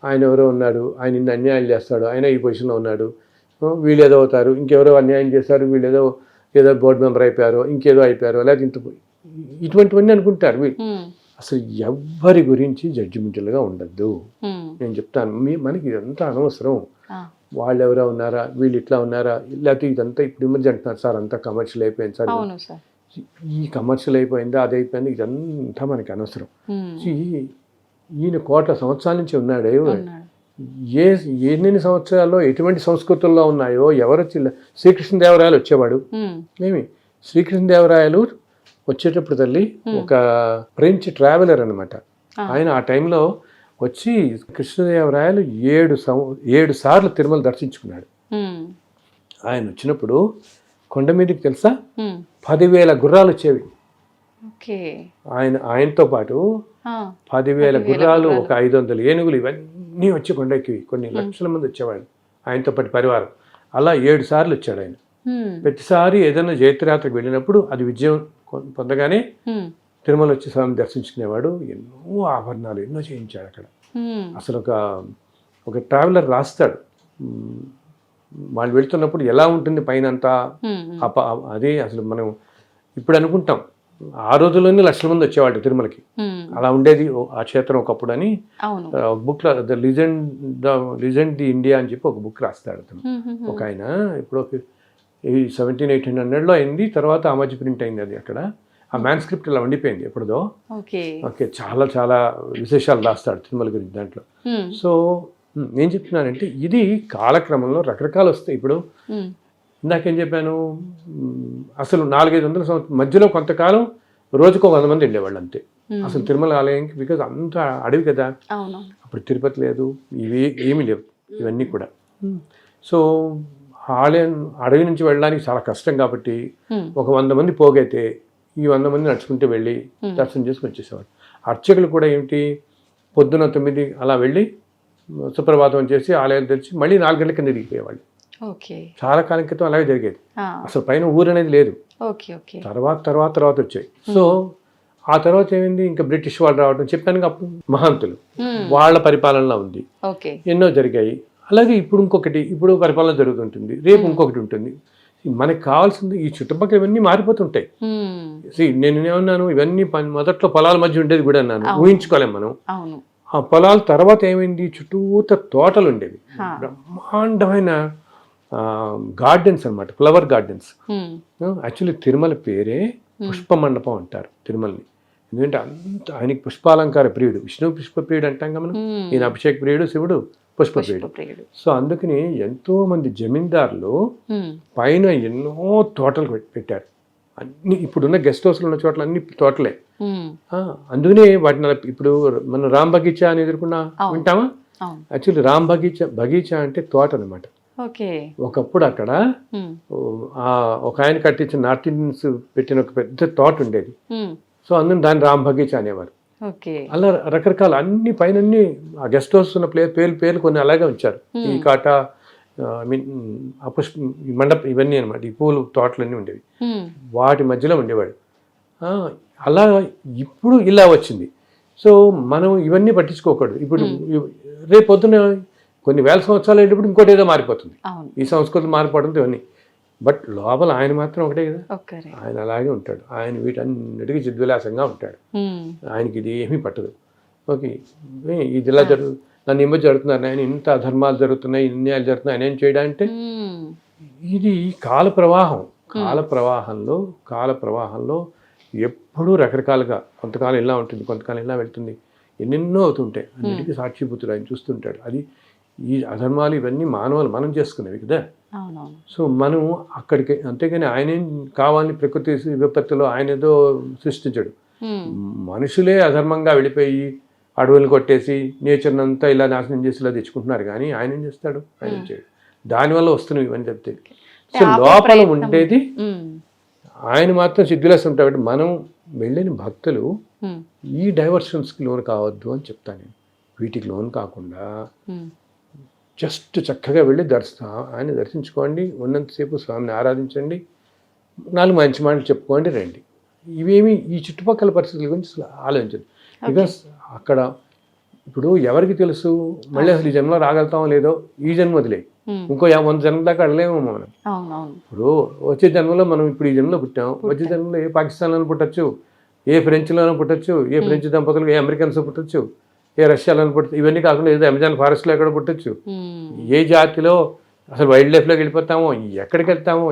ఆయన ఎవరో ఉన్నాడు, ఆయన ఇన్ని అన్యాయాలు చేస్తాడు, ఆయన ఈ పొజిషన్లో ఉన్నాడు, వీళ్ళు ఏదో అవుతారు, ఇంకెవరో అన్యాయం చేశారు, వీళ్ళు ఏదో బోర్డు మెంబర్ అయిపోయారో, ఇంకేదో అయిపోయారో, లేకపోతే ఇటువంటివన్నీ అనుకుంటారు. అసలు ఎవ్వరి గురించి జడ్జిమెంటల్గా ఉండద్దు. నేను చెప్తాను, మనకి ఇదంతా అనవసరం. వాళ్ళు ఎవరో ఉన్నారా, వీళ్ళు ఇట్లా ఉన్నారా, లేకపోతే ఇదంతా ఇప్పుడు ఈ మధ్య అంటున్నారు సార్ అంతా కమర్షియల్ అయిపోయింది సార్, ఈ కమర్షియల్ అయిపోయిందా అది అయిపోయింది, ఇదంతా మనకి అనవసరం. ఈయన కోట్ల సంవత్సరాల నుంచి ఉన్నాడే, ఎన్ని సంవత్సరాల్లో ఎటువంటి సంస్కృతుల్లో ఉన్నాయో ఎవరు శ్రీకృష్ణదేవరాయలు వచ్చేవాడు. శ్రీకృష్ణదేవరాయలు వచ్చేటప్పుడు తల్లి ఒక ఫ్రెంచ్ ట్రావెలర్ అనమాట. ఆయన ఆ టైంలో వచ్చి కృష్ణదేవరాయలు 7 సార్లు తిరుమల దర్శించుకున్నాడు. ఆయన వచ్చినప్పుడు కొండ మీదకి తెలుసా 10,000 గుర్రాలు వచ్చేవి. ఆయనతో పాటు 10,000 గుర్రాలు, ఒక 500 ఏనుగులు, ఇవన్నీ వచ్చి కొండకి కొన్ని లక్షల మంది వచ్చేవాళ్ళు ఆయనతో పాటు పరివారం. అలా 7 సార్లు వచ్చాడు ఆయన. ప్రతిసారి ఏదైనా జైత్రయాత్రకు వెళ్ళినప్పుడు అది విజయం పొందగానే తిరుమల వచ్చి స్వామిని దర్శించుకునేవాడు. ఎన్నో ఆభరణాలు ఎన్నో చేయించాడు అక్కడ. అసలు ఒక ట్రావెలర్ రాస్తాడు, వాళ్ళు వెళ్తున్నప్పుడు ఎలా ఉంటుంది పైన అంతా అదే అసలు మనం ఇప్పుడు అనుకుంటాం ఆ రోజుల్లోనే లక్షల మంది వచ్చేవాళ్ళు తిరుమలకి, అలా ఉండేది ఆ క్షేత్రం ఒకప్పుడు అని. బుక్లో ద లిజెండ్ ది ఇండియా అని చెప్పి ఒక బుక్ రాస్తాడు అతను, ఒక ఆయన. ఇప్పుడు 1700-1800లో అయింది, తర్వాత ఆ మధ్య ప్రింట్ అయింది అది. అక్కడ ఆ మ్యాన్స్క్రిప్ట్ ఇలా ఉండిపోయింది ఎప్పుడుదో. ఓకే, చాలా చాలా విశేషాలు రాస్తాడు తిరుమల గురించి దాంట్లో. సో నేను చెప్తున్నానంటే ఇది కాలక్రమంలో రకరకాలు వస్తాయి. ఇప్పుడు ఇందాకేం చెప్పాను, అసలు 400-500 సంవత్సరం మధ్యలో కొంతకాలం రోజుకు 100 మంది వెళ్ళేవాళ్ళు అంతే అసలు తిరుమల ఆలయంకి, బికాజ్ అంత అడవి కదా అప్పుడు, తిరుపతి లేదు, ఇవి ఏమీ లేవు ఇవన్నీ కూడా. సో ఆలయం అడవి నుంచి వెళ్ళడానికి చాలా కష్టం కాబట్టి ఒక 100 మంది పోగైతే ఈ 100 మంది నడుచుకుంటూ వెళ్ళి దర్శనం చేసుకుని వచ్చేసేవాడు. అర్చకులు కూడా ఏమిటి, పొద్దున 9 అలా వెళ్ళి సుప్రభాతం చేసి ఆలయాలు తెరిచి మళ్ళీ 4 గంటల కింద దిగిపోయేవాళ్ళు. చాలా కాలం క్రితం అలాగే జరిగేది. అసలు పైన ఊరు అనేది లేదు, తర్వాత వచ్చాయి. సో ఆ తర్వాత ఏమైంది, ఇంకా బ్రిటిష్ వాళ్ళు రావడం, చెప్పాను అప్పుడు మహంతులు వాళ్ళ పరిపాలనలో ఉంది, ఎన్నో జరిగాయి. అలాగే ఇప్పుడు ఇంకొకటి, ఇప్పుడు పరిపాలన జరుగుతుంటుంది, రేపు ఇంకొకటి ఉంటుంది. మనకి కావాల్సింది ఈ చుట్టుపక్కల ఇవన్నీ మారిపోతుంటాయి. నేను ఏమన్నాను, ఇవన్నీ మొదట్లో పొలాల మధ్య ఉండేది కూడా అన్నాను, ఊహించుకోలేం మనం. ఆ పొలాల తర్వాత ఏమైంది, చుట్టూత తోటలు ఉండేవి, బ్రహ్మాండమైన గార్డెన్స్ అన్నమాట, ఫ్లవర్ గార్డెన్స్. యాక్చువల్లీ తిరుమల పేరే పుష్ప మండపం అంటారు తిరుమలని, ఎందుకంటే అంత ఆయనకి పుష్పాలంకార ప్రియుడు, విష్ణు పుష్ప ప్రియుడు అంటాం కదా మనం, ఈయన అభిషేక్ ప్రియుడు, శివుడు పుష్ప ప్రియుడు. సో అందుకని ఎంతో మంది జమీందారులు పైన ఎన్నో తోటలు పెట్టారు. అన్ని ఇప్పుడున్న గెస్ట్ హౌస్లు ఉన్న చోట్ల అన్ని తోటలే. అందుకనే వాటిని ఇప్పుడు మనం రామ్ బగీచా అని ఎదుర్కొన్నా వింటామా, యాక్చువల్లీ రామ్ బగీచా అంటే తోట అనమాట. ఒకప్పుడు అక్కడ ఒక ఆయన కట్టించిన నార్త్ ఇండియన్స్ పెట్టిన ఒక పెద్ద తోట ఉండేది. సో అందుకని దాన్ని రామ్ బగీచా అనేవారు. అలా రకరకాల అన్ని పైన ఆ గెస్ట్ హౌస్ ఉన్న పేర్లు కొన్ని అలాగే ఉంచారు. ఈ కాట, ఈ మండపం, ఇవన్నీ అనమాట, ఈ పూలు తోటలన్నీ ఉండేవి, వాటి మధ్యలో ఉండేవాడు. అలా ఇప్పుడు ఇలా వచ్చింది. సో మనం ఇవన్నీ పట్టించుకోకూడదు. ఇప్పుడు రేపు పొద్దున కొన్ని వేల సంవత్సరాలు అయ్యేటప్పుడు ఇంకోటి ఏదో మారిపోతుంది, ఈ సంస్కృతి మారిపోవడంతో ఇవన్నీ. బట్ లోపల ఆయన మాత్రం ఒకటే కదా, ఆయన అలాగే ఉంటాడు. ఆయన వీటన్నిటికీ చిద్విలాసంగా ఉంటాడు, ఆయనకి ఇది ఏమీ పట్టదు. ఓకే, ఇది ఇలా నన్ను ఏమో జరుగుతున్నారు, ఆయన ఇంత అధర్మాలు జరుగుతున్నాయి, ఇన్యాయాలు జరుగుతున్నాయి, ఆయన ఏం చేయడంటే ఇది కాల ప్రవాహంలో ఎప్పుడూ రకరకాలుగా, కొంతకాలం ఇలా ఉంటుంది, కొంతకాలం ఇలా వెళ్తుంది, ఎన్నెన్నో అవుతుంటాయి. అన్నిటికీ సాక్షిభూతుడు ఆయన చూస్తుంటాడు. అది ఈ అధర్మాలు ఇవన్నీ మనం చేసుకునేవి కదా. సో మనం అక్కడికి, అంతేగాని ఆయనేం కావాలని ప్రకృతి విపత్తులో ఆయన ఏదో సృష్టించడు. మనుషులే అధర్మంగా వెళ్ళిపోయి అడవులు కొట్టేసి నేచర్ని అంతా ఇలా నాశనం చేసి ఇలా తెచ్చుకుంటున్నారు, కానీ ఆయన ఏం చేస్తాడు, ఆయన ఏం చేయడు. దానివల్ల వస్తున్నాయి ఇవన్నీ చెప్తే. సో లోపల ఉండేది ఆయన మాత్రం సిద్ధిలేసి ఉంటాడు. మనం వెళ్ళిన భక్తులు ఈ డైవర్షన్స్కి లోన్ కావద్దు అని చెప్తాను నేను. వీటికి లోన్ కాకుండా జస్ట్ చక్కగా వెళ్ళి ఆయన దర్శించుకోండి, ఉన్నంతసేపు స్వామిని ఆరాధించండి, 4 మంచి మాటలు చెప్పుకోండి, రండి. ఇవేమి ఈ చుట్టుపక్కల పరిస్థితుల గురించి ఆలోచించండి. బికాస్ అక్కడ ఇప్పుడు ఎవరికి తెలుసు మళ్ళీ అసలు ఈ జన్మలో రాగలుగుతామో లేదో, ఈ జన్మ వదిలే ఇంకో 100 జన్మ దాకా అడలేమో మనం. ఇప్పుడు వచ్చే జన్మలో మనం ఇప్పుడు ఈ జన్మలో పుట్టాం, వచ్చే జన్మలో ఏ పాకిస్తాన్లోనూ పుట్టచ్చు, ఏ ఫ్రెంచ్లోనూ పుట్టచ్చు, ఏ ఫ్రెంచ్ దంపతులు, ఏ అమెరికన్స్ పుట్టచ్చు, ఏ రష్యాలో పుట్టచ్చు, ఇవన్నీ కాకుండా ఏదో అమెజాన్ ఫారెస్ట్లో ఎక్కడ పుట్టచ్చు, ఏ జాతిలో అసలు వైల్డ్ లైఫ్లోకి వెళ్ళిపోతామో, ఎక్కడికి వెళ్తామో,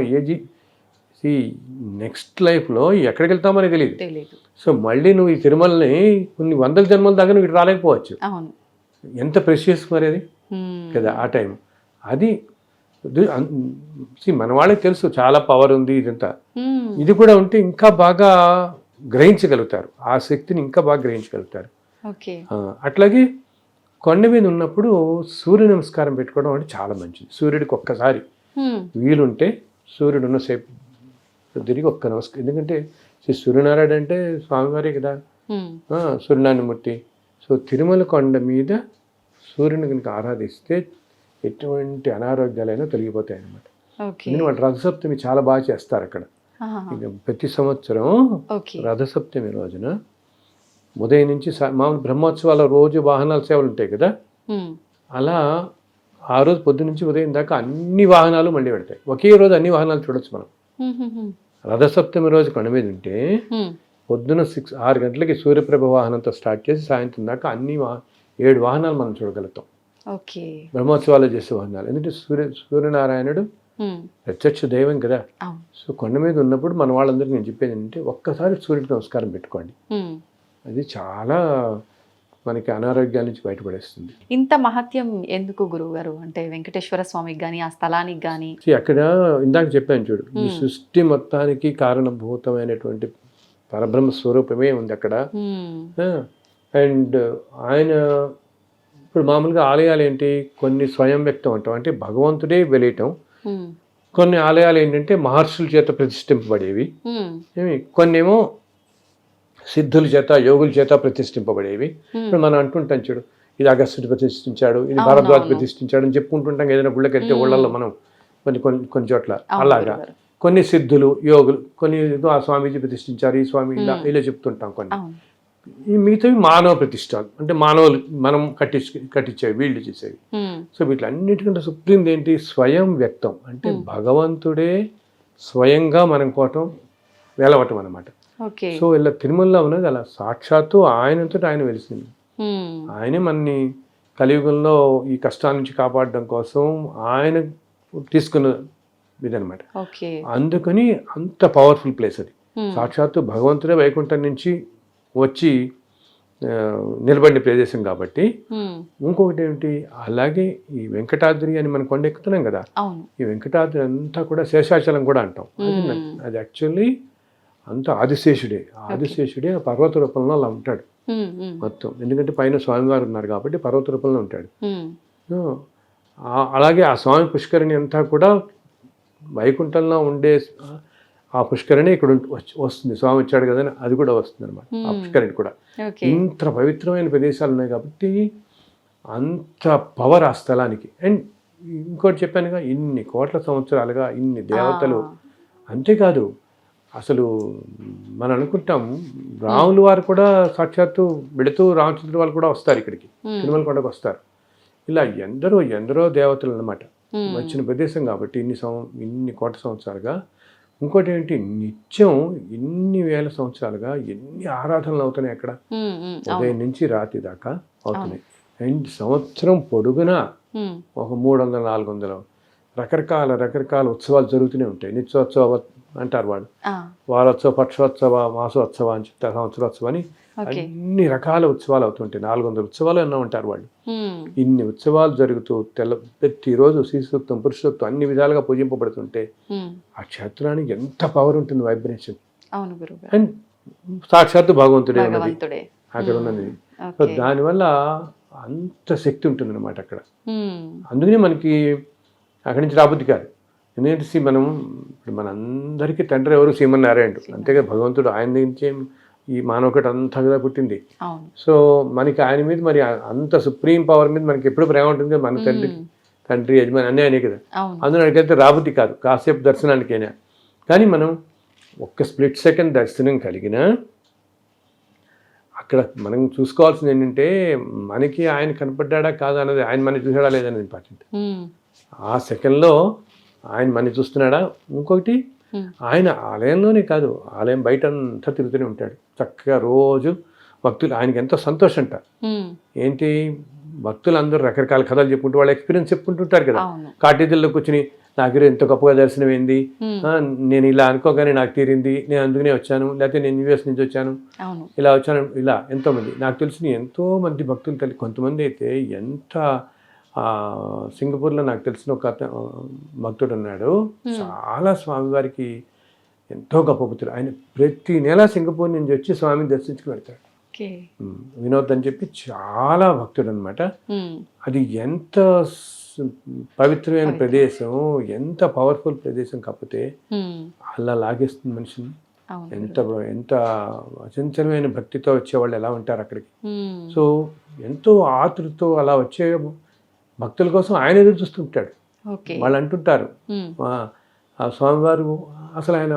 నెక్స్ట్ లైఫ్లో ఎక్కడికి వెళ్తామో అనేది తెలియదు. సో మళ్ళీ నువ్వు ఈ తిరుమలని కొన్ని 100 జన్మల దాకా నువ్వు ఇటు రాలేకపోవచ్చు. ఎంత ప్రెషియస్ మరి అది కదా ఆ టైం. అది మన వాళ్ళకి తెలుసు చాలా పవర్ ఉంది ఇదంతా. ఇది కూడా ఉంటే ఇంకా బాగా గ్రహించగలుగుతారు, ఆ శక్తిని ఇంకా బాగా గ్రహించగలుగుతారు. అట్లాగే కొండ మీద ఉన్నప్పుడు సూర్య నమస్కారం పెట్టుకోవడం అంటే చాలా మంచిది. సూర్యుడికి ఒక్కసారి వీలుంటే సూర్యుడు ఉన్న సేపు తిరిగి ఒక్క నమస్కారం. ఎందుకంటే సూర్యనారాయణ అంటే స్వామివారే కదా, సూర్యనారాయణమూర్తి. సో తిరుమల కొండ మీద సూర్యుని కనుక ఆరాధిస్తే ఎటువంటి అనారోగ్యాలైనా తొలగిపోతాయి అన్నమాట. ఎందుకంటే రథసప్తమి చాలా బాగా చేస్తారు అక్కడ. ప్రతి సంవత్సరం రథసప్తమి రోజున ఉదయం నుంచి మామూలు బ్రహ్మోత్సవాల రోజు వాహనాల సేవలు ఉంటాయి కదా, అలా ఆ రోజు పొద్దు నుంచి ఉదయం దాకా అన్ని వాహనాలు మళ్ళీ పెడతాయి. ఒకే రోజు అన్ని వాహనాలు చూడొచ్చు మనం. రథసప్తమి రోజు కొండ మీద ఉంటే పొద్దున 6 గంటలకి సూర్యప్రభ వాహనంతో స్టార్ట్ చేసి సాయంత్రం దాకా అన్ని 7 వాహనాలు మనం చూడగలుగుతాం. ఓకే. బ్రహ్మోత్సవాలు చేసే వాహనాలు. ఎందుకంటే సూర్యనారాయణుడు ప్రత్యక్ష దైవం కదా. సో కొండ మీద ఉన్నప్పుడు మన వాళ్ళందరికీ నేను చెప్పేది ఏంటంటే ఒక్కసారి సూర్యుడికి నమస్కారం పెట్టుకోండి. అది చాలా మనకి అనారోగ్యాల నుంచి బయటపడేస్తుంది. ఇంత మహత్యం ఎందుకు గురువు గారు? అంటే వెంకటేశ్వర స్వామికి కానీ ఆ స్థలానికి కానీ అక్కడ ఇందాక చెప్పాను చూడు, ఈ సృష్టి మొత్తానికి కారణభూతమైనటువంటి పరబ్రహ్మ స్వరూపమే ఉంది అక్కడ. అండ్ ఆయన ఇప్పుడు మామూలుగా ఆలయాలు ఏంటి, కొన్ని స్వయం వ్యక్తం అంటాం, అంటే భగవంతుడే వెలియటం. కొన్ని ఆలయాలు ఏంటంటే మహర్షుల చేత ప్రతిష్ఠింపబడేవి, కొన్ని ఏమో సిద్ధుల చేత యోగుల చేత ప్రతిష్ఠింపబడేవి. ఇప్పుడు మనం అంటుంటాం చూడు, ఇది అగస్త్యుడు ప్రతిష్ఠించాడు, ఇది భరద్వాజ్ ప్రతిష్ఠించాడు అని చెప్పుకుంటుంటాం. ఏదైనా గుళ్ళకి వెళ్తే ఊళ్ళల్లో మనం కొన్ని చోట్ల అలాగా కొన్ని సిద్ధులు యోగులు, కొన్ని ఆ స్వామీజీ ప్రతిష్ఠించారు, ఈ స్వామి ఇలా చెప్తుంటాం. కొన్ని ఈ మిగతావి మానవ ప్రతిష్టాలు, అంటే మానవులు మనం కట్టించేవి, వీళ్ళు చేసేవి. సో వీటిలన్నిటికంటే సుప్రీం ఏంటి, స్వయం వ్యక్తం, అంటే భగవంతుడే స్వయంగా మనం కోటం వేలవటం అనమాట. సో ఇలా తిరుమలలో ఉన్నది అలా సాక్షాత్తు ఆయనతో ఆయన వెలిసింది. ఆయనే మనని కలియుగంలో ఈ కష్టాల నుంచి కాపాడడం కోసం ఆయన తీసుకున్న ఇదనమాట. అందుకని అంత పవర్ఫుల్ ప్లేస్ అది. సాక్షాత్తు భగవంతుడే వైకుంఠం నుంచి వచ్చి నిలబడిన ప్రదేశం కాబట్టి. ఇంకొకటి ఏమిటి, అలాగే ఈ వెంకటాద్రి అని మనం కొండ ఎక్కుతున్నాం కదా, ఈ వెంకటాద్రి అంతా కూడా శేషాచలం కూడా అంటాం. అది యాక్చువల్లీ అంతా ఆదిశేషుడే. ఆదిశేషుడే పర్వత రూపంలో అలా ఉంటాడు మొత్తం. ఎందుకంటే పైన స్వామివారు ఉన్నారు కాబట్టి పర్వత రూపంలో ఉంటాడు. అలాగే ఆ స్వామి పుష్కరిణి అంతా కూడా వైకుంఠంలో ఉండే ఆ పుష్కరిణి ఇక్కడ వస్తుంది. స్వామి వచ్చాడు కదా, అది కూడా వస్తుంది అనమాట. ఆ పుష్కరిణి కూడా ఇంత పవిత్రమైన ప్రదేశాలు ఉన్నాయి కాబట్టి అంత పవర్ ఆ స్థలానికి. అండ్ ఇంకోటి చెప్పానుగా, ఇన్ని కోట్ల సంవత్సరాలుగా ఇన్ని దేవతలు. అంతేకాదు, అసలు మనం అనుకుంటాం రాములు వారు కూడా సాక్షాత్తు వెళుతూ రామచంద్ర వాళ్ళు కూడా వస్తారు ఇక్కడికి, తిరుమల కొండకు వస్తారు. ఇలా ఎందరో దేవతలు అన్నమాట వచ్చిన ప్రదేశం కాబట్టి ఇన్ని కోట్ల సంవత్సరాలుగా. ఇంకోటి ఏంటి, నిత్యం ఇన్ని వేల సంవత్సరాలుగా ఎన్ని ఆరాధనలు అవుతున్నాయి అక్కడ, ఉదయం నుంచి రాత్రి దాకా అవుతున్నాయి. అండ్ సంవత్సరం పొడుగున ఒక 300-400 రకరకాల ఉత్సవాలు జరుగుతూనే ఉంటాయి. నిత్యోత్సవ అంటారు వాళ్ళు, వారోత్సవ, పక్షోత్సవ, మాసోత్సవ అని చెప్తారు, సంవత్సరోత్సవం అని అన్ని రకాల ఉత్సవాలు అవుతుంటాయి. 400 ఉత్సవాలు ఎన్నో ఉంటారు వాళ్ళు. ఇన్ని ఉత్సవాలు జరుగుతూ ప్రతిరోజు శ్రీసూక్తం, పురుషోక్తం అన్ని విధాలుగా పూజింపబడుతుంటే ఆ క్షేత్రానికి ఎంత పవర్ ఉంటుంది, వైబ్రేషన్. అండ్ సాక్షాత్తు భగవంతుడే ఉన్నది అక్కడ ఉన్నది. సో దానివల్ల అంత శక్తి ఉంటుంది అనమాట అక్కడ. అందుకనే మనకి అక్కడి నుంచి రాబుద్ది కాదు. ఎందుకంటే మనం ఇప్పుడు మనందరికీ తండ్రి ఎవరు, శ్రీమన్నారాయణుడు. అంతేగా భగవంతుడు ఆయన నుంచే ఈ మానవకటి అంతా కదా పుట్టింది. సో మనకి ఆయన మీద మరి అంత సుప్రీం పవర్ మీద మనకి ఎప్పుడు ప్రేమ ఉంటుంది కదా. మన తండ్రి యజమాని అన్నీ ఆయనే కదా. అందులో అడిగితే రాబుద్ది కాదు కాసేపు దర్శనానికైనా. కానీ మనం ఒక్క స్ప్లిట్ సెకండ్ దర్శనం కలిగినా అక్కడ మనం చూసుకోవాల్సింది ఏంటంటే మనకి ఆయన కనపడ్డా కాదా అన్నది, ఆయన మనని చూసాడా లేదనేది ఇంపార్టెంట్. ఆ సెకండ్లో ఆయన మనని చూస్తున్నాడా. ఇంకొకటి, ఆయన ఆలయంలోనే కాదు, ఆలయం బయట అంతా తిరుగుతూనే ఉంటాడు చక్కగా రోజు. భక్తులు ఆయనకి ఎంతో సంతోషం అంట. ఏంటి, భక్తులు అందరూ రకరకాల కథలు చెప్పుకుంటూ వాళ్ళ ఎక్స్పీరియన్స్ చెప్పుకుంటుంటారు కదా. కాటేజీల్లో కూర్చుని నాకు ఎంతో గొప్పగా దర్శనం అయింది, నేను ఇలా అనుకోగానే నాకు తీరింది, నేను అందుకనే వచ్చాను, లేకపోతే నేను యూఎస్ నుంచి వచ్చాను, ఇలా వచ్చాను, ఇలా ఎంతోమంది నాకు తెలిసిన ఎంతోమంది భక్తులు. కొంతమంది అయితే ఎంత సింగపూర్లో నాకు తెలిసిన ఒక భక్తుడు ఉన్నాడు, చాలా స్వామివారికి ఎంతో గొప్ప భక్తుడు. ఆయన ప్రతి నెల సింగపూర్ నుంచి వచ్చి స్వామిని దర్శించుకుని వెళ్తాడు. వినోద్ అని చెప్పి చాలా భక్తుడు అనమాట. అది ఎంత పవిత్రమైన ప్రదేశం, ఎంత పవర్ఫుల్ ప్రదేశం కాకపోతే అలా లాగేస్తుంది మనిషిని. ఎంత అచంచలమైన భక్తితో వచ్చేవాళ్ళు ఎలా ఉంటారు అక్కడికి. సో ఎంతో ఆతృతో అలా వచ్చే భక్తుల కోసం ఆయన ఎదురు చూస్తుంటాడు. వాళ్ళు అంటుంటారు ఆ స్వామివారు అసలు ఆయన,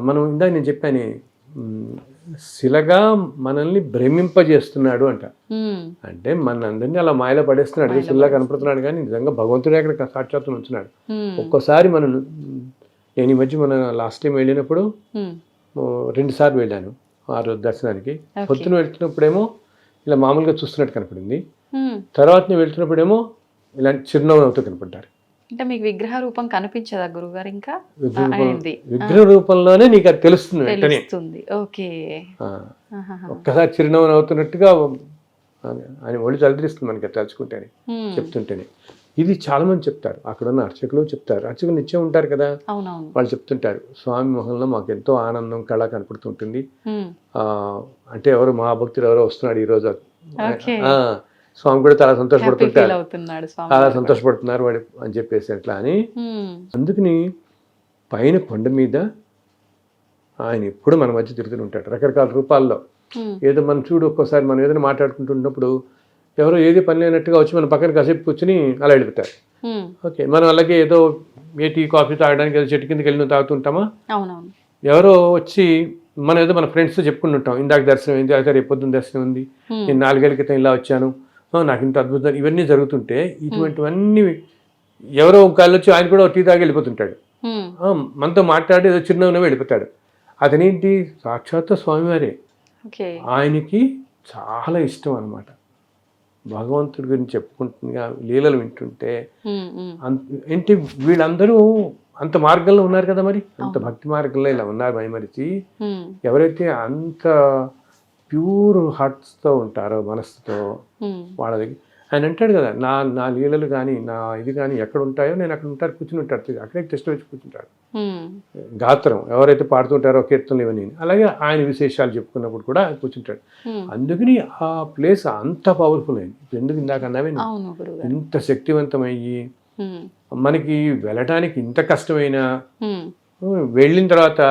మనం ఇందాక నేను చెప్పాను శిలగా మనల్ని భ్రమింపజేస్తున్నాడు అంట. అంటే మనందరినీ అలా మాయలో పడేస్తున్నాడు, శిలగా కనపడుతున్నాడు, కానీ నిజంగా భగవంతుడే అక్కడ సాక్షాత్తు ఉంటున్నాడు. ఒక్కోసారి నేను ఈ మధ్య లాస్ట్ టైం వెళ్ళినప్పుడు 2 సార్లు వెళ్ళాను ఆ రోజు దర్శనానికి. పొద్దున వెళ్తున్నప్పుడేమో ఇలా మామూలుగా చూస్తున్నట్టు కనపడింది, తర్వాత నేను వెళ్తున్నప్పుడేమో ఇలాంటి చిరునవ్వు అవుతూ కనపడ్డారు. అంటే మీకు విగ్రహ రూపం కనిపించదా గురుగారు? ఇంకా విగ్రహ రూపంలోనే నీకు అది తెలుస్తుంది వెంటనే. ఓకే, ఒక్కసారి చిరునవ్వు అవుతున్నట్టుగా ఆయన ఒళ్ళు చదిరిస్తుంది మనకి తలుచుకుంటేనే, చెప్తుంటేనే. ఇది చాలా మంది చెప్తారు, అక్కడ ఉన్న అర్చకులు చెప్తారు, అర్చకులు నిత్యం ఉంటారు కదా, వాళ్ళు చెప్తుంటారు స్వామి మొహంలో మాకు ఎంతో ఆనందం కళ కనపడుతుంటుంది. అంటే ఎవరు మహాభక్తులు ఎవరో వస్తున్నాడు ఈరోజు, స్వామి కూడా చాలా సంతోషపడుతుంటారు, చాలా సంతోషపడుతున్నారు వాడు అని చెప్పేసి అట్లా అని. అందుకని పైన కొండ మీద ఆయన ఎప్పుడు మన మధ్య తిరుగుతూ ఉంటాడు రకరకాల రూపాల్లో. ఏదో మనం చూడు, ఒక్కోసారి మనం ఏదైనా మాట్లాడుకుంటున్నప్పుడు ఎవరో ఏది పని లేనట్టుగా వచ్చి మన పక్కన కాసేపు కూర్చుని అలా వెళ్ళిపోతారు. ఓకే, మనం అలాగే ఏదో ఏ టీ కాఫీ తాగడానికి ఏదో చెట్టు కిందకి వెళ్ళి తాగుతుంటామా, ఎవరో వచ్చి మనం ఏదో మన ఫ్రెండ్స్తో చెప్పుకుంటుంటాం, ఇందాక దర్శనం అయింది, అయితే రేపు పొద్దున్న దర్శనం ఉంది, నేను 4 ఏళ్ళ క్రితం ఇలా వచ్చాను, నాకు ఇంత అద్భుతం, ఇవన్నీ జరుగుతుంటే ఇటువంటివన్నీ ఎవరో ఒక కాళ్ళు వచ్చి ఆయన కూడా టీ తాగి వెళ్ళిపోతుంటాడు, మనతో మాట్లాడి ఏదో చిరునవ్వునే వెళ్ళిపోతాడు. అతనేంటి సాక్షాత్తు స్వామివారే. ఆయనకి చాలా ఇష్టం అన్నమాట భగవంతుడి గురించి చెప్పుకుంటున్నా లీలలు వింటుంటే. ఏంటి వీళ్ళందరూ అంత మార్గంలో ఉన్నారు కదా, మరి అంత భక్తి మార్గంలో ఇలా ఉన్నారు మైమరిచి. ఎవరైతే అంత ప్యూర్ హార్ట్స్తో ఉంటారో, మనస్సుతో, వాళ్ళ దగ్గర ఆయన అంటాడు కదా, నా లీలలు కానీ నా ఇది కానీ ఎక్కడ ఉంటాయో నేను అక్కడ ఉంటారు, కూర్చుని ఉంటాడు, అక్కడే టెస్ట్ వచ్చి కూర్చుంటాడు. గాత్రం ఎవరైతే పాడుతుంటారో కీర్తనలు ఇవన్నీ, అలాగే ఆయన విశేషాలు చెప్పుకున్నప్పుడు కూడా కూర్చుంటాడు. అందుకని ఆ ప్లేస్ అంత పవర్ఫుల్ అయింది. ఎందుకు ఇందాక అన్నావే, ఇంత శక్తివంతమయ్యి మనకి వెళ్ళటానికి ఇంత కష్టమైనా వెళ్ళిన తర్వాత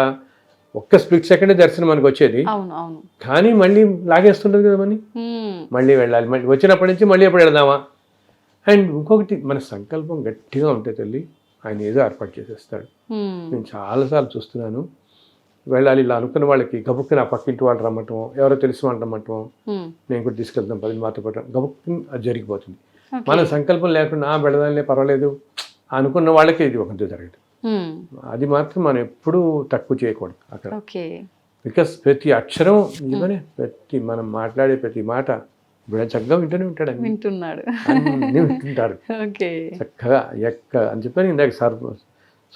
ఒక్క స్ప్లిట్ సెకండ్ దర్శనం మనకు వచ్చేది, కానీ మళ్ళీ లాగేస్తుంటది కదా, మళ్ళీ వెళ్ళాలి, మళ్ళీ వచ్చినప్పటి నుంచి మళ్ళీ ఎప్పుడు వెళదామా. అండ్ ఇంకొకటి, మన సంకల్పం గట్టిగా ఉంటే తల్లి ఆయన ఏదో ఏర్పాటు చేసేస్తాడు. నేను చాలాసార్లు చూస్తున్నాను, వెళ్ళాలి ఇలా అనుకున్న వాళ్ళకి గబుక్కుని ఆ పక్కింటి వాళ్ళు రమ్మటం, ఎవరో తెలిసి వాళ్ళు రమ్మటం, నేను కూడా తీసుకెళ్తాం 10 మాతో పాటు, గబుక్కుని అది జరిగిపోతుంది. మన సంకల్పం లేకుండా వెళదాలే పర్వాలేదు అనుకున్న వాళ్ళకి ఇది ఒకటి జరగదు. అది మాత్రం మనం ఎప్పుడూ తక్కువ చేయకూడదు అక్కడ. బికాస్ ప్రతి అక్షరం నిజమనే, ప్రతి మనం మాట్లాడే ప్రతి మాట చక్కగా వింటూనే వింటున్నాడు, అన్నీ వింటుంటారు చక్కగా అని చెప్పని. ఇందాక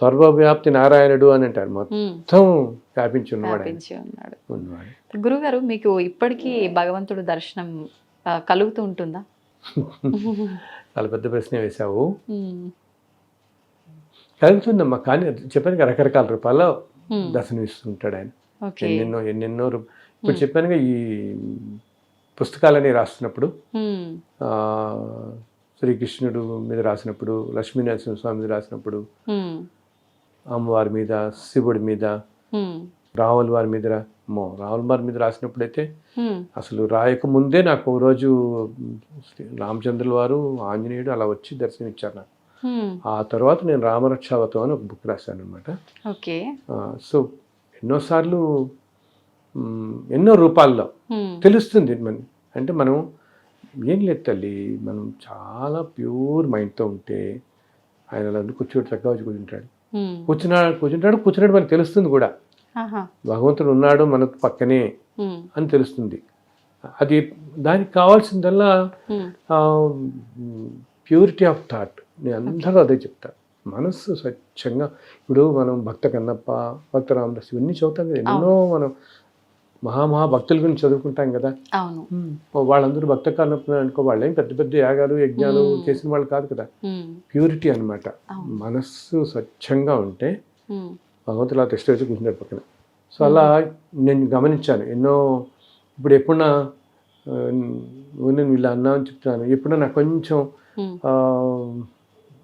సర్వవ్యాప్తి నారాయణుడు అని అంటారు, మొత్తం వ్యాపించి ఉన్నవాడు. గురుగారు, మీకు ఇప్పటికీ భగవంతుడు దర్శనం కలుగుతూ ఉంటుందా? చాలా పెద్ద ప్రశ్న వేశావు. కలుగుతుందమ్మా, కానీ చెప్పాను కదా రకరకాల రూపాల్లో దర్శనం ఇస్తుంటాడు ఆయన. ఎన్నెన్నో ఇప్పుడు చెప్పానుగా, ఈ పుస్తకాలని రాస్తున్నప్పుడు శ్రీకృష్ణుడు మీద రాసినప్పుడు, లక్ష్మీనరసింహ స్వామి మీద రాసినప్పుడు, అమ్మవారి మీద, శివుడి మీద, రావుల వారి మీద, రావుల వారి మీద రాసినప్పుడు అయితే అసలు రాయక ముందే నాకు ఒక రోజు రామచంద్రుల వారు, ఆంజనేయుడు అలా వచ్చి దర్శనం ఇచ్చారు నాకు. ఆ తర్వాత నేను రామరక్షావతం అని ఒక బుక్ రాశాను అనమాట. సో ఎన్నోసార్లు ఎన్నో రూపాల్లో తెలుస్తుంది. అంటే మనం ఏం లేదు తల్లి, మనం చాలా ప్యూర్ మైండ్తో ఉంటే ఆయన అలా కూర్చోడు, చక్కగా వచ్చి కూర్చున్నాడు మనకు తెలుస్తుంది కూడా, భగవంతుడు ఉన్నాడు మన పక్కనే అని తెలుస్తుంది. అది దానికి కావాల్సిందల్లా ప్యూరిటీ ఆఫ్ థాట్. నేను అందరూ అదే చెప్తాను, మనస్సు స్వచ్ఛంగా. ఇప్పుడు మనం భక్త కన్నప్ప, భక్త రామదాస్ ఇవన్నీ చదువుతాం కదా, ఎన్నో మనం మహాభక్తుల గురించి చదువుకుంటాం కదా. వాళ్ళందరూ భక్త కన్నప్ప అనుకో, వాళ్ళేం పెద్ద పెద్ద యాగాలు యజ్ఞాలు చేసిన వాళ్ళు కాదు కదా. ప్యూరిటీ అనమాట, మనస్సు స్వచ్ఛంగా ఉంటే భగవంతుడు అలా టెస్ట్ వచ్చి కూర్చున్నాడు పక్కన. సో అలా నేను గమనించాను ఎన్నో. ఇప్పుడు ఎప్పుడన్నా నేను ఇలా అన్నా అని చెప్తున్నాను, ఎప్పుడన్నా నాకు కొంచెం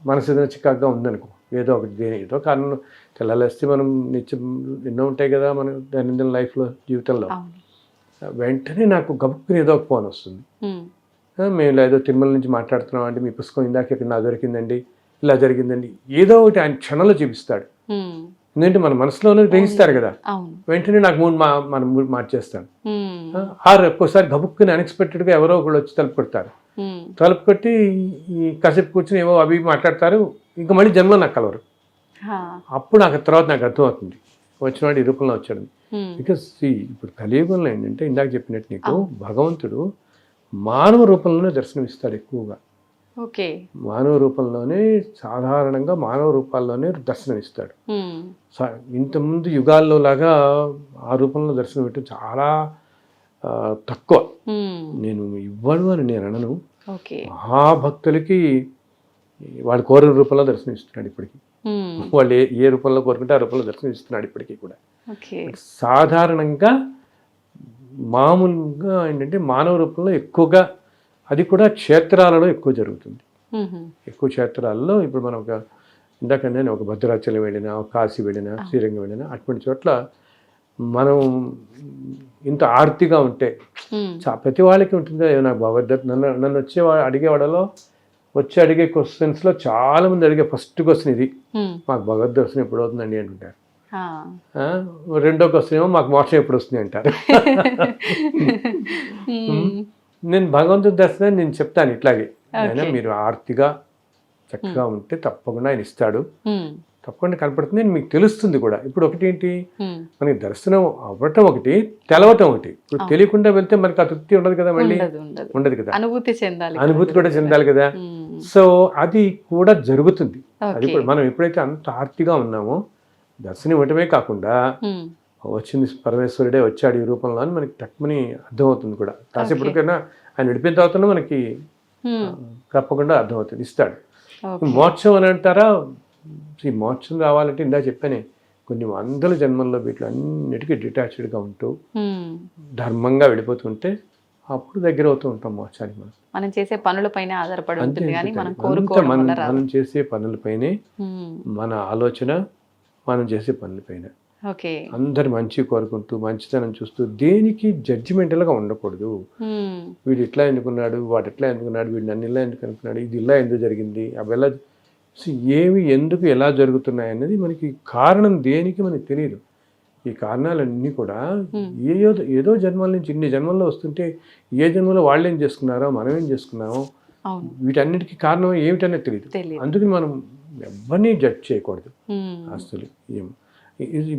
మనసు ఏదైనా చికాగ్గా ఉందనుకో, ఏదో ఒకటి ఏదో కారణం తెల్లాలేస్తే మనం నిత్యం ఎన్నో ఉంటాయి కదా మన దైనందిన లైఫ్లో, జీవితంలో. వెంటనే నాకు గబుక్కుని ఏదో ఒక ఫోన్ వస్తుంది, మేము ఏదో తిరుమల నుంచి మాట్లాడుతున్నాం అంటే మీ పుస్తకం ఇందాక ఇక్కడ నాకు దొరికిందండి, ఇలా జరిగిందండి, ఏదో ఒకటి ఆయన క్షణంలో చూపిస్తాడు. ఎందుకంటే మన మనసులోనే గ్రహిస్తారు కదా, అవును. వెంటనే నాకు మన మూడు మార్చేస్తాను. ఉమ్, ఆరు ఒక్కోసారి గబుక్కుని అన్ఎక్స్పెక్టెడ్గా ఎవరో ఒకళ్ళు వచ్చి తలుపు కొడతారు. ఉమ్, తలుపు కొట్టి ఈ కాసేపు కూర్చొని ఏవో అవి మాట్లాడతారు, ఇంకా మళ్ళీ జన్మలో నాకు కలవరు. హా, అప్పుడు నాకు తర్వాత నాకు అర్థమవుతుంది వచ్చినవాడు ఈ రూపంలో వచ్చాడు. ఉమ్, బికాస్ ఇప్పుడు కలియుగంలో ఏంటంటే ఇందాక చెప్పినట్టు నీకు భగవంతుడు మానవ రూపంలోనే దర్శనమిస్తాడు ఎక్కువగా. ఓకే. మానవ రూపంలోనే, సాధారణంగా మానవ రూపాల్లోనే దర్శనమిస్తాడు. ఉమ్, ఇంతకుముందు యుగాల్లో లాగా ఆ రూపంలో దర్శనం పెట్టడం చాలా తక్కువ. ఉమ్, నేను ఇవ్వను అని నేను అనను. ఓకే. మహాభక్తులకి వాడు కోరిన రూపంలో దర్శనమిస్తున్నాడు ఇప్పటికీ. ఉమ్, వాళ్ళు ఏ రూపంలో కోరుకుంటే ఆ రూపంలో దర్శనమిస్తున్నాడు ఇప్పటికీ కూడా. ఓకే. సాధారణంగా మామూలుగా ఏంటంటే మానవ రూపంలో ఎక్కువగా, అది కూడా క్షేత్రాలలో ఎక్కువ జరుగుతుంది. ఉహు, ఎక్కువ క్షేత్రాల్లో ఇప్పుడు మనం ఇందాక నేను ఒక భద్రాచలం వెళ్ళినా, ఒక కాశీ వెళ్ళినా, శ్రీరంగం వెళ్ళినా, అటువంటి చోట్ల మనం ఇంత ఆర్తిగా ఉంటే ఉమ్, ప్రతి వాళ్ళకి ఉంటుందో నాకు భగవద్గీత నన్ను అడిగేవాడలో వచ్చి అడిగే క్వశ్చన్స్లో చాలామంది అడిగే ఫస్ట్ క్వశ్చన్ ఇది, ఉమ్, మాకు భగవద్ దర్శనం ఎప్పుడు అవుతుందండి అంటుంటారు. హా, రెండో క్వశ్చన్ ఏమో మాకు మోక్షం ఎప్పుడు వస్తుంది అంటారు. ఉమ్, నేను భగవంతుడి దర్శనం నేను చెప్తాను ఇట్లాగే, ఆయన Okay. మీరు ఆర్తిగా చక్కగా ఉంటే తప్పకుండా ఆయన ఇస్తాడు, ఉమ్, తప్పకుండా కనపడుతుంది అని మీకు తెలుస్తుంది కూడా. ఇప్పుడు ఒకటి ఏంటి, ఉమ్, మనకి దర్శనం అవ్వటం ఒకటి, తెలవటం ఒకటి. ఇప్పుడు తెలియకుండా వెళ్తే మనకి ఆ తృప్తి ఉండదు కదా, మళ్ళీ ఉండదు. ఉండదు కదా, అనుభూతి చెందాలి. అనుభూతి కూడా చెందాలి కదా. ఉమ్, సో అది కూడా జరుగుతుంది. అది ఓకే. కూడా మనం ఎప్పుడైతే అంత ఆర్తిగా ఉన్నామో దర్శనం ఇవ్వటమే కాకుండా ఉమ్, వచ్చింది పరమేశ్వరుడే వచ్చాడు ఈ రూపంలో అని మనకి తక్కువని అర్థమవుతుంది కూడా. కాసేపటికైనా ఆయన విడిపోయిన తర్వాత మనకి ఉమ్, తప్పకుండా అర్థమవుతుంది, ఇస్తాడు. ఓకే. మోక్షం అని అంటారా, ఈ మోక్షం రావాలంటే ఇందా చెప్పానే కొన్ని వందల జన్మల్లో వీటిలో అన్నిటికీ డిటాచ్డ్గా ఉంటూ ఉమ్, ధర్మంగా వెళ్ళిపోతుంటే అప్పుడు దగ్గర అవుతూ ఉంటాం మోక్షానికి. మనం చేసే పనులపైన ఆధారపడి అంతే ఉంటుంది కానీ మనం అంతే. కోరుకోవడం అంతా వల్ల రాదు. మనం చేసే పనులపైనే, ఉమ్, మన ఆలోచన, మనం చేసే పనులపైన ఓకే. అందరు మంచి కోరుకుంటూ మంచితనం చూస్తూ దేనికి జడ్జిమెంటల్గా ఉండకూడదు. ఉమ్, వీడు ఇట్లా ఎందుకున్నాడు, వాడు ఎట్లా ఎందుకున్నాడు, వీడు నన్ను ఇలా ఎందుకు అనుకున్నాడు, ఇది ఇలా ఎందుకు జరిగింది, అవి ఎలా ఏమి ఎందుకు ఎలా జరుగుతున్నాయి అన్నది మనకి కారణం దేనికి మనకి తెలియదు. ఈ కారణాలన్నీ కూడా ఏదో జన్మల నుంచి ఇన్ని జన్మల్లో వస్తుంటే ఏ జన్మలో వాళ్ళు ఏం చేసుకున్నారో మనం ఏం చేసుకున్నామో అవును, వీటన్నిటికీ కారణం ఏమిటనే తెలియదు. అందుకని మనం ఎవరిని జడ్జ్ చేయకూడదు. ఉమ్, అసలు ఏం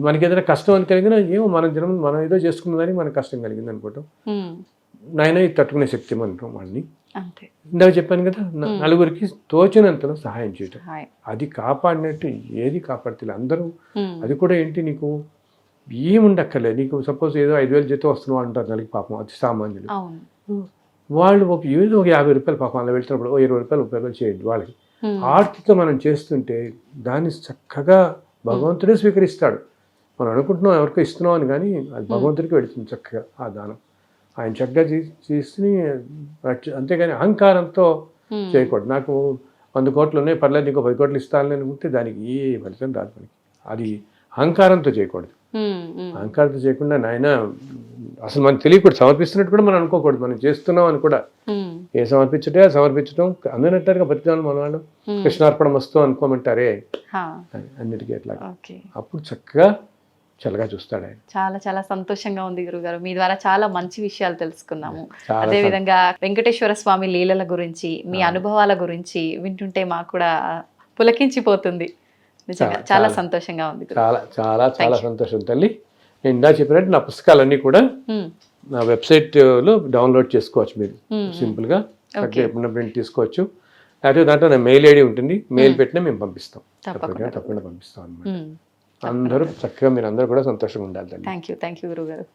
మనకి ఏదైనా కష్టం అని కలిగినా ఏమో మనం ఏదో చేసుకున్నదని మనకు కష్టం కలిగింది అనుకోవటం, ఉమ్, నాయన ఇది తట్టుకునే శక్తి అంటాం వాడిని. అంతే. ఇందాక చెప్పాను కదా, నలుగురికి తోచినంతలో సహాయం చేయటం, హాయ్. అది కాపాడినట్టు ఏది కాపాడుతుంది అందరూ. ఉమ్, అది కూడా ఏంటి, నీకు ఏముండక్కర్లేదు. నీకు సపోజ్ ఏదో 5,000 జీతం వస్తున్నావు అంటారు నెలకి, పాపం అతి సామాన్యులు. అవును. వాళ్ళు ఒక 50 రూపాయలు పాపం అలా వెళ్తున్నప్పుడు 20 రూపాయలు 30 రూపాయలు చేయండి వాళ్ళకి. ఆర్తితో మనం చేస్తుంటే దాన్ని చక్కగా భగవంతుడే స్వీకరిస్తాడు. మనం అనుకుంటున్నాం ఎవరికో ఇస్తున్నాం అని, కానీ అది భగవంతుడికి వెళుతుంది చక్కగా ఆ దానం. ఆయన చక్కగా తీసుకుని, అంతేగాని అహంకారంతో చేయకూడదు. నాకు 100 కోట్లు ఉన్నాయి, పర్లేదు నీకు 10 కోట్లు ఇస్తానని అనుకుంటే దానికి ఏ ఫలితం రాదు మనకి. అది అహంకారంతో చేయకూడదు. అహంకారంతో చేయకుండా నాయన అసలు మనకు తెలియకూడదు, సమర్పిస్తున్నట్టు కూడా మనం అనుకోకూడదు. మనం చేస్తున్నాం అని కూడా ఏ సమర్పించటే సమర్పించడం అందునంటారుగా ప్రతిదానం మన వాళ్ళు కృష్ణార్పణ వస్తూ అనుకోమంటారే అన్నిటికీ అట్లా. అప్పుడు చక్కగా చల్లగా చూస్తాడు ఆయన. చాలా చాలా సంతోషంగా ఉంది గురుగారు, మీ ద్వారా చాలా మంచి విషయాలు తెలుసుకున్నాము. అదే విధంగా వెంకటేశ్వర స్వామి లీలల గురించి, మీ అనుభవాల గురించి వింటుంటే మాకు కూడా పులకించిపోతుంది. నిజంగా చాలా సంతోషంగా ఉంది. చాలా చాలా చాలా సంతోషం తల్లి. నేను ఇందా చెప్పినట్టు నా పుస్తకాలన్నీ కూడా నా వెబ్సైట్లో డౌన్లోడ్ చేసుకోవచ్చు. మీరు సింపుల్గా ఎప్పుడైనా ప్రింట్ తీసుకోవచ్చు. లేకపోతే దాంట్లో నా మెయిల్ ఐడి ఉంటుంది, మెయిల్ పెట్టినా మేము పంపిస్తాం, తప్పకుండా పంపిస్తాం అన్నమాట. అందరూ చక్కగా మీరు అందరూ కూడా సంతోషంగా ఉండాలి. థ్యాంక్ యూ గురుగారు.